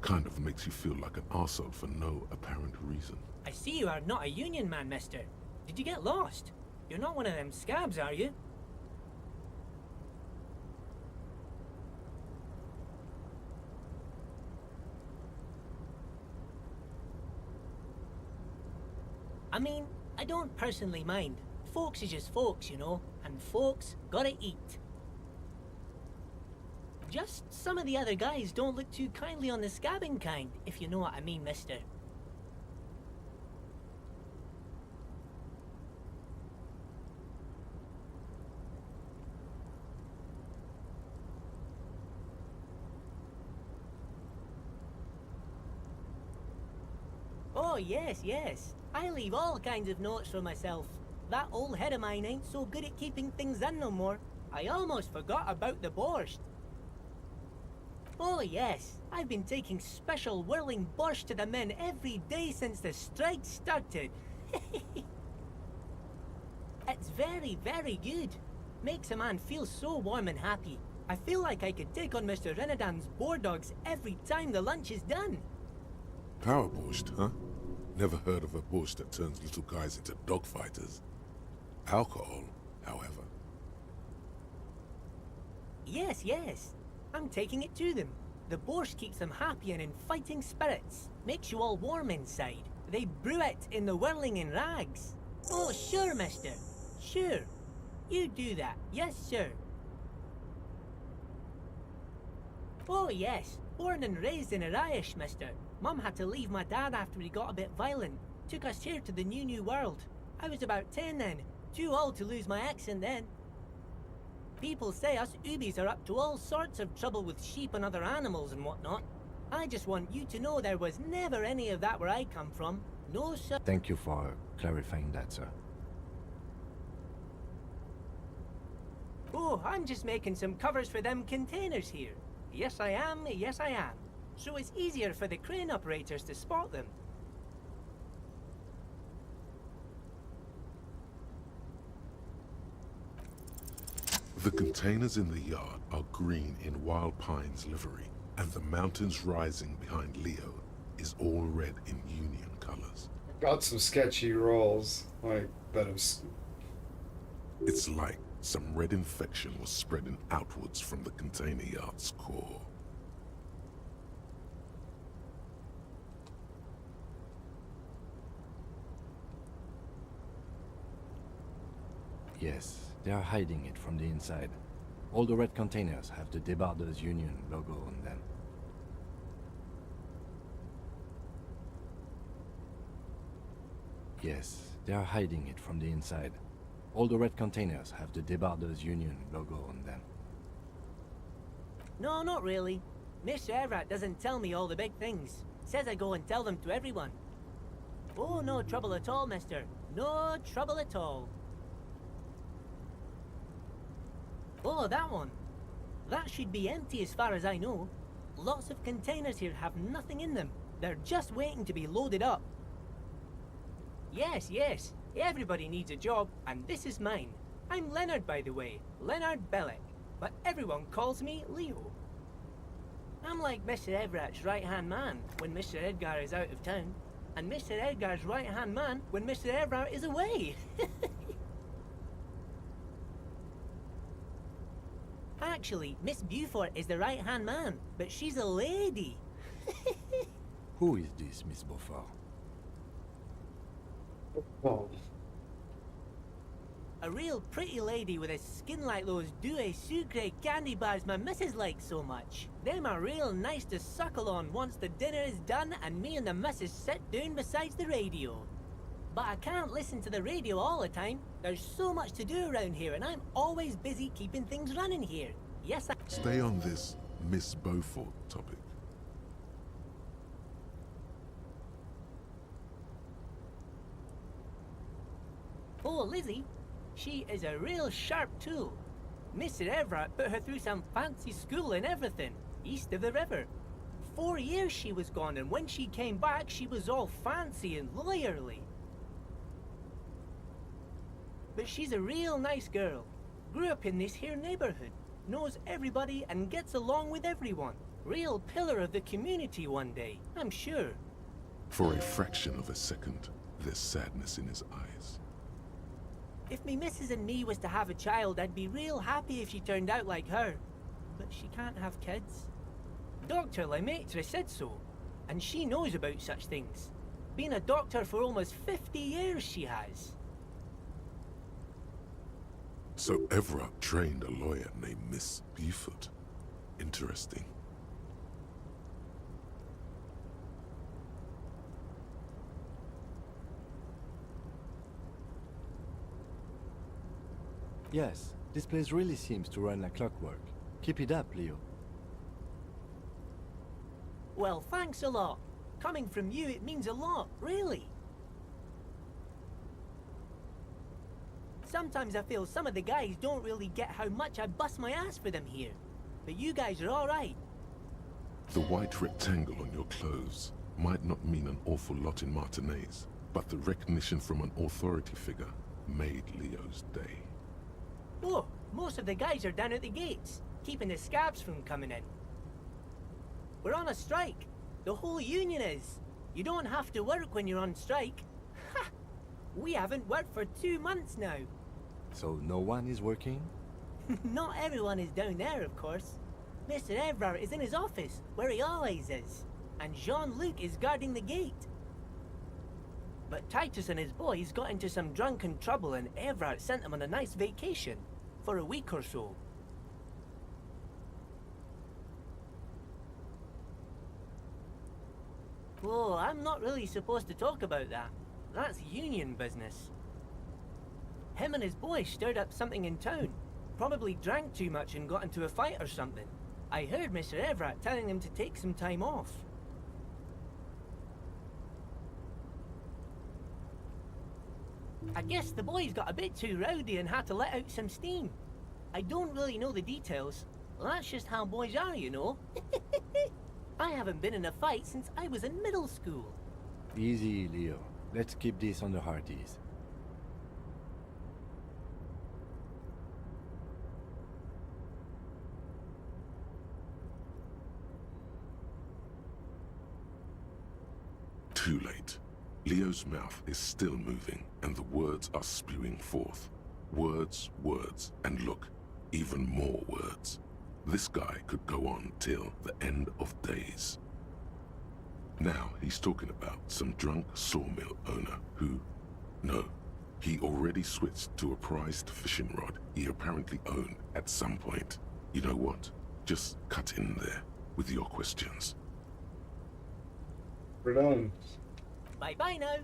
Kind of makes you feel like an arsehole for no apparent reason. I see you are not a Union man, mister. Did you get lost? You're not one of them scabs, are you? I mean, I don't personally mind. Folks is just folks, you know, and folks gotta eat. Just some of the other guys don't look too kindly on the scabbing kind, if you know what I mean, mister. Oh, yes, yes. I leave all kinds of notes for myself. That old head of mine ain't so good at keeping things in no more. I almost forgot about the borscht. Oh, yes. I've been taking special whirling borscht to the men every day since the strike started. It's very, very good. Makes a man feel so warm and happy. I feel like I could take on Mr. Renadan's boar dogs every time the lunch is done. Power borscht, huh? Never heard of a borscht that turns little guys into dogfighters. Alcohol, however. Yes, yes. I'm taking it to them. The borscht keeps them happy and in fighting spirits. Makes you all warm inside. They brew it in the whirling in rags. Oh, sure, mister. Sure. You do that. Yes, sir. Oh, yes. Born and raised in Irish, mister. Mum had to leave my dad after he got a bit violent. Took us here to the new world. I was about 10 then. Too old to lose my accent then. People say us Ubies are up to all sorts of trouble with sheep and other animals and whatnot. I just want you to know there was never any of that where I come from. No, sir. Thank you for clarifying that, sir. Oh, I'm just making some covers for them containers here. Yes, I am. Yes, I am. So it's easier for the crane operators to spot them. The containers in the yard are green in Wild Pine's livery, and the mountains rising behind Leo is all red in Union colors. Got some sketchy rolls, like that is. It's like some red infection was spreading outwards from the container yard's core. Yes, they are hiding it from the inside. All the red containers have the Debarders Union logo on them. Yes, they are hiding it from the inside. All the red containers have the Debarders Union logo on them. No, not really. Mr. Everett doesn't tell me all the big things. Says I go and tell them to everyone. Oh, no trouble at all, mister. No trouble at all. Oh, that one. That should be empty as far as I know. Lots of containers here have nothing in them. They're just waiting to be loaded up. Yes, yes. Everybody needs a job, and this is mine. I'm Leonard, by the way. Leonard Bellick. But everyone calls me Leo. I'm like Mr. Everett's right-hand man when Mr. Edgar is out of town, and Mr. Edgar's right-hand man when Mr. Everett is away. Actually, Miss Beaufort is the right-hand man, but she's a lady. Who is this, Miss Beaufort? Well, A real pretty lady with a skin like those Douai Sucre candy bars my missus likes so much. Them are real nice to suckle on once the dinner is done and me and the missus sit down beside the radio. But I can't listen to the radio all the time. There's so much to do around here and I'm always busy keeping things running here. Yes, Stay on this Miss Beaufort topic. Oh, Lizzie, she is a real sharp tool. Mr. Everett put her through some fancy school and everything, east of the river. 4 years she was gone, and when she came back, she was all fancy and lawyerly. But she's a real nice girl. Grew up in this here neighborhood, knows everybody and gets along with everyone. Real pillar of the community one day, I'm sure. For a fraction of a second, there's sadness in his eyes. If me missus and me was to have a child, I'd be real happy if she turned out like her. But she can't have kids. Dr. Lemaitre said so, and she knows about such things. Been a doctor for almost 50 years, she has. So Everett trained a lawyer named Miss Beaufort. Interesting. Yes, this place really seems to run like clockwork. Keep it up, Leo. Well, thanks a lot. Coming from you, it means a lot, really. Sometimes I feel some of the guys don't really get how much I bust my ass for them here. But you guys are alright. The white rectangle on your clothes might not mean an awful lot in Martinez, but the recognition from an authority figure made Leo's day. Oh, most of the guys are down at the gates, keeping the scabs from coming in. We're on a strike. The whole union is. You don't have to work when you're on strike. Ha! We haven't worked for 2 months now. So no one is working? Not everyone is down there, of course. Mr. Everard is in his office, where he always is. And Jean-Luc is guarding the gate. But Titus and his boys got into some drunken trouble and Everard sent them on a nice vacation. For a week or so. Oh, I'm not really supposed to talk about that. That's union business. Him and his boys stirred up something in town. Probably drank too much and got into a fight or something. I heard Mr. Everett telling them to take some time off. I guess the boys got a bit too rowdy and had to let out some steam. I don't really know the details. Well, that's just how boys are, you know. I haven't been in a fight since I was in middle school. Easy, Leo. Let's keep this on the hearties. Too late. Leo's mouth is still moving, and the words are spewing forth. Words, words, and look, even more words. This guy could go on till the end of days. Now he's talking about some drunk sawmill owner who... No, he already switched to a prized fishing rod he apparently owned at some point. You know what? Just cut in there with your questions. We're done. Bye-bye now.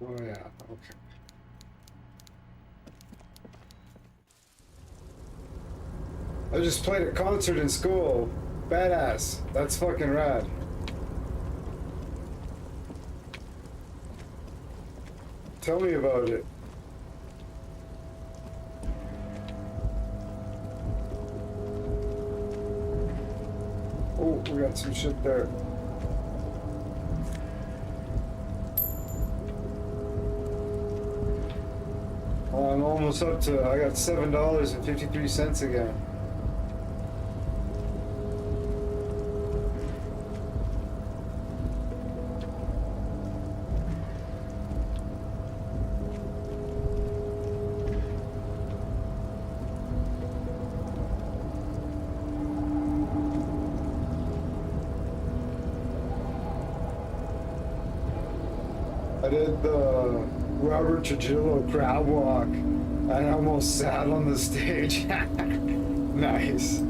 Oh yeah, okay. I just played a concert in school. Badass. That's fucking rad. Tell me about it. Oh, we got some shit there. I'm almost up to, I got $7.53 again. I did the Robert Trujillo crab walk. I almost sat on the stage. Nice.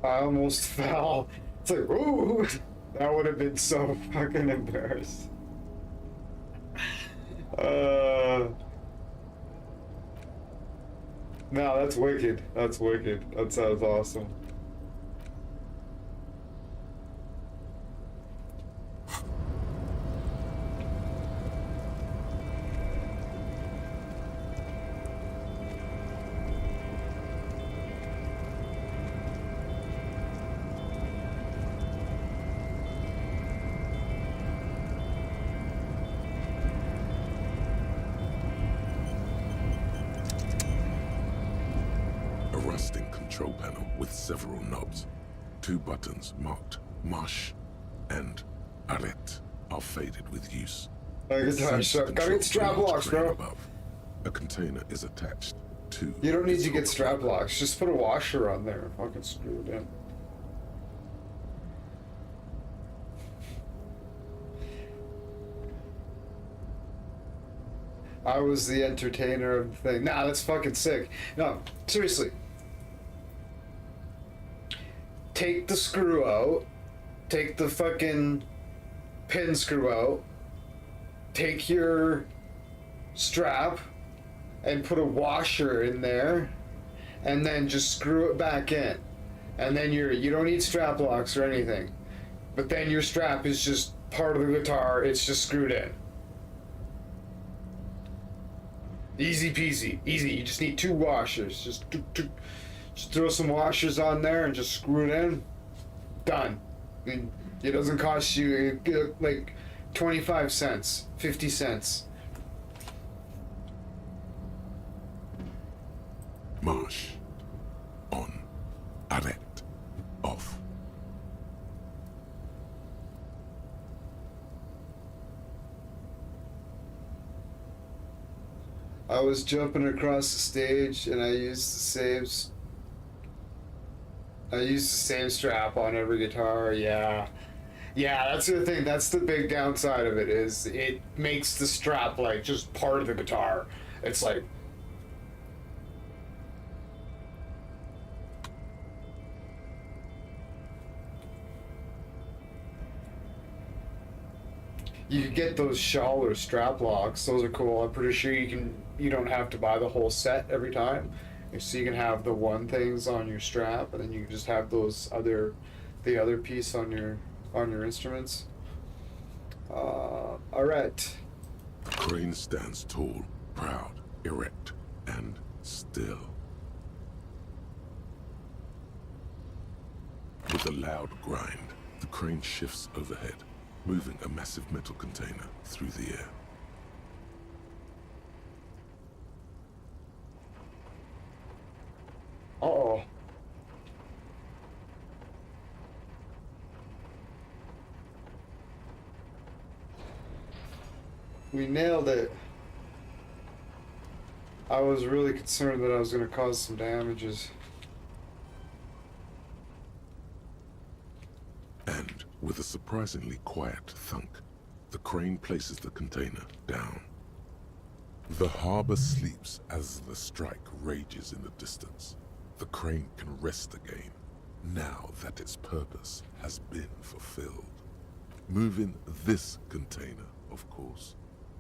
I almost fell. It's like, ooh, that would have been so fucking embarrassed. No, that's wicked. That's wicked. That sounds awesome. control panel with several knobs. 2 buttons marked Marsh and Arrête are faded with use. Like a time strap. Gotta get strap locks, bro. Above. A container is attached to. You don't need its to get hook. strap locks. Just put a washer on there. Fucking screw it in. I was the entertainer of the thing. Nah, that's fucking sick. No, seriously. Take the screw out. Take the fucking pin screw out. Take your strap and put a washer in there, and then just screw it back in. And then you don't need strap locks or anything. But then your strap is just part of the guitar. It's just screwed in. Easy peasy, easy. You just need 2 washers. Just throw some washers on there and just screw it in. Done. And it doesn't cost you like 25 cents, 50 cents. Marsh. On. Arrête. Off. I was jumping across the stage and I used the same strap on every guitar. Yeah, that's the thing. That's the big downside of it, is it makes the strap like just part of the guitar. It's like, you can get those shawl or strap locks. Those are cool. I'm pretty sure you don't have to buy the whole set every time. So you can have the one things on your strap, and then you can just have the other piece on your instruments. All right. The crane stands tall, proud, erect, and still. With a loud grind, the crane shifts overhead, moving a massive metal container through the air. Uh-oh. We nailed it. I was really concerned that I was going to cause some damages. And with a surprisingly quiet thunk, the crane places the container down. The harbor sleeps as the strike rages in the distance. The crane can rest again, now that its purpose has been fulfilled. Moving this container, of course.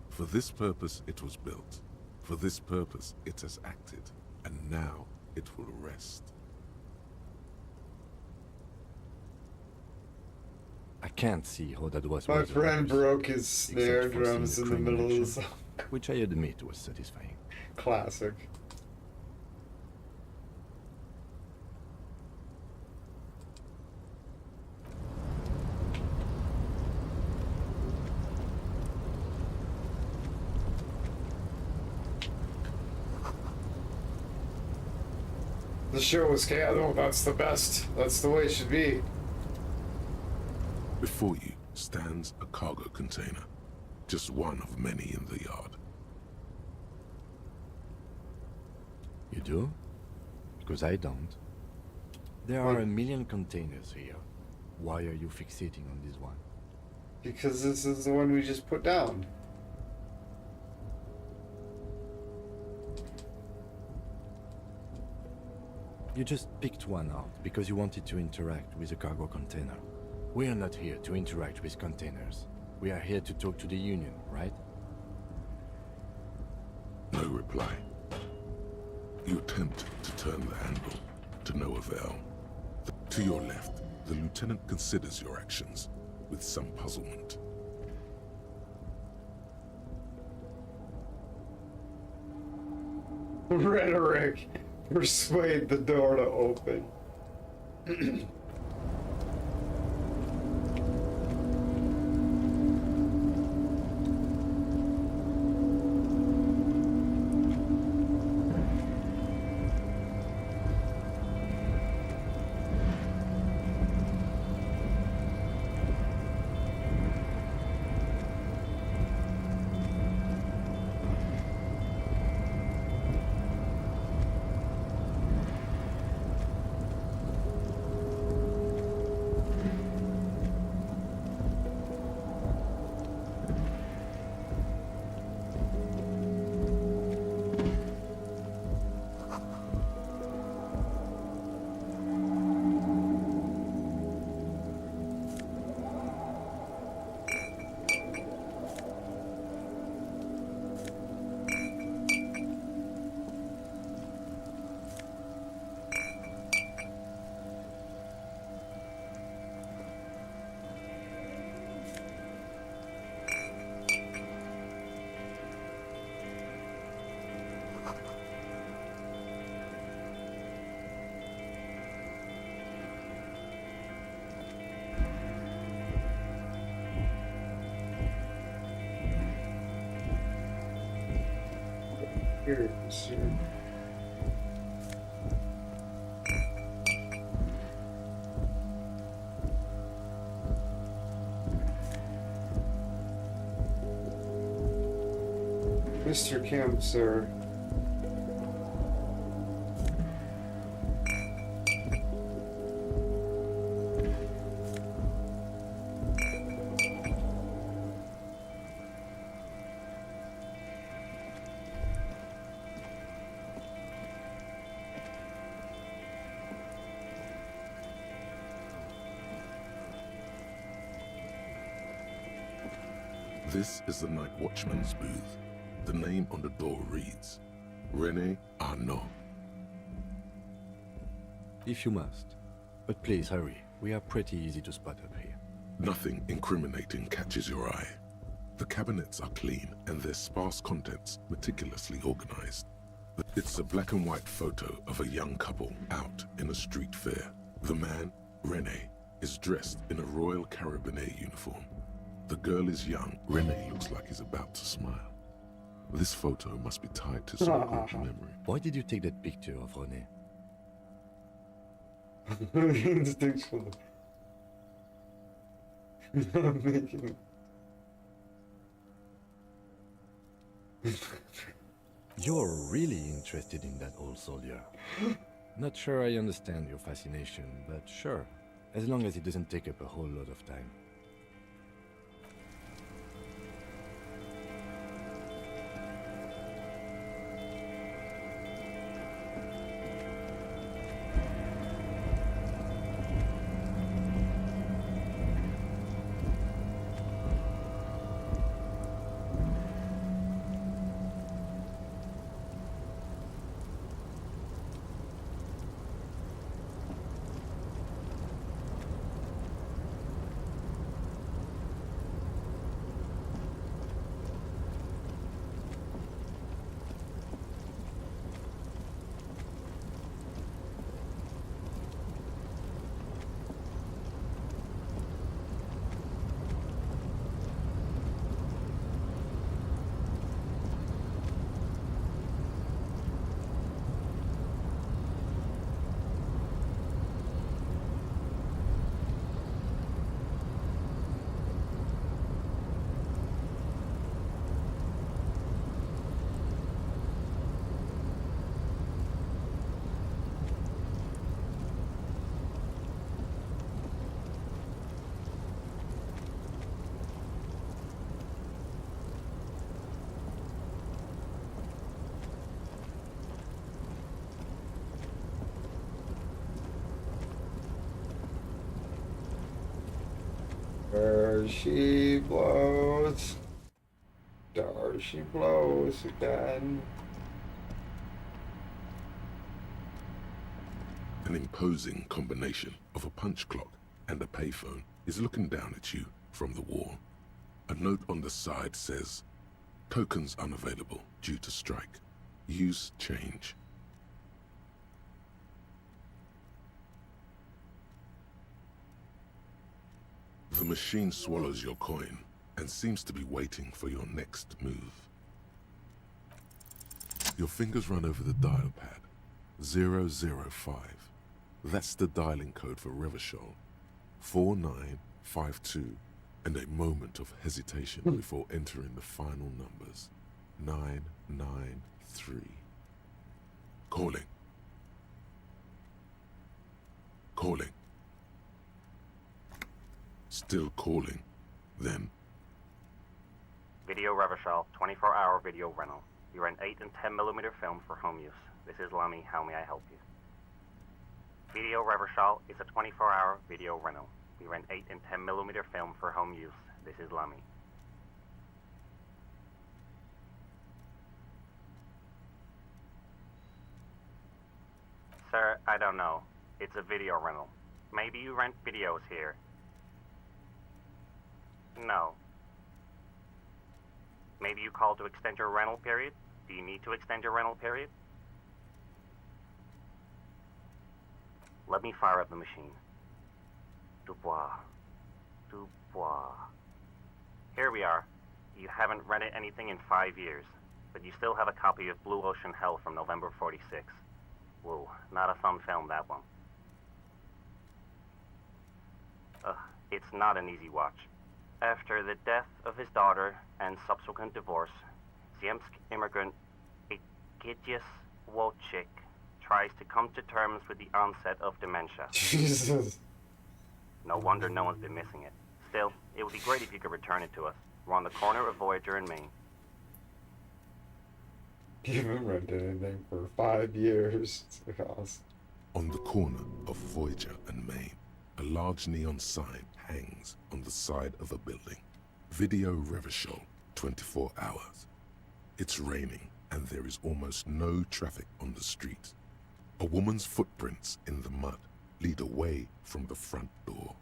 For this purpose it was built. For this purpose it has acted. And now it will rest. I can't see how that was. My worth friend it, broke his snare except for drums seeing in the crane middle of the action, song. which I admit was satisfying. Classic. The show was chaos. Oh, that's the best. That's the way it should be. Before you stands a cargo container, just one of many in the yard. You do? Because I don't. There are a million containers here. Why are you fixating on this one? Because this is the one we just put down. You just picked one out because you wanted to interact with a cargo container. We are not here to interact with containers. We are here to talk to the Union, right? No reply. You attempt to turn the handle, to no avail. To your left, the lieutenant considers your actions with some puzzlement. Rhetoric. Persuade the door to open. Here, Mr. Mr. Kemp, sir. This is the night watchman's booth. The name on the door reads, Rene Arnaud. If you must. But please hurry. We are pretty easy to spot up here. Nothing incriminating catches your eye. The cabinets are clean and their sparse contents meticulously organized. It's a black and white photo of a young couple out in a street fair. The man, Rene, is dressed in a Royal Carabinier uniform. The girl is young. Rene looks like he's about to smile. This photo must be tied to some old memory. Why did you take that picture of René? Distinction. I'm making. You're really interested in that old soldier. Not sure I understand your fascination, but sure. As long as it doesn't take up a whole lot of time. There she blows. There she blows again. An imposing combination of a punch clock and a payphone is looking down at you from the wall. A note on the side says, tokens unavailable due to strike. Use change. The machine swallows your coin and seems to be waiting for your next move. Your fingers run over the dial pad. 005. That's the dialing code for Revachol. 4952. And a moment of hesitation before entering the final numbers. 993. Calling. Calling. Still calling. Then. Video Revachol, 24-hour video rental. You rent 8 and 10mm film for home use. This is Lammy. How may I help you? Video Revachol is a 24-hour video rental. We rent 8 and 10mm film for home use. This is Lammy. Sir, I don't know. It's a video rental. Maybe you rent videos here. No. Maybe you called to extend your rental period? Do you need to extend your rental period? Let me fire up the machine. Dubois. Dubois. Here we are. You haven't rented anything in 5 years. but you still have a copy of Blue Ocean Hell from November '46. Whoa, not a fun film, that one. It's not an easy watch. After the death of his daughter and subsequent divorce, Ziemsk immigrant Egidius Wojcik tries to come to terms with the onset of dementia. Jesus. No wonder no one's been missing it. Still, it would be great if you could return it to us. We're on the corner of Voyager and Maine. You haven't rented anything for 5 years. It's awesome. On the corner of Voyager and Maine, a large neon sign hangs on the side of a building. Video Revachol, 24 hours. It's raining and there is almost no traffic on the street. A woman's footprints in the mud lead away from the front door.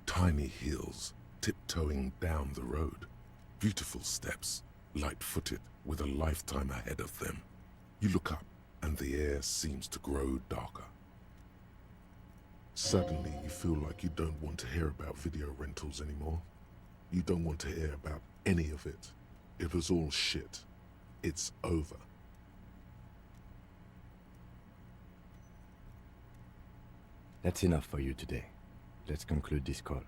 Tiny heels tiptoeing down the road. Beautiful steps, light-footed with a lifetime ahead of them. You look up and the air seems to grow darker. Suddenly you feel like you don't want to hear about video rentals anymore. You don't want to hear about any of it. It was all shit. It's over. That's enough for you today. Let's conclude this call.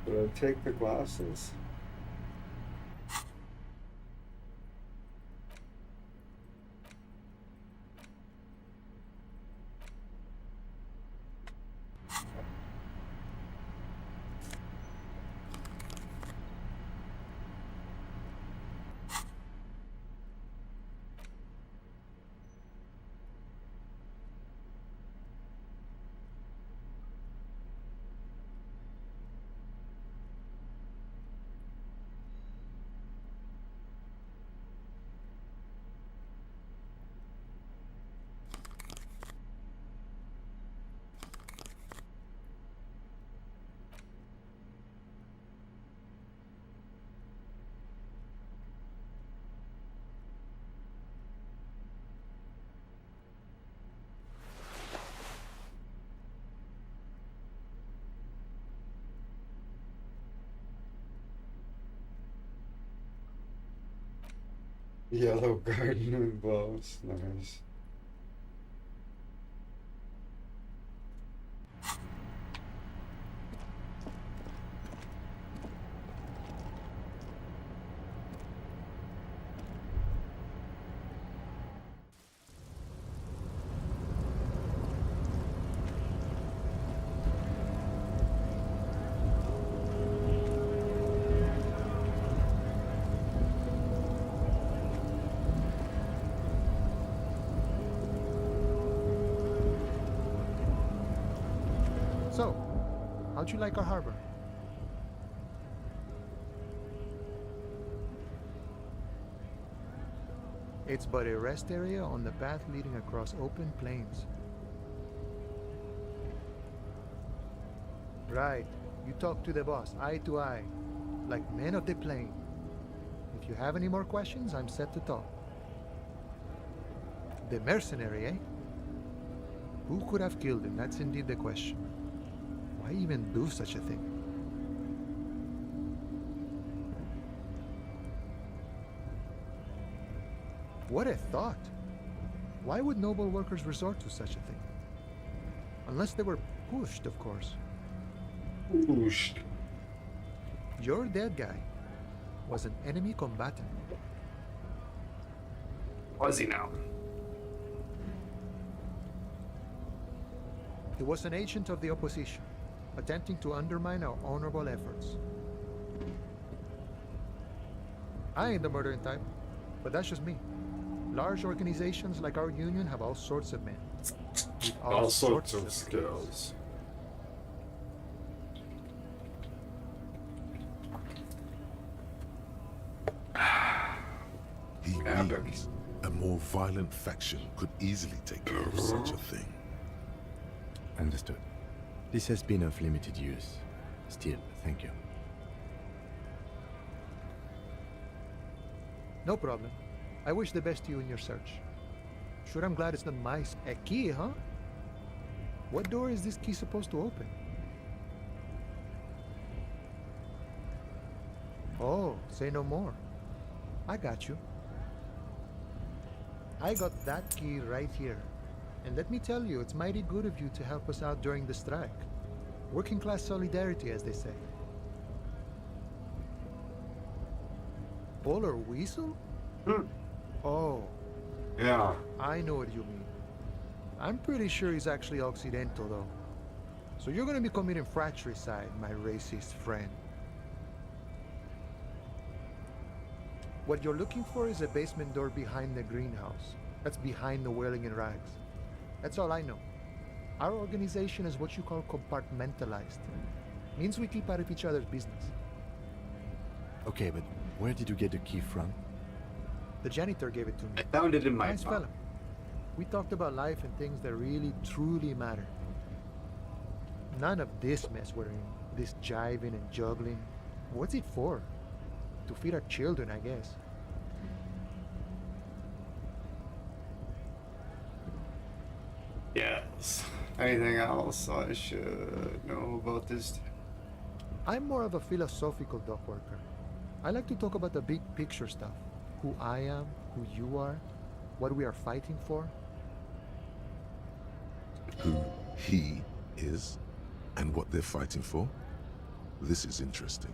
Should I take the glasses? Yellow garden gloves, nice. So, how'd you like our harbor? It's but a rest area on the path leading across open plains. Right, you talk to the boss, eye to eye, like men of the plain. If you have any more questions, I'm set to talk. The mercenary, eh? Who could have killed him? That's indeed the question. Why even do such a thing? What a thought! Why would noble workers resort to such a thing? Unless they were pushed, of course. Pushed. Your dead guy was an enemy combatant. Was he now? He was an agent of the opposition, attempting to undermine our honorable efforts. I ain't the murdering type, but that's just me. Large organizations like our union have all sorts of men. With All sorts of skills. epic. means a more violent faction could easily take care of such a thing. Understood. This has been of limited use. Still, thank you. No problem. I wish the best to you in your search. Sure, I'm glad it's not my a key, huh? What door is this key supposed to open? Oh, say no more. I got you. I got that key right here. And let me tell you, it's mighty good of you to help us out during the strike. Working class solidarity, as they say. Polar weasel? Oh. Yeah. I know what you mean. I'm pretty sure he's actually Occidental, though. So you're gonna be committing fratricide, my racist friend. What you're looking for is a basement door behind the greenhouse. That's behind the wailing in rags. That's all I know. Our organization is what you call compartmentalized. Means we keep out of each other's business. Okay, but where did you get the key from? The janitor gave it to me. I found it in my Nice fella. We talked about life and things that really, truly matter. None of this mess we're in. This jiving and juggling. What's it for? To feed our children, I guess. Yes. Anything else I should know about this? I'm more of a philosophical dock worker. I like to talk about the big picture stuff. Who I am, who you are, what we are fighting for. Who he is and what they're fighting for? This is interesting.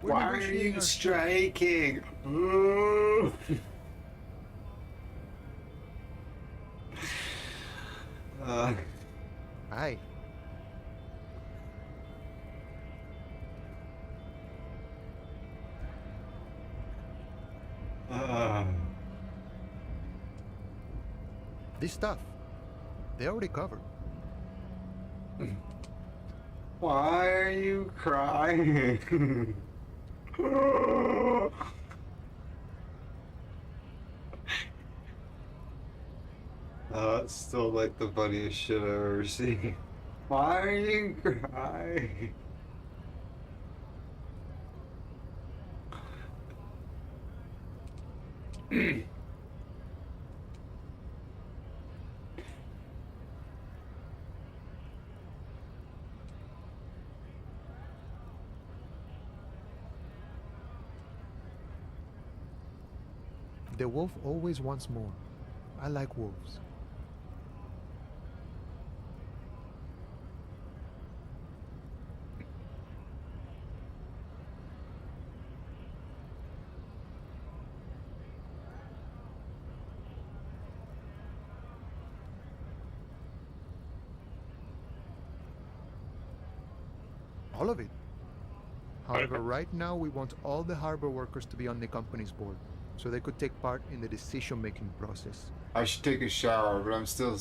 We're Why are negotiating you our- striking? Aye. This stuff, they already covered. Why are you crying? That's still like the funniest shit I've ever seen. Why are you crying? The wolf always wants more. I like wolves. All of it. However, right now we want all the harbor workers to be on the company's board, so they could take part in the decision-making process. I should take a shower, but I'm still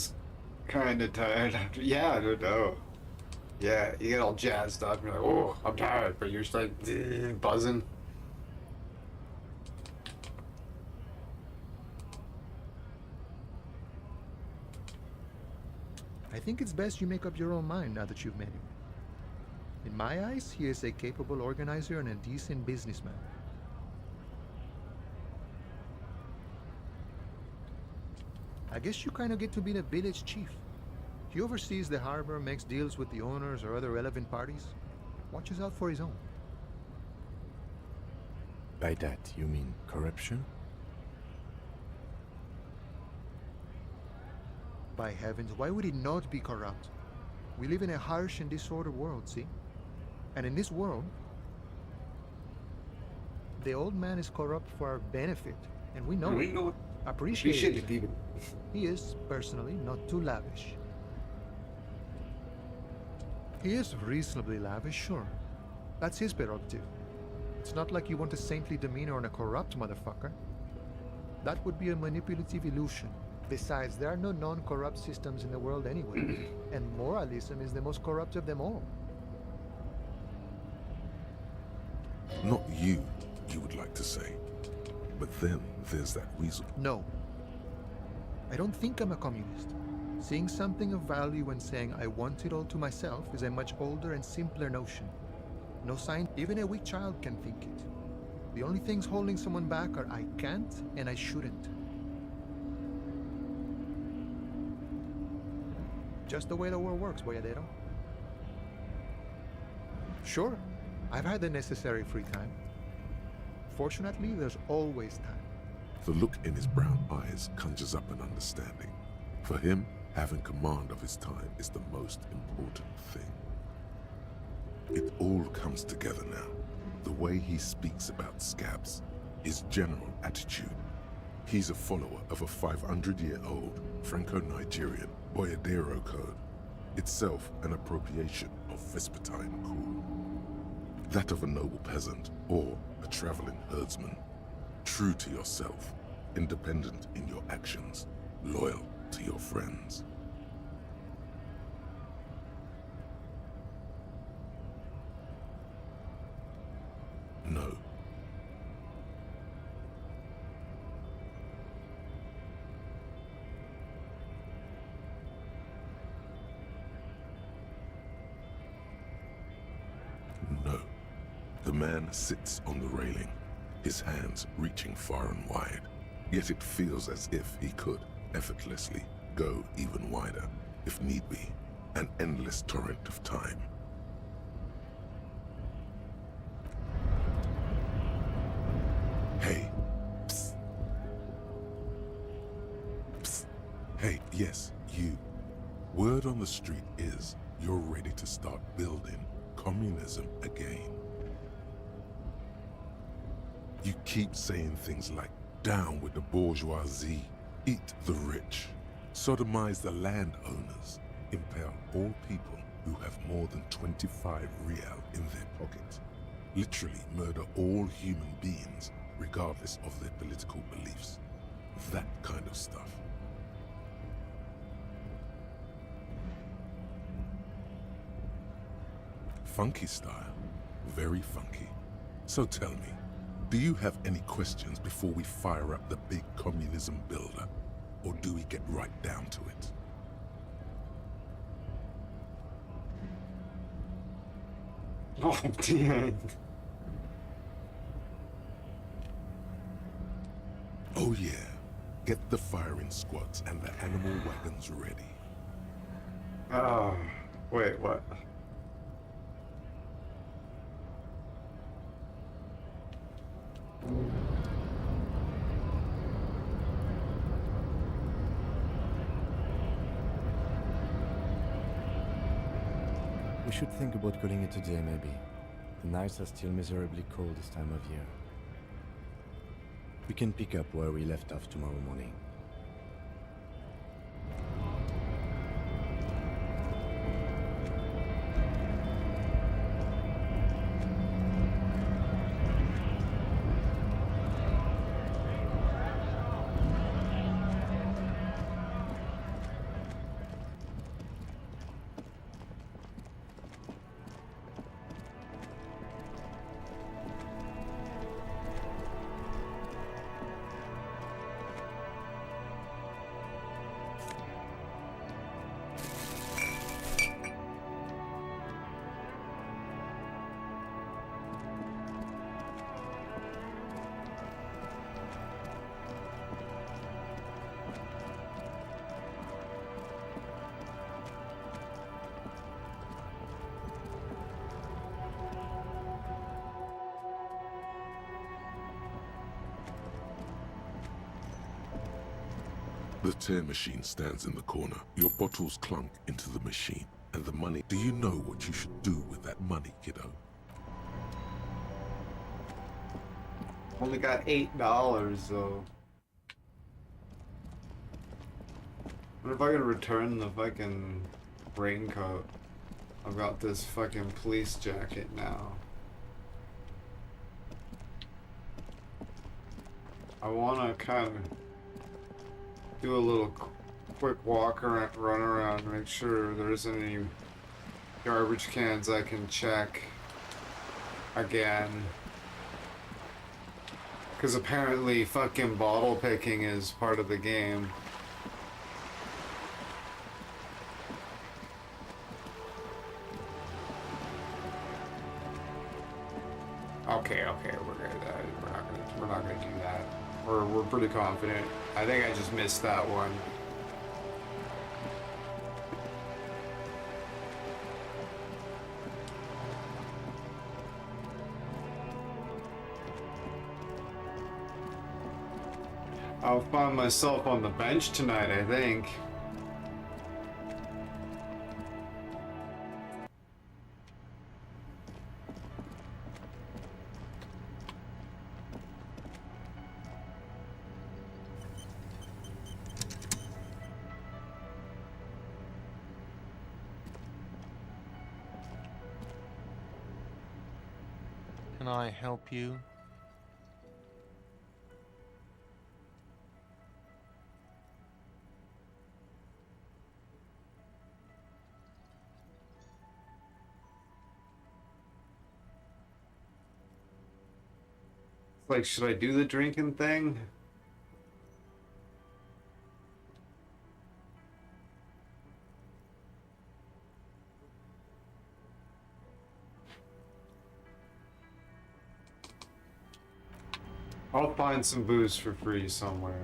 kind of tired after. Yeah, I don't know. Yeah, you get all jazzed up. You're like, oh, I'm tired, but you're just like buzzing. I think it's best you make up your own mind now that you've met him. In my eyes, he is a capable organizer and a decent businessman. I guess you kind of get to be the village chief. He oversees the harbor, makes deals with the owners or other relevant parties, watches out for his own. By that, you mean corruption? By heavens, why would he not be corrupt? We live in a harsh and disordered world, see? And in this world, the old man is corrupt for our benefit, and we know We it. know it. Appreciate it. even. He is, personally, not too lavish. He is reasonably lavish, sure. That's his prerogative. It's not like you want a saintly demeanor on a corrupt motherfucker. That would be a manipulative illusion. Besides, there are no non-corrupt systems in the world anyway, and moralism is the most corrupt of them all. Not you, you would like to say. But then there's that weasel. No. I don't think I'm a communist. Seeing something of value and saying I want it all to myself is a much older and simpler notion. No sign, even a weak child can think it. The only things holding someone back are I can't and I shouldn't. Just the way the world works, boyadero. Sure, I've had the necessary free time. Fortunately, there's always time. The look in his brown eyes conjures up an understanding. For him, having command of his time is the most important thing. It all comes together now. The way he speaks about scabs, his general attitude. He's a follower of a 500-year-old Franco-Nigerian Boyadero code, itself an appropriation of Vespertine cool. That of a noble peasant or a traveling herdsman. True to yourself, independent in your actions, loyal to your friends. No. No. The man sits on the railing, his hands reaching far and wide. Yet it feels as if he could, effortlessly, go even wider, if need be, an endless torrent of time. Hey. Psst. Psst. Hey, yes, you. Word on the street is you're ready to start building communism again. You keep saying things like, down with the bourgeoisie, eat the rich, sodomize the landowners, impale all people who have more than 25 real in their pocket, literally murder all human beings regardless of their political beliefs. That kind of stuff. Funky style, very funky. So tell me, do you have any questions before we fire up the big communism builder? Or do we get right down to it? Oh, damn. Oh yeah, get the firing squads and the animal wagons ready. Oh, wait, what? We should think about calling it a day, maybe. The nights are still miserably cold this time of year. We can pick up where we left off tomorrow morning. The tear machine stands in the corner. Your bottles clunk into the machine. And the money... Do you know what you should do with that money, kiddo? Only got $8 though. What if I could return the fucking raincoat? I've got this fucking police jacket now. I wanna kind of do a little quick walk around, run around, make sure there isn't any garbage cans I can check again. Because apparently fucking bottle picking is part of the game. Okay, we're good. We're not gonna do that. We're pretty confident. I think I just missed that one. I'll find myself on the bench tonight, I think. Can I help you? Like, should I do the drinking thing? I'll find some booze for free somewhere.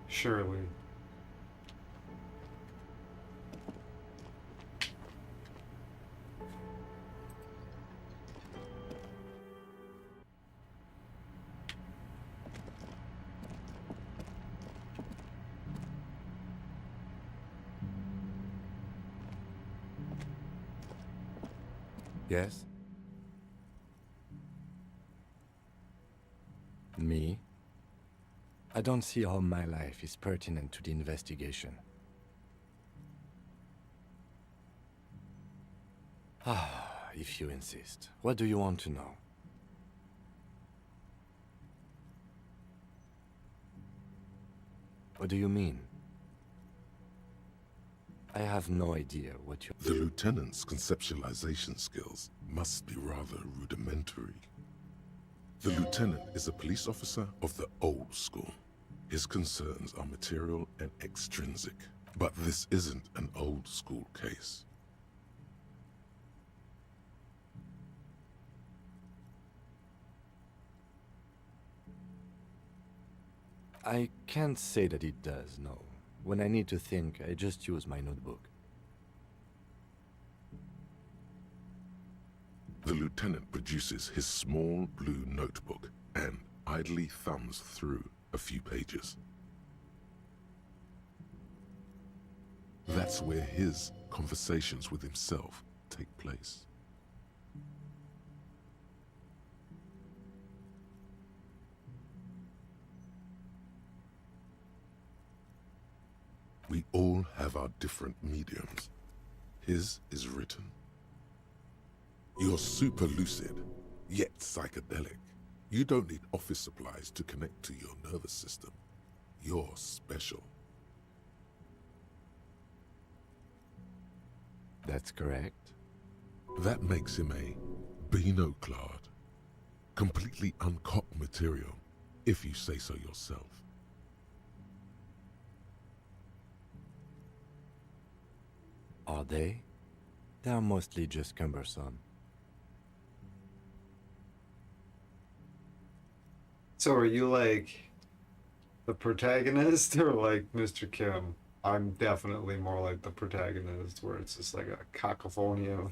Surely. Yes? Me? I don't see how my life is pertinent to the investigation. Ah, if you insist. What do you want to know? What do you mean? I have no idea what you... The lieutenant's conceptualization skills must be rather rudimentary. The lieutenant is a police officer of the old school. His concerns are material and extrinsic. But this isn't an old school case. I can't say that it does, no. When I need to think, I just use my notebook. The lieutenant produces his small blue notebook and idly thumbs through a few pages. That's where his conversations with himself take place. We all have our different mediums. His is written. You're super lucid, yet psychedelic. You don't need office supplies to connect to your nervous system. You're special. That's correct. That makes him a binoclad. Completely uncocked material, if you say so yourself. Are they? They are mostly just cumbersome. So are you like the protagonist or like Mr. Kim? I'm definitely more like the protagonist, where it's just like a cacophony of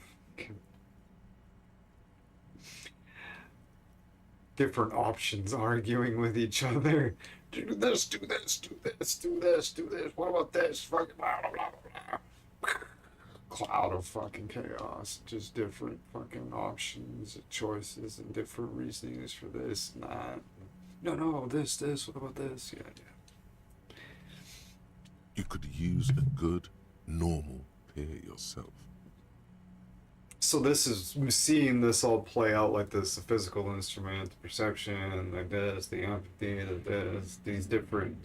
different options arguing with each other. Do this, do this, do this, do this, do this. What about this? Fucking blah, blah, blah, blah. Cloud of fucking chaos. Just different fucking options, choices, and different reasonings for this and that. No, this, what about this? Yeah. You could use a good, normal peer yourself. So this is seeing this all play out like this: the physical instrument, the perception, like this, the empathy, this, these different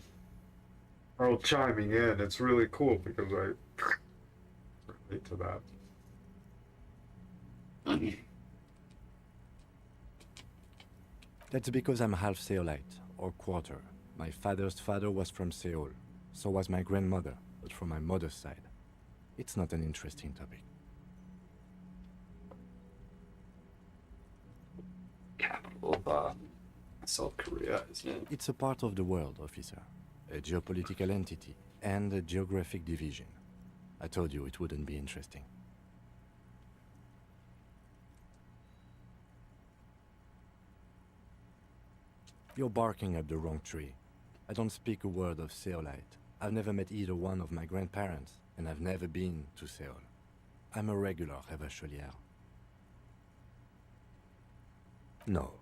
are all chiming in. It's really cool because I relate to that. That's because I'm half Seolite, or quarter. My father's father was from Seoul. So was my grandmother, but from my mother's side. It's not an interesting topic. Capital of South Korea, isn't it? It's a part of the world, officer. A geopolitical entity and a geographic division. I told you it wouldn't be interesting. You're barking up the wrong tree. I don't speak a word of Seolite. I've never met either one of my grandparents, and I've never been to Seoul. I'm a regular Revacholière. No.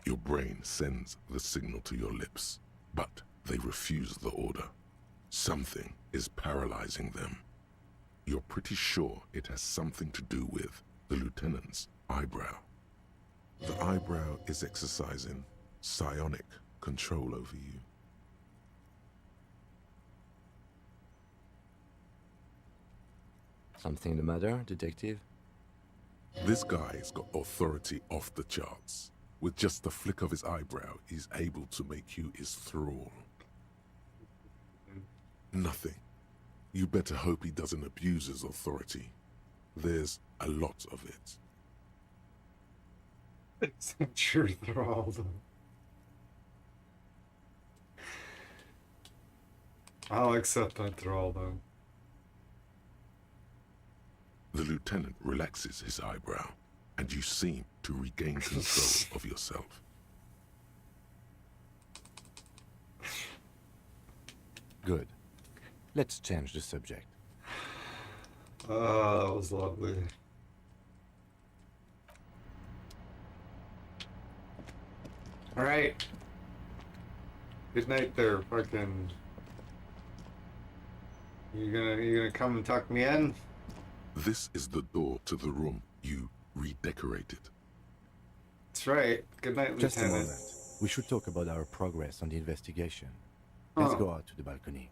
Your brain sends the signal to your lips, but they refuse the order. Something is paralyzing them. You're pretty sure it has something to do with the lieutenant's eyebrow. The eyebrow is exercising psionic control over you. Something the matter, detective? This guy's got authority off the charts. With just the flick of his eyebrow, he's able to make you his thrall. Nothing. You better hope he doesn't abuse his authority. There's a lot of it. Accept your thraldom. I'll accept that thraldom. The lieutenant relaxes his eyebrow, and you seem to regain control of yourself. Good. Let's change the subject. Oh, that was lovely. Alright. Good night there, fucking... You gonna come and tuck me in? This is the door to the room you redecorated. That's right. Good night, Just a Lieutenant. moment. We should talk about our progress on the investigation. Let's go out to the balcony.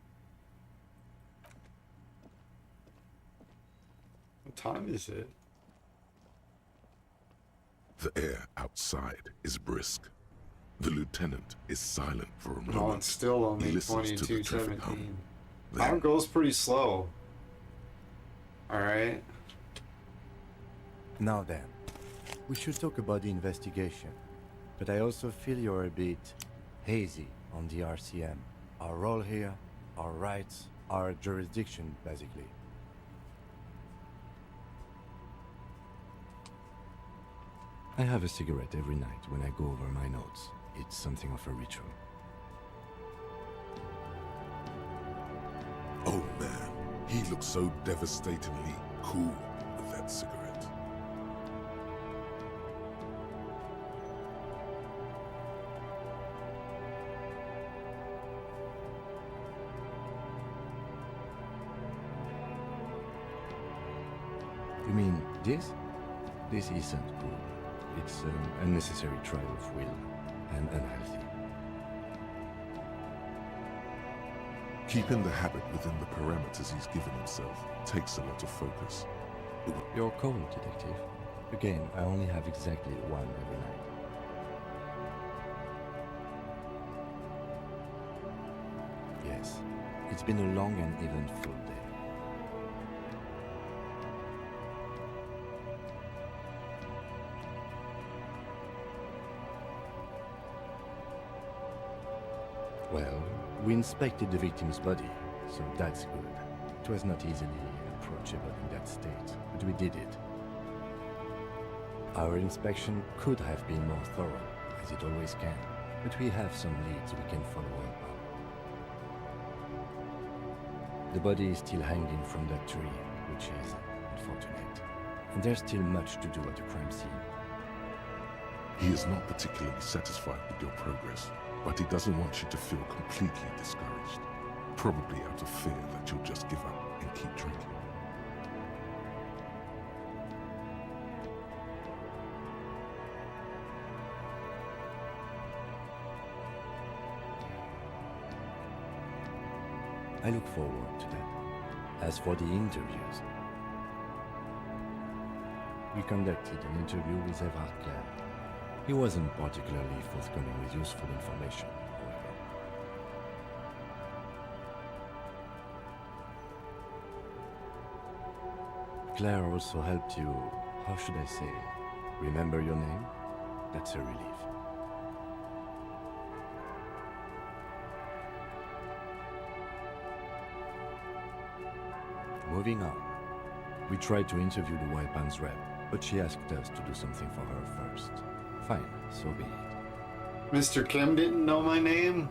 What time is it? The air outside is brisk. The lieutenant is silent for a moment. No, it's still only He listens to the traffic 22:17. hum. Time goes pretty slow. Alright. Now then, we should talk about the investigation. But I also feel you're a bit hazy on the RCM. Our role here, our rights, our jurisdiction, basically. I have a cigarette every night when I go over my notes. It's something of a ritual. Oh man, he looks so devastatingly cool with that cigarette. You mean this? This isn't cool. It's an unnecessary trial of will, and unhealthy. Keeping the habit within the parameters he's given himself takes a lot of focus. You're cold, detective. Again, I only have exactly one every night. Yes, it's been a long and eventful day. Well, we inspected the victim's body, so that's good. It was not easily approachable in that state, but we did it. Our inspection could have been more thorough, as it always can, but we have some leads we can follow up on. The body is still hanging from that tree, which is unfortunate. And there's still much to do at the crime scene. He is not particularly satisfied with your progress, but he doesn't want you to feel completely discouraged. Probably out of fear that you'll just give up and keep drinking. I look forward to that. As for the interviews, We conducted an interview with Everard Clare. He wasn't particularly forthcoming with useful information, however. Claire also helped you, how should I say, remember your name? That's a relief. Moving on. We tried to interview the Wild Pines rep, but she asked us to do something for her first. Fine, so be it. Mr. Kim didn't know my name?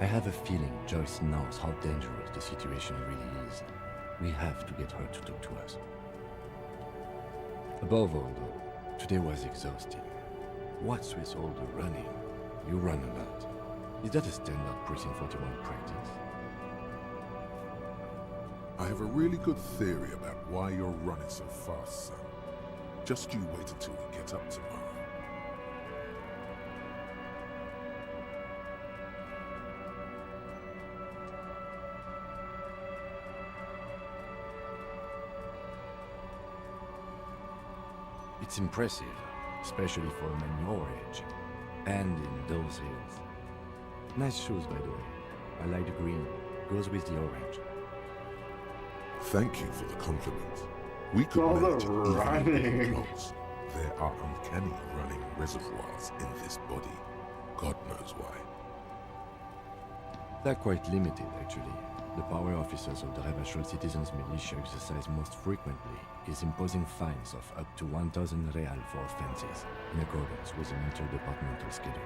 I have a feeling Joyce knows how dangerous the situation really is. We have to get her to talk to us. Above all, though, today was exhausting. What's with all the running? You run a lot. Is that a standard Precinct 41 practice? I have a really good theory about why you're running so fast, son. Just you wait until we get up tomorrow. It's impressive, especially for a man your age, and in those hills. Nice shoes, by the way. I like the green. Goes with the orange. Thank you for the compliment. We could All the manage it even running. with clothes. There are uncanny running reservoirs in this body. God knows why. They're quite limited, actually. The power officers of the Revachol Citizens Militia exercise most frequently is imposing fines of up to 1,000 real for offenses, in accordance with an interdepartmental schedule.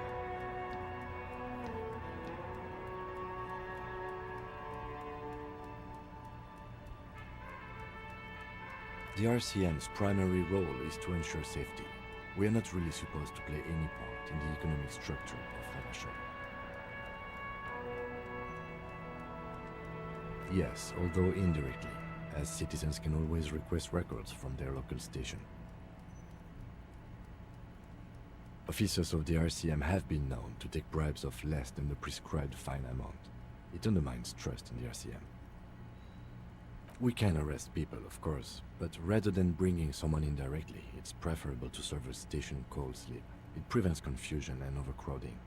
The RCM's primary role is to ensure safety. We are not really supposed to play any part in the economic structure of Revachol. Yes, although indirectly, as citizens can always request records from their local station. Officers of the RCM have been known to take bribes of less than the prescribed fine amount. It undermines trust in the RCM. We can arrest people, of course, but rather than bringing someone in directly, it's preferable to serve a station call slip. It prevents confusion and overcrowding.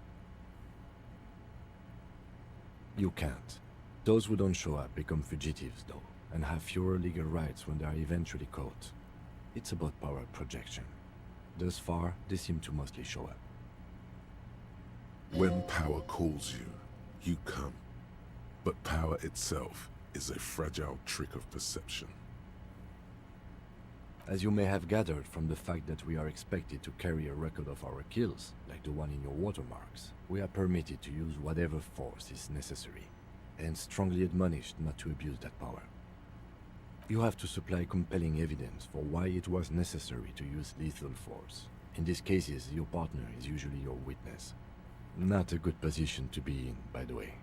You can't. Those who don't show up become fugitives, though, and have fewer legal rights when they are eventually caught. It's about power projection. Thus far, they seem to mostly show up. When power calls you, you come. But power itself is a fragile trick of perception. As you may have gathered from the fact that we are expected to carry a record of our kills, like the one in your watermarks, we are permitted to use whatever force is necessary, and strongly admonished not to abuse that power. You have to supply compelling evidence for why it was necessary to use lethal force. In these cases, your partner is usually your witness. Not a good position to be in, by the way.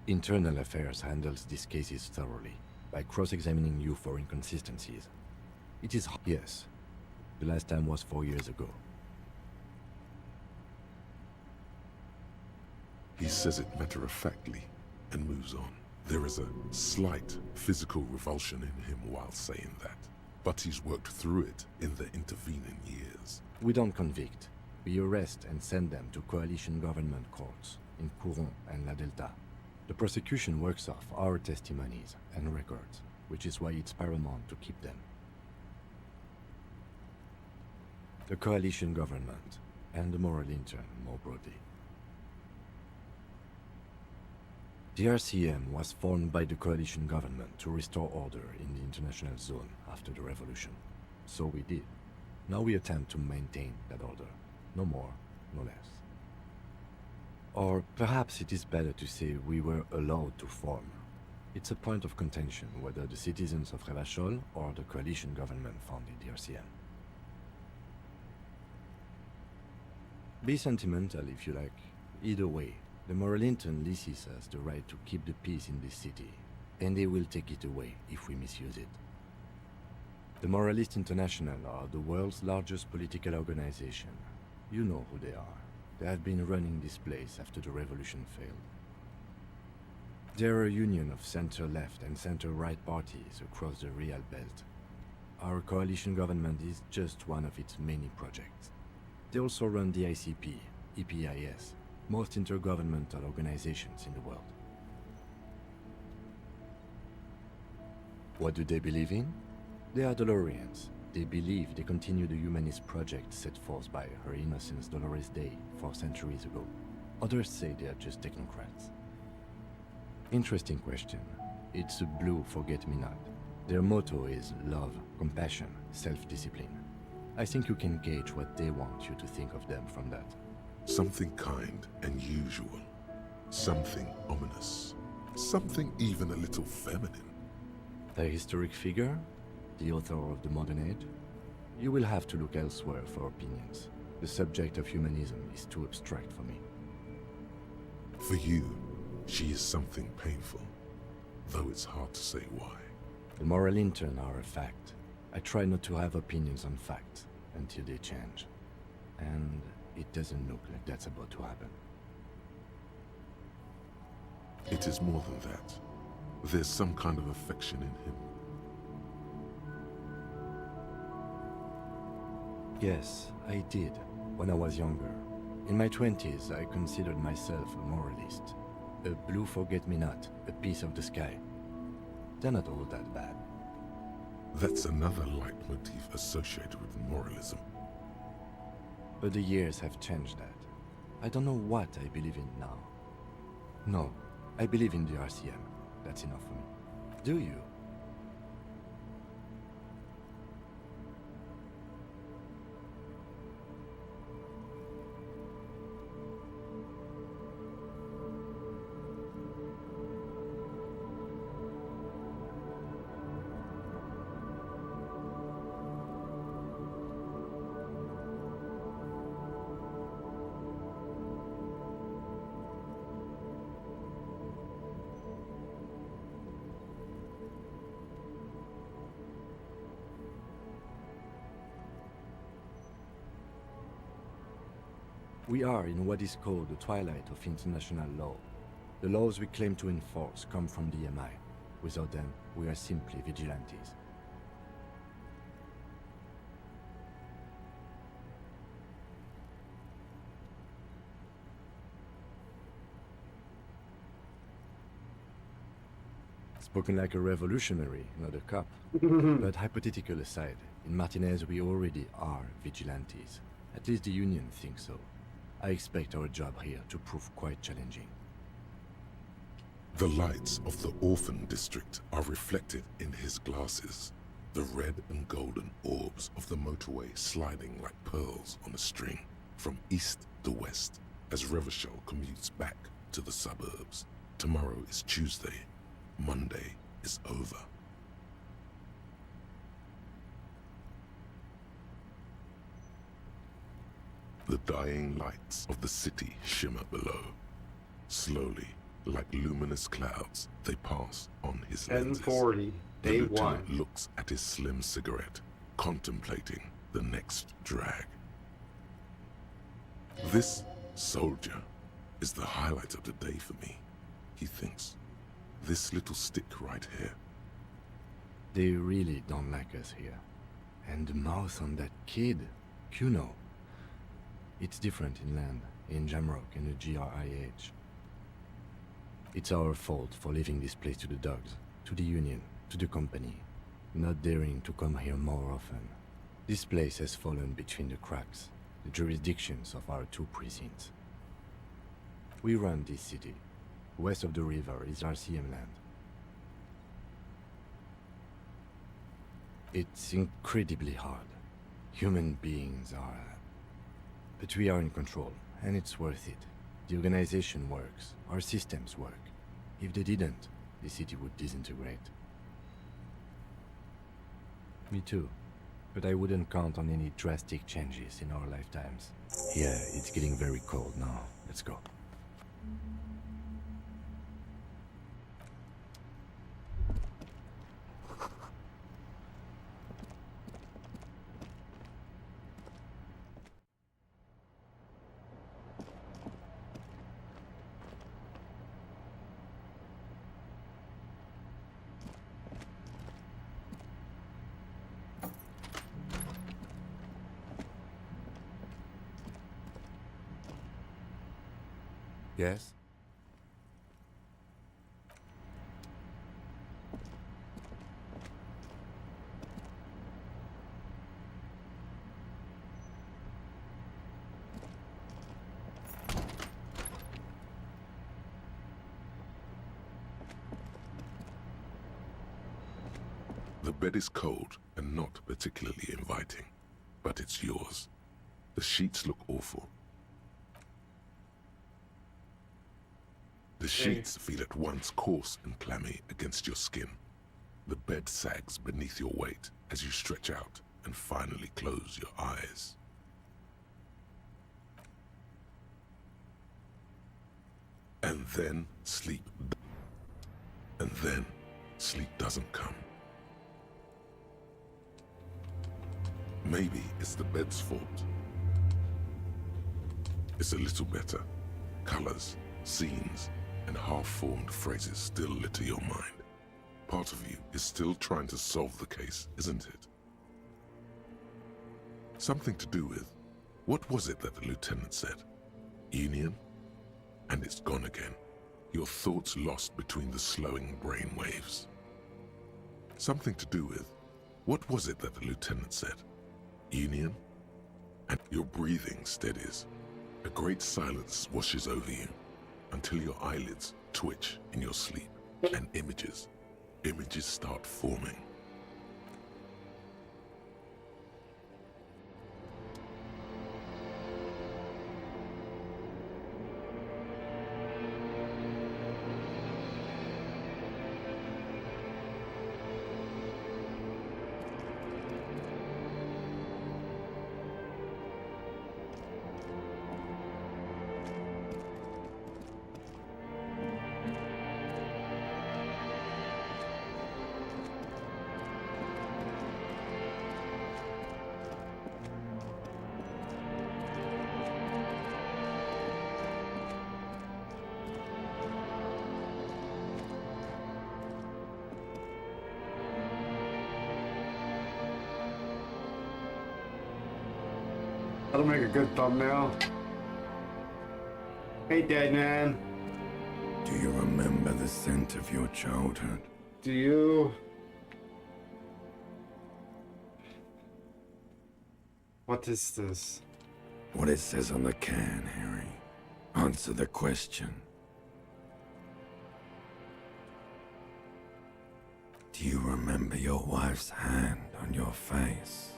Internal Affairs handles these cases thoroughly, by cross-examining you for inconsistencies. It is yes. The last time was 4 years ago. He says it matter-of-factly and moves on. There is a slight physical revulsion in him while saying that, but he's worked through it in the intervening years. We don't convict. We arrest and send them to coalition government courts in Couron and La Delta. The prosecution works off our testimonies and records, which is why it's paramount to keep them. The coalition government, and the moral intern more broadly. The RCM was formed by the coalition government to restore order in the international zone after the revolution. So we did. Now we attempt to maintain that order. No more, no less. Or perhaps it is better to say we were allowed to form. It's a point of contention whether the citizens of Revachol or the coalition government founded the RCM. Be sentimental if you like. Either way, the Moralinton leases us the right to keep the peace in this city, and they will take it away if we misuse it. The Moralist International are the world's largest political organization. You know who they are. They have been running this place after the revolution failed. There are a union of center-left and center-right parties across the Real Belt. Our coalition government is just one of its many projects. They also run the ICP, EPIS, most intergovernmental organizations in the world. What do they believe in? They are Dolorians. They believe they continue the humanist project set forth by Her Innocence Dolores Day 4 centuries ago. Others say they are just technocrats. Interesting question. It's a blue forget-me-not. Their motto is love, compassion, self-discipline. I think you can gauge what they want you to think of them from that. Something kind and usual. Something ominous. Something even a little feminine. A historic figure? The author of the modern age? You will have to look elsewhere for opinions. The subject of humanism is too abstract for me. For you, she is something painful, though it's hard to say why. The moral intern are a fact. I try not to have opinions on facts until they change. And it doesn't look like that's about to happen. It is more than that. There's some kind of affection in him. Yes, I did, when I was younger. In my 20s, I considered myself a moralist. A blue forget-me-not, a piece of the sky. They're not all that bad. That's another leitmotif associated with moralism. But the years have changed that. I don't know what I believe in now. No, I believe in the RCM. That's enough for me. Do you? We are in what is called the twilight of international law. The laws we claim to enforce come from the MI. Without them, we are simply vigilantes. Spoken like a revolutionary, not a cop. But hypothetical aside, in Martinez we already are vigilantes. At least the Union thinks so. I expect our job here to prove quite challenging. The lights of the orphan district are reflected in his glasses. The red and golden orbs of the motorway sliding like pearls on a string from east to west as Revachol commutes back to the suburbs. Tomorrow is Tuesday. Monday is over. The dying lights of the city shimmer below. Slowly, like luminous clouds, they pass on his lenses. 10:40, day the lieutenant one. looks at his slim cigarette, contemplating the next drag. This soldier is the highlight of the day for me, he thinks. This little stick right here. They really don't like us here. And the mouth on that kid, Kuno. It's different inland, in Jamrock and the GRIH. It's our fault for leaving this place to the dogs, to the Union, to the company, not daring to come here more often. This place has fallen between the cracks, the jurisdictions of our two precincts. We run this city. West of the river is RCM land. It's incredibly hard. Human beings are... But we are in control, and it's worth it. The organization works, our systems work. If they didn't, the city would disintegrate. Me too. But I wouldn't count on any drastic changes in our lifetimes. Yeah, it's getting very cold now. Let's go. Yes? The bed is cold and not particularly inviting, but it's yours. The sheets look awful. The sheets feel at once coarse and clammy against your skin. The bed sags beneath your weight as you stretch out and finally close your eyes. And then sleep doesn't come. Maybe it's the bed's fault. It's a little better. Colors, scenes, and half-formed phrases still litter your mind. Part of you is still trying to solve the case, isn't it? Something to do with, what was it that the lieutenant said? Union? And it's gone again. Your thoughts lost between the slowing brain waves. Something to do with, what was it that the lieutenant said? Union? And your breathing steadies. A great silence washes over you until your eyelids twitch in your sleep and images start forming. That'll make a good thumbnail. Hey, dead man. Do you remember the scent of your childhood? Do you? What is this? What it says on the can, Harry. Answer the question. Do you remember your wife's hand on your face?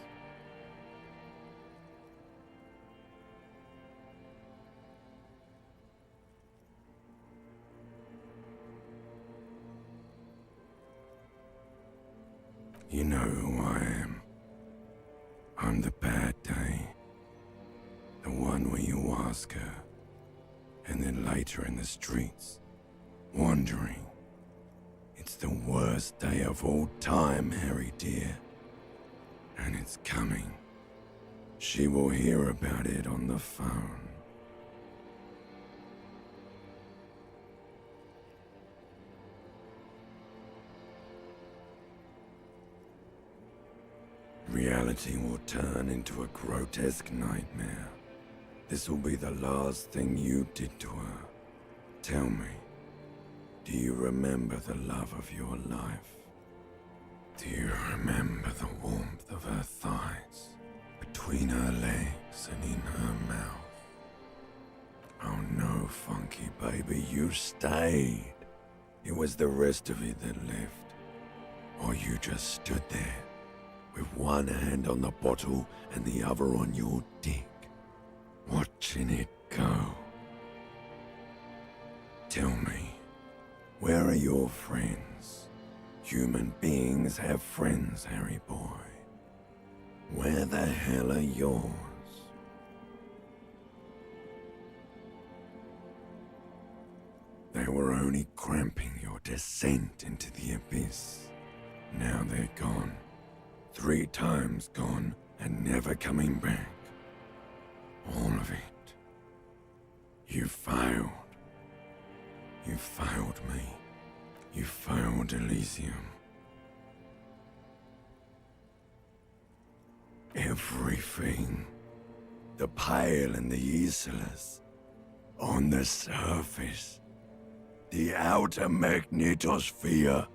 You know who I am. I'm the bad day. The one where you ask her, and then later in the streets, wandering. It's the worst day of all time, Harry dear. And it's coming. She will hear about it on the phone. Reality will turn into a grotesque nightmare. This will be the last thing you did to her. Tell me, do you remember the love of your life? Do you remember the warmth of her thighs, between her legs and in her mouth? Oh no, Funky baby, you stayed. It was the rest of it that left. Or you just stood there, with one hand on the bottle and the other on your dick, watching it go. Tell me, where are your friends? Human beings have friends, Harry boy. Where the hell are yours? They were only cramping your descent into the abyss. Now they're gone. 3 times gone and never coming back. All of it. You failed. You failed me. You failed Elysium. Everything. The Pale and the Useless. On the surface, the outer magnetosphere,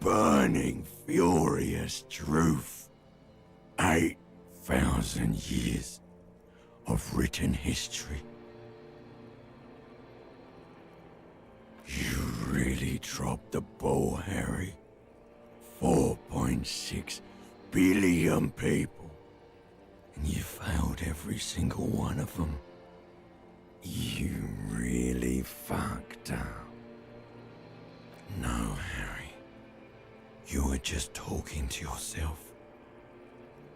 burning furious truth. 8,000 years of written history. You really dropped the ball, Harry. 4.6 billion people, and you failed every single one of them. You really fucked up. No, Harry. You were just talking to yourself.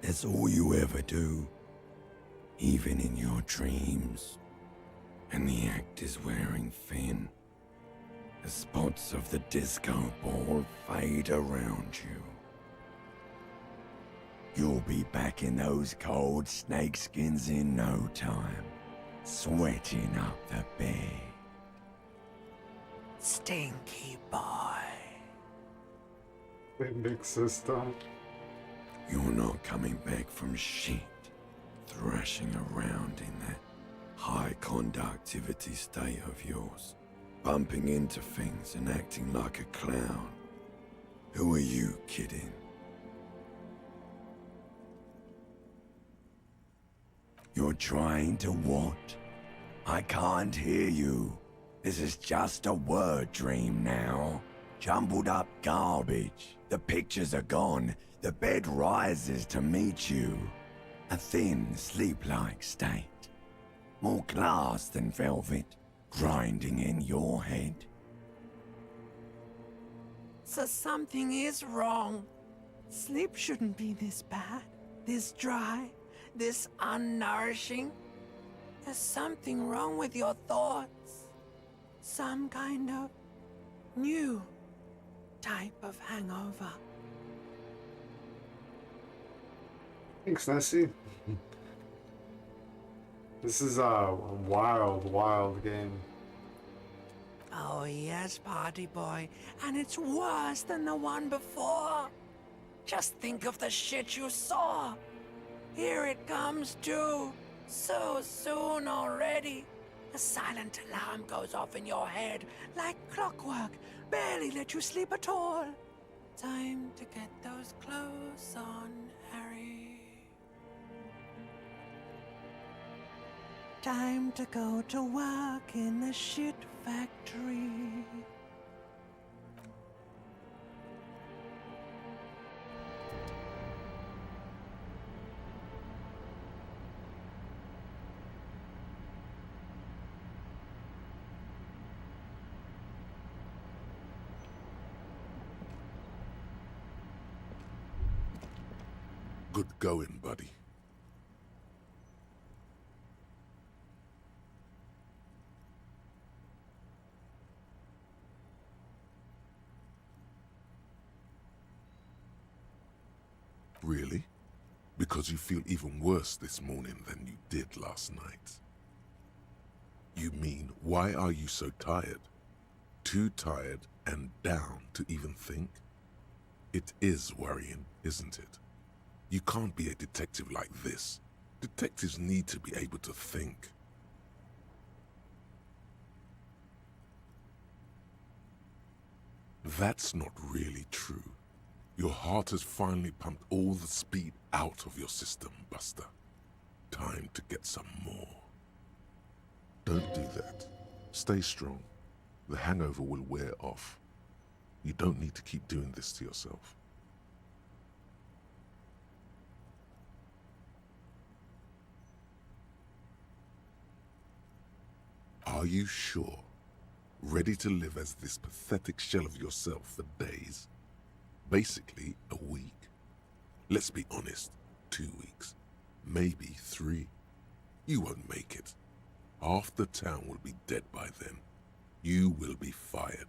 That's all you ever do, even in your dreams. And the act is wearing thin. The spots of the disco ball fade around you. You'll be back in those cold snakeskins in no time, sweating up the bed. Stinky boy. Big system. You're not coming back from shit, thrashing around in that high conductivity state of yours, bumping into things and acting like a clown. Who are you kidding? You're trying to what? I can't hear you. This is just a word dream now. Jumbled up garbage. The pictures are gone. The bed rises to meet you. A thin, sleep-like state. More glass than velvet, grinding in your head. So something is wrong. Sleep shouldn't be this bad, this dry, this unnourishing. There's something wrong with your thoughts. Some kind of new type of hangover. Thanks, Nessie. This is a wild, wild game. Oh yes, party boy, and it's worse than the one before. Just think of the shit you saw. Here it comes too, so soon already. A silent alarm goes off in your head like clockwork, barely let you sleep at all. Time to get those clothes on, Harry. Time to go to work in the shit factory. Good going, buddy. Really? Because you feel even worse this morning than you did last night? You mean, why are you so tired? Too tired and down to even think? It is worrying, isn't it? You can't be a detective like this. Detectives need to be able to think. That's not really true. Your heart has finally pumped all the speed out of your system, Buster. Time to get some more. Don't do that. Stay strong. The hangover will wear off. You don't need to keep doing this to yourself. Are you sure? Ready to live as this pathetic shell of yourself for days? Basically, a week. Let's be honest, 2 weeks. Maybe 3. You won't make it. Half the town will be dead by then. You will be fired.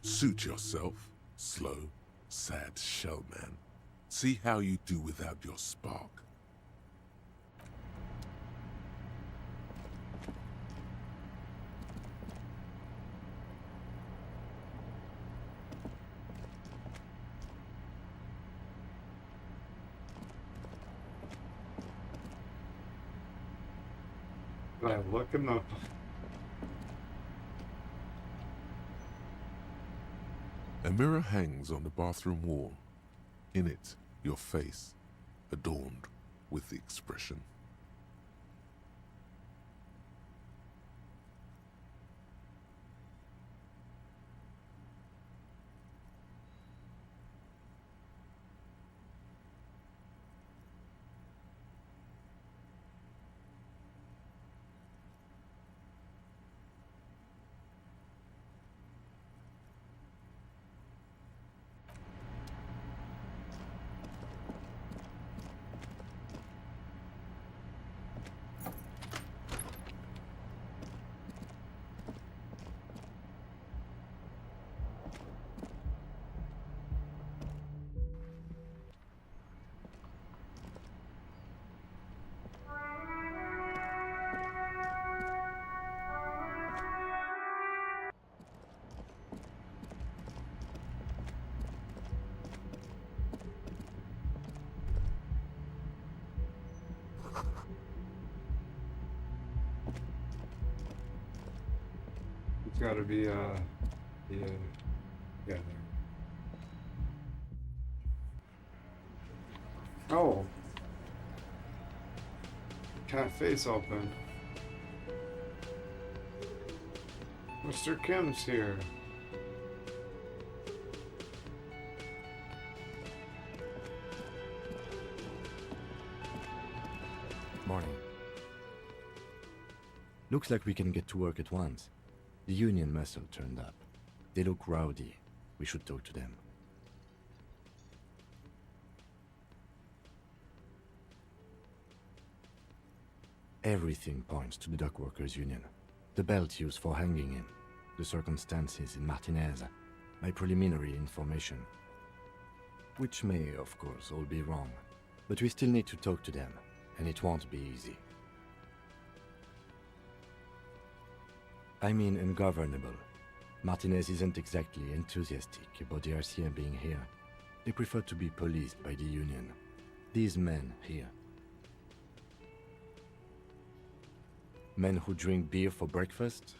Suit yourself, slow, sad shell man. See how you do without your spark. Did I look in the... A mirror hangs on the bathroom wall. In it, your face, adorned with the expression. It's gotta be, yeah, there. Oh. Cafe's open. Mr. Kim's here. Morning. Looks like we can get to work at once. The Union muscle turned up. They look rowdy. We should talk to them. Everything points to the Dockworkers Union. The belt used for hanging him, the circumstances in Martinez, my preliminary information. Which may, of course, all be wrong. But we still need to talk to them, and it won't be easy. I mean ungovernable. Martinez isn't exactly enthusiastic about the RCM being here. They prefer to be policed by the Union. These men here. Men who drink beer for breakfast?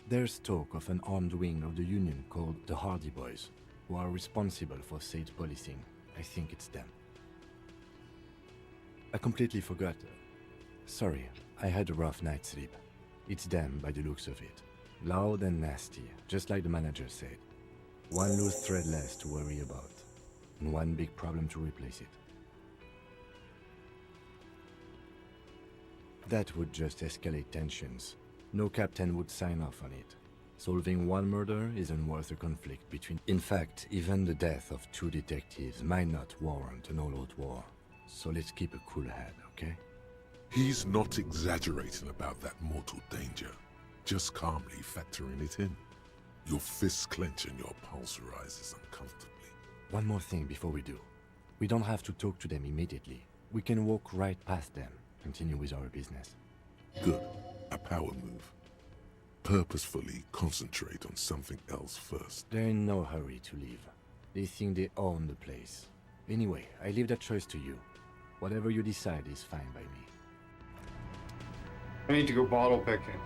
There's talk of an armed wing of the Union called the Hardy Boys, who are responsible for state policing. I think it's them. I completely forgot. Sorry, I had a rough night's sleep. It's them by the looks of it. Loud and nasty, just like the manager said. One loose thread less to worry about, and one big problem to replace it. That would just escalate tensions. No captain would sign off on it. Solving one murder isn't worth a conflict between... In fact, even the death of 2 detectives might not warrant an all-out war. So let's keep a cool head, okay? He's not exaggerating about that mortal danger, just calmly factoring it in. Your fists clench and your pulse rises uncomfortably. One more thing before we do. We don't have to talk to them immediately. We can walk right past them, continue with our business. Good. A power move. Purposefully concentrate on something else first. They're in no hurry to leave. They think they own the place. Anyway, I leave that choice to you. Whatever you decide is fine by me. I need to go bottle picking.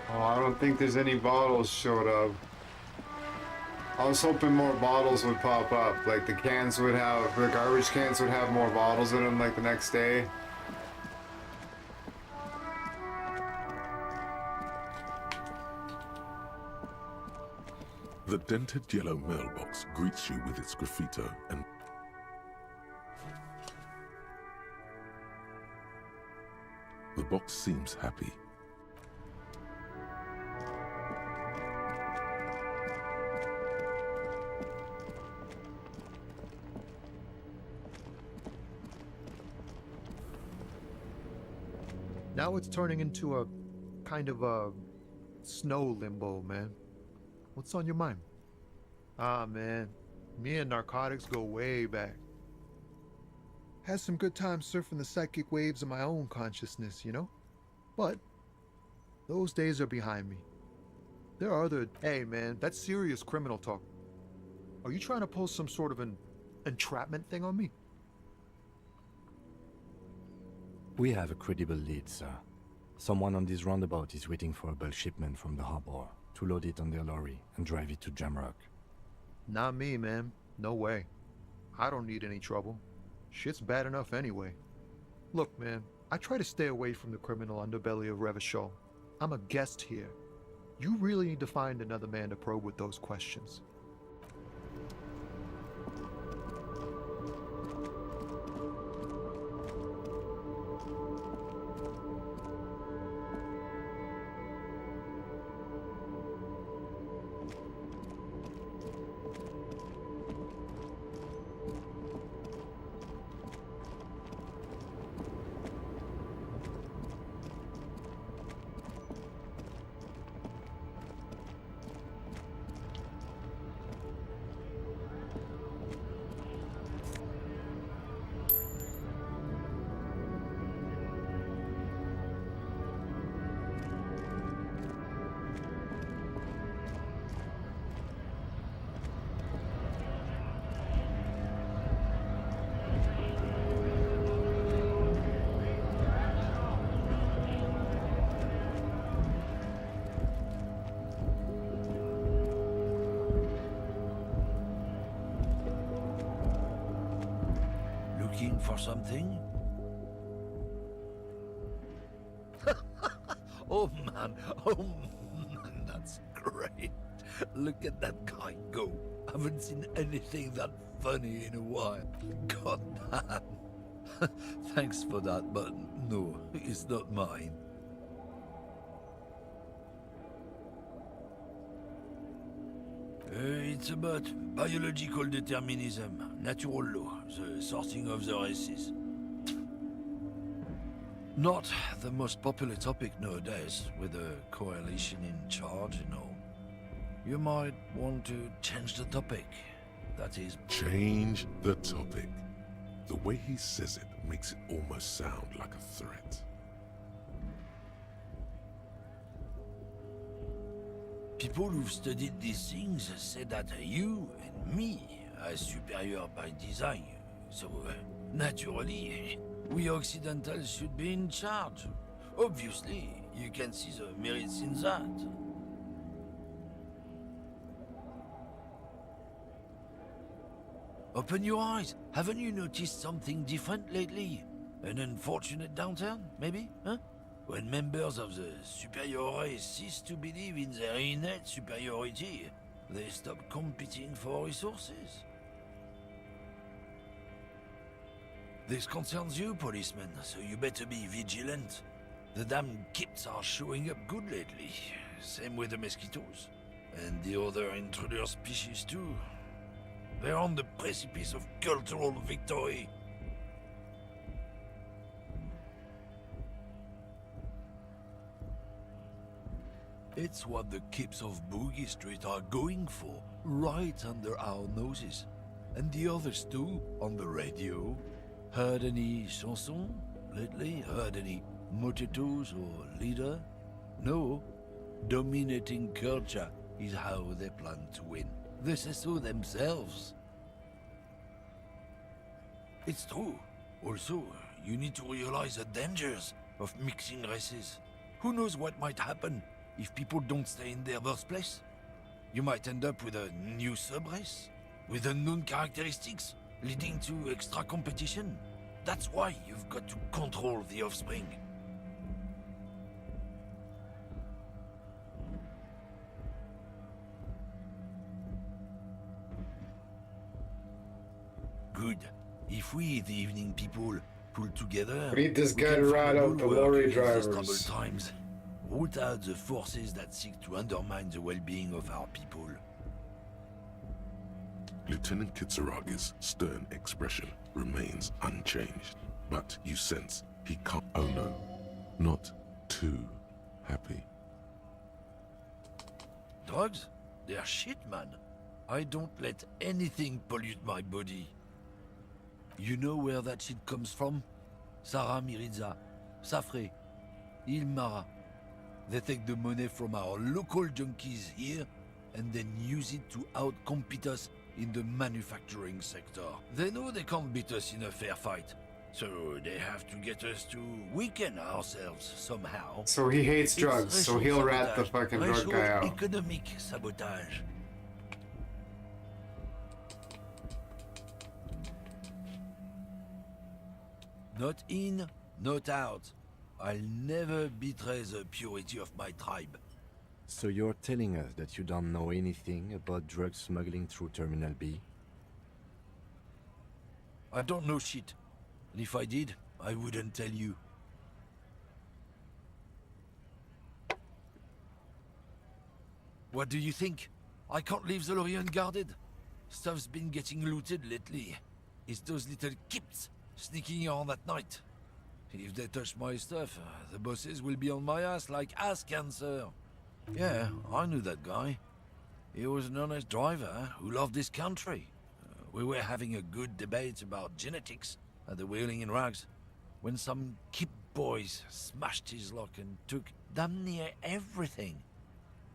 Oh, I don't think there's any bottles showed up. I was hoping more bottles would pop up. Like the cans would have, the garbage cans would have more bottles in them like the next day. The dented yellow mailbox greets you with its graffito and... The box seems happy. Now it's turning into a kind of a snow limbo, man. What's on your mind? Ah, man. Me and narcotics go way back. Had some good times surfing the psychic waves of my own consciousness, you know? But those days are behind me. There are other... Hey, man, that's serious criminal talk. Are you trying to pull some sort of an entrapment thing on me? We have a credible lead, sir. Someone on this roundabout is waiting for a bulk shipment from the harbor to load it on their lorry and drive it to Jamrock. Not me, man. No way. I don't need any trouble. Shit's bad enough anyway. Look, man, I try to stay away from the criminal underbelly of Revachol. I'm a guest here. You really need to find another man to probe with those questions. Looking for something? Oh man, that's great. Look at that guy go. Haven't seen anything that funny in a while. God damn. Thanks for that, but no, it's not mine. It's about biological determinism, natural law, the sorting of the races. Not the most popular topic nowadays, with the coalition in charge and all. You might want to change the topic. That is... Change the topic. The way he says it makes it almost sound like a threat. People who've studied these things say that you and me are superior by design. So, naturally, we Occidentals should be in charge. Obviously, you can see the merits in that. Open your eyes. Haven't you noticed something different lately? An unfortunate downturn, maybe? Huh? When members of the superior race cease to believe in their innate superiority, they stop competing for resources. This concerns you, policeman, so you better be vigilant. The damn kips are showing up good lately. Same with the mosquitoes. And the other intruder species too. They're on the precipice of cultural victory. It's what the kips of Boogie Street are going for, right under our noses. And the others too, on the radio. Heard any chansons lately? Heard any motetos or leader? No. Dominating culture is how they plan to win. They say so themselves. It's true. Also, you need to realize the dangers of mixing races. Who knows what might happen if people don't stay in their birthplace? You might end up with a new sub-race, with unknown characteristics, leading to extra competition. That's why you've got to control the offspring. Good. If we, the evening people, pull together... We need this we guy can to find ride a out good the work lorry against these drivers. troubled times. Root out the forces that seek to undermine the well-being of our people. Lieutenant Kitsuragi's stern expression remains unchanged, but you sense he can't... Oh no, not too happy. Drugs? They're shit, man. I don't let anything pollute my body. You know where that shit comes from? Sarah Miriza, Safre, Ilmara. They take the money from our local junkies here and then use it to outcompete us in the manufacturing sector. They know they can't beat us in a fair fight, so they have to get us to weaken ourselves somehow. So he hates It's drugs, so racial he'll rat the sabotage, fucking drug racial guy out. economic sabotage. Not in, not out. I'll never betray the purity of my tribe. So you're telling us that you don't know anything about drug smuggling through Terminal B? I don't know shit. And if I did, I wouldn't tell you. What do you think? I can't leave the lorry unguarded. Stuff's been getting looted lately. It's those little kips sneaking around at night. If they touch my stuff, the bosses will be on my ass like ass cancer. Yeah, I knew that guy. He was an honest driver who loved this country. We were having a good debate about genetics at the Wheeling in Rags when some kip boys smashed his luck and took damn near everything.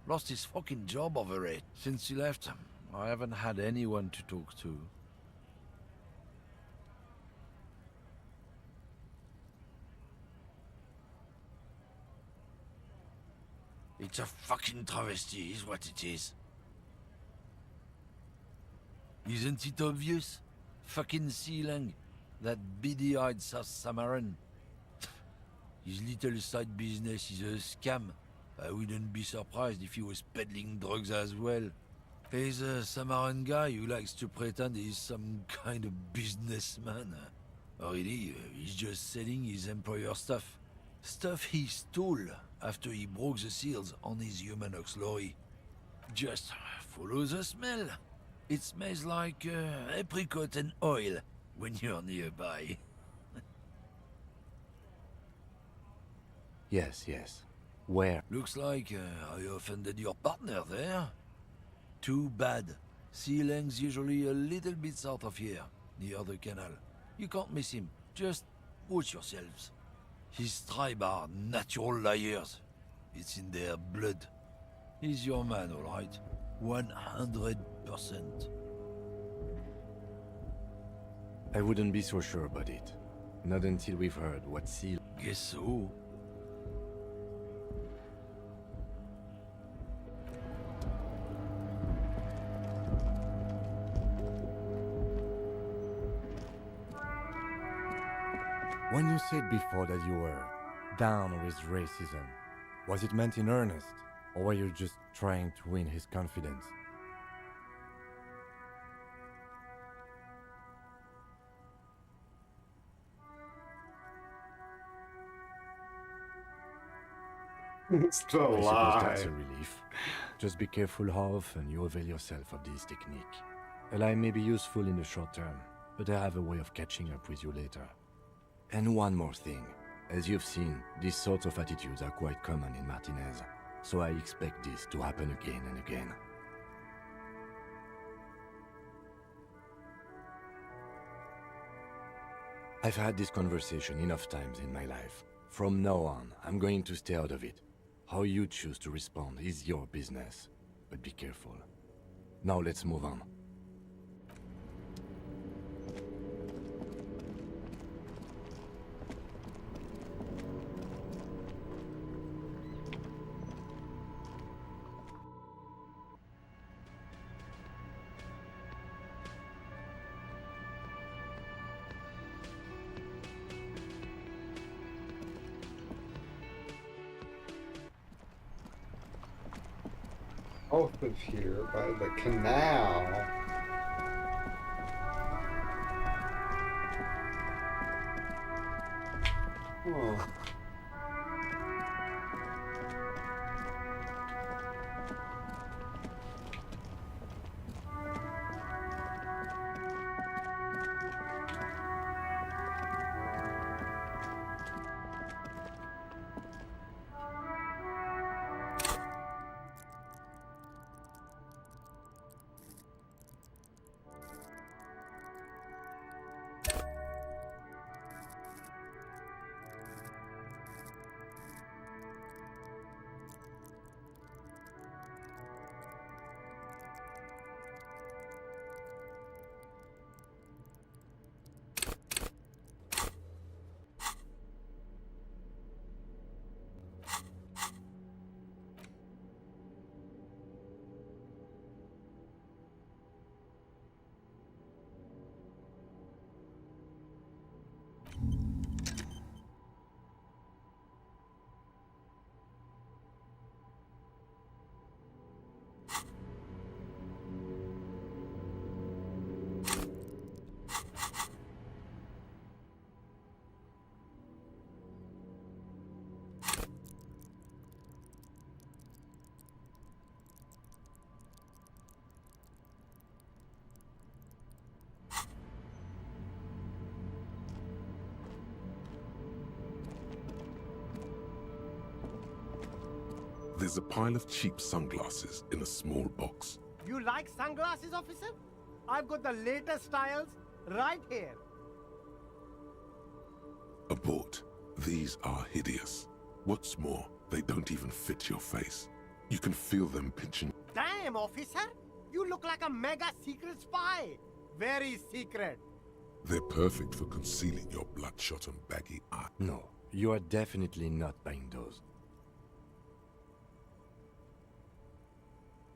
Lost his fucking job over it. Since he left, I haven't had anyone to talk to. It's a fucking travesty, is what it is. Isn't it obvious? Fucking Sealang, that beady-eyed South Samaran. His little side business is a scam. I wouldn't be surprised if he was peddling drugs as well. He's a Samaran guy who likes to pretend he's some kind of businessman. Really, he's just selling his employer stuff. Stuff he stole after he broke the seals on his Humanox lorry. Just follow the smell. It smells like apricot and oil when you're nearby. Yes, yes. Where? Looks like I offended your partner there. Too bad. Sealang's usually a little bit south of here, near the canal. You can't miss him. Just watch yourselves. His tribe are natural liars. It's in their blood. He's your man, all right? 100%. I wouldn't be so sure about it. Not until we've heard what Seal... Guess so. When you said before that you were down with racism, was it meant in earnest? Or were you just trying to win his confidence? It's a I suppose lie. that's a relief. Just be careful how often you avail yourself of this technique. A lie may be useful in the short term, but I have a way of catching up with you later. And one more thing. As you've seen, these sorts of attitudes are quite common in Martinez, so I expect this to happen again and again. I've had this conversation enough times in my life. From now on, I'm going to stay out of it. How you choose to respond is your business, but be careful. Now let's move on. Off of here by the canal. Oh. There's a pile of cheap sunglasses in a small box. You like sunglasses, officer? I've got the latest styles right here. Abort. These are hideous. What's more, they don't even fit your face. You can feel them pinching. Damn, officer! You look like a mega secret spy. Very secret. They're perfect for concealing your bloodshot and baggy eye. No, you are definitely not buying those.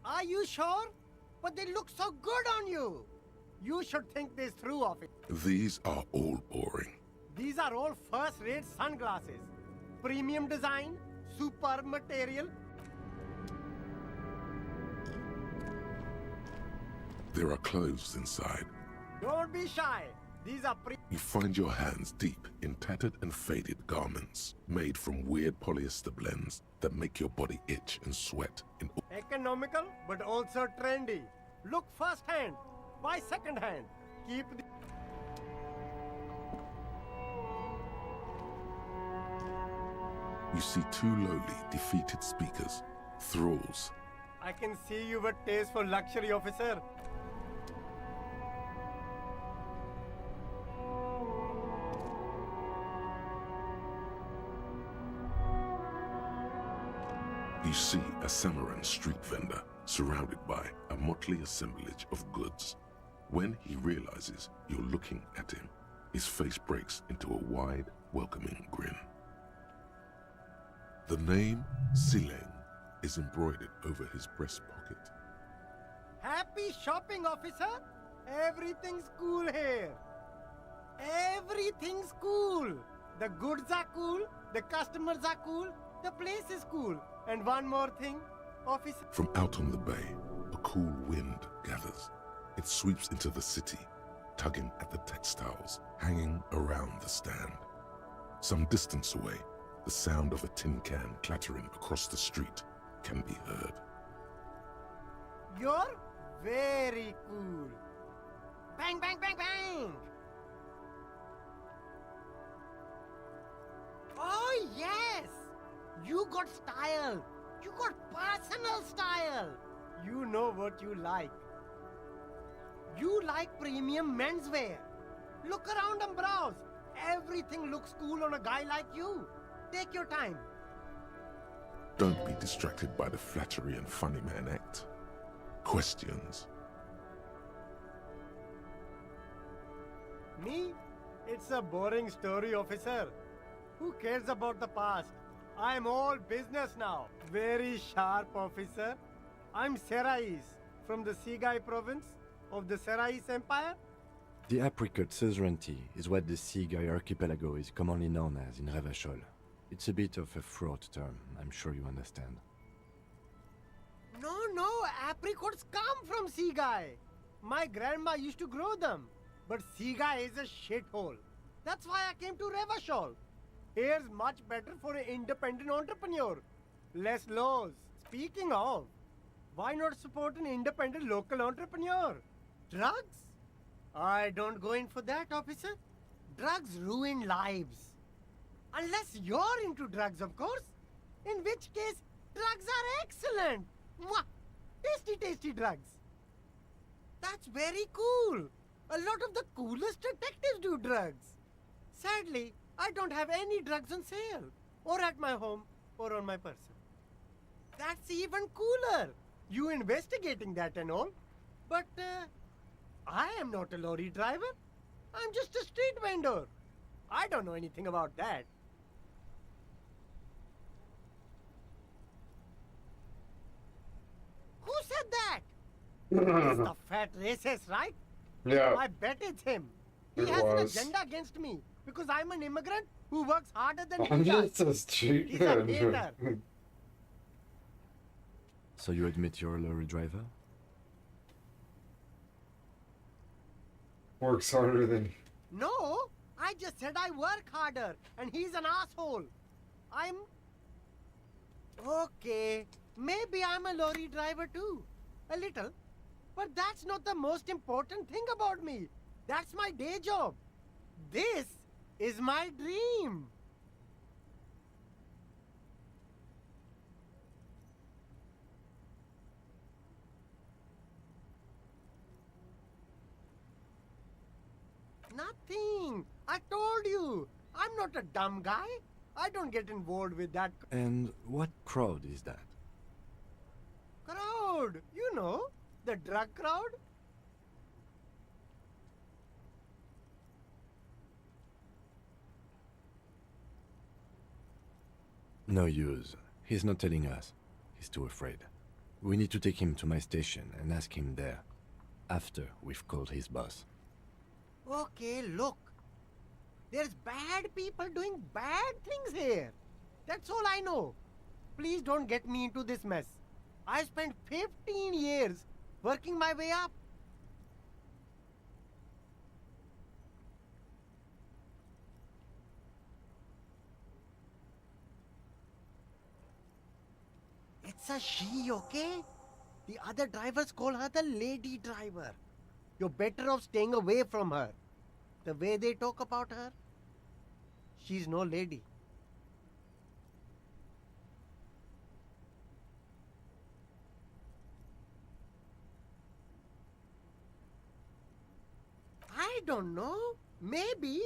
Are you sure? But they look so good on you. You should think this through, officer. These are all boring. These are all first-rate sunglasses. Premium design, superb material. There are clothes inside. Don't be shy. These are You find your hands deep in tattered and faded garments made from weird polyester blends that make your body itch and sweat in economical, but also trendy. Look first-hand, buy second-hand. Keep the... You see two lowly, defeated speakers, thralls. I can see you've a taste for luxury, officer. You see a Samaran street vendor surrounded by a motley assemblage of goods. When he realizes you're looking at him, his face breaks into a wide, welcoming grin. The name Sileng is embroidered over his breast pocket. Happy shopping, officer. Everything's cool here. Everything's cool. The goods are cool, the customers are cool, the place is cool. And one more thing, officer. From out on the bay, a cool wind gathers. It sweeps into the city, tugging at the textiles hanging around the stand. Some distance away, the sound of a tin can clattering across the street can be heard. You're very cool. Bang, bang, bang, bang! Oh, yes! You got style. You got personal style. You know what you like. You like premium menswear. Look around and browse. Everything looks cool on a guy like you. Take your time. Don't be distracted by the flattery and funny man act. Questions. Me? It's a boring story, officer. Who cares about the past? I'm all business now. Very sharp, officer. I'm Serais, from the Sigai province of the Serais Empire. The apricot suzerainty is what the Sigai archipelago is commonly known as in Revachol. It's a bit of a fraught term, I'm sure you understand. No, apricots come from Sigai. My grandma used to grow them. But Sigai is a shithole. That's why I came to Revachol. Here's much better for an independent entrepreneur. Less laws. Speaking of, why not support an independent local entrepreneur? Drugs? I don't go in for that, officer. Drugs ruin lives. Unless you're into drugs, of course. In which case, drugs are excellent. Mwah! Tasty, tasty drugs. That's very cool. A lot of the coolest detectives do drugs. Sadly, I don't have any drugs on sale, or at my home, or on my person. That's even cooler. You investigating that and all. But I am not a lorry driver. I'm just a street vendor. I don't know anything about that. Who said that? It's the fat racist, right? Yeah. I bet it's him. He It has was. an agenda against me because I'm an immigrant who works harder than I'm he does. just a street He's a vendor. hater. So you admit you're a lorry driver? Works harder than. No, I just said I work harder and he's an asshole. I'm... Okay, maybe I'm a lorry driver too. A little. But that's not the most important thing about me. That's my day job. This is my dream. Nothing. I told you. I'm not a dumb guy. I don't get involved with that And what crowd is that? crowd. You know, the drug crowd. No use. He's not telling us. He's too afraid. We need to take him to my station and ask him there. After we've called his boss. Okay, look. There's bad people doing bad things here. That's all I know. Please don't get me into this mess. I spent 15 years working my way up. It's a she, okay? The other drivers call her the lady driver. You're better off staying away from her. The way they talk about her, she's no lady. I don't know. Maybe.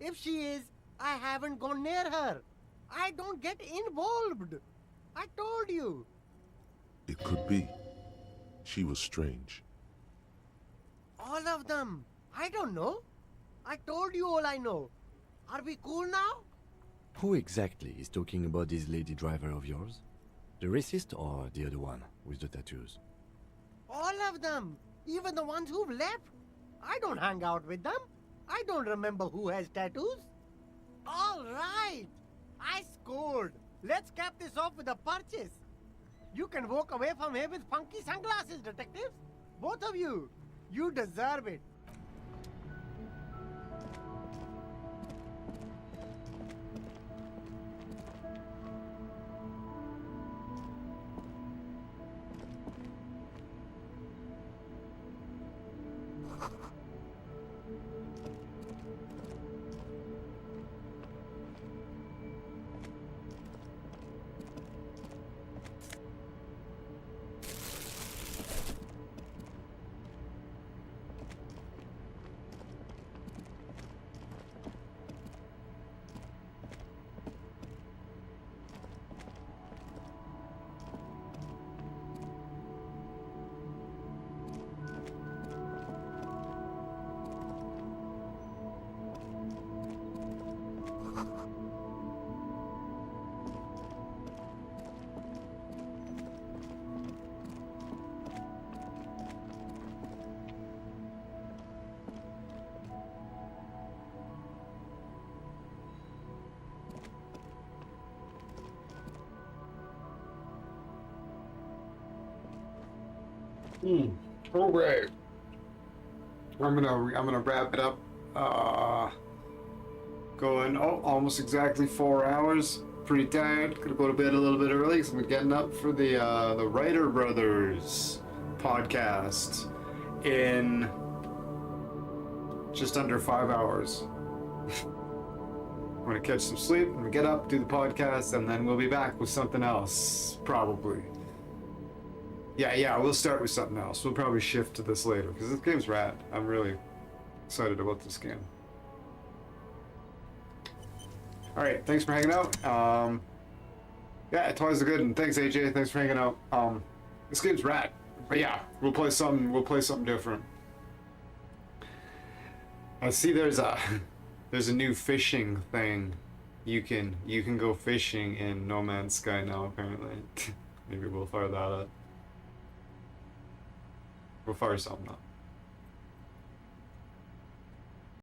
If she is, I haven't gone near her. I don't get involved. I told you. It could be. She was strange. All of them. I don't know. I told you all I know. Are we cool now? Who exactly is talking about this lady driver of yours? The racist or the other one with the tattoos? All of them. Even the ones who've left. I don't hang out with them. I don't remember who has tattoos. All right. I scored. Let's cap this off with a purchase. You can walk away from here with funky sunglasses, detectives. Both of you. You deserve it. All right. I'm gonna wrap it up. Going almost exactly 4 hours. Pretty tired. Gonna go to bed a little bit early because I'm getting up for the Writer Brothers podcast in just under 5 hours. I'm gonna catch some sleep. I'm gonna get up, do the podcast, and then we'll be back with something else, probably. Yeah, we'll start with something else. We'll probably shift to this later, because this game's rad. I'm really excited about this game. Alright, thanks for hanging out. Yeah, toys are good, and thanks AJ, thanks for hanging out. This game's rad. But yeah, we'll play something different. I see there's a new fishing thing. You can go fishing in No Man's Sky now, apparently. Maybe we'll fire that up. We'll fire something up.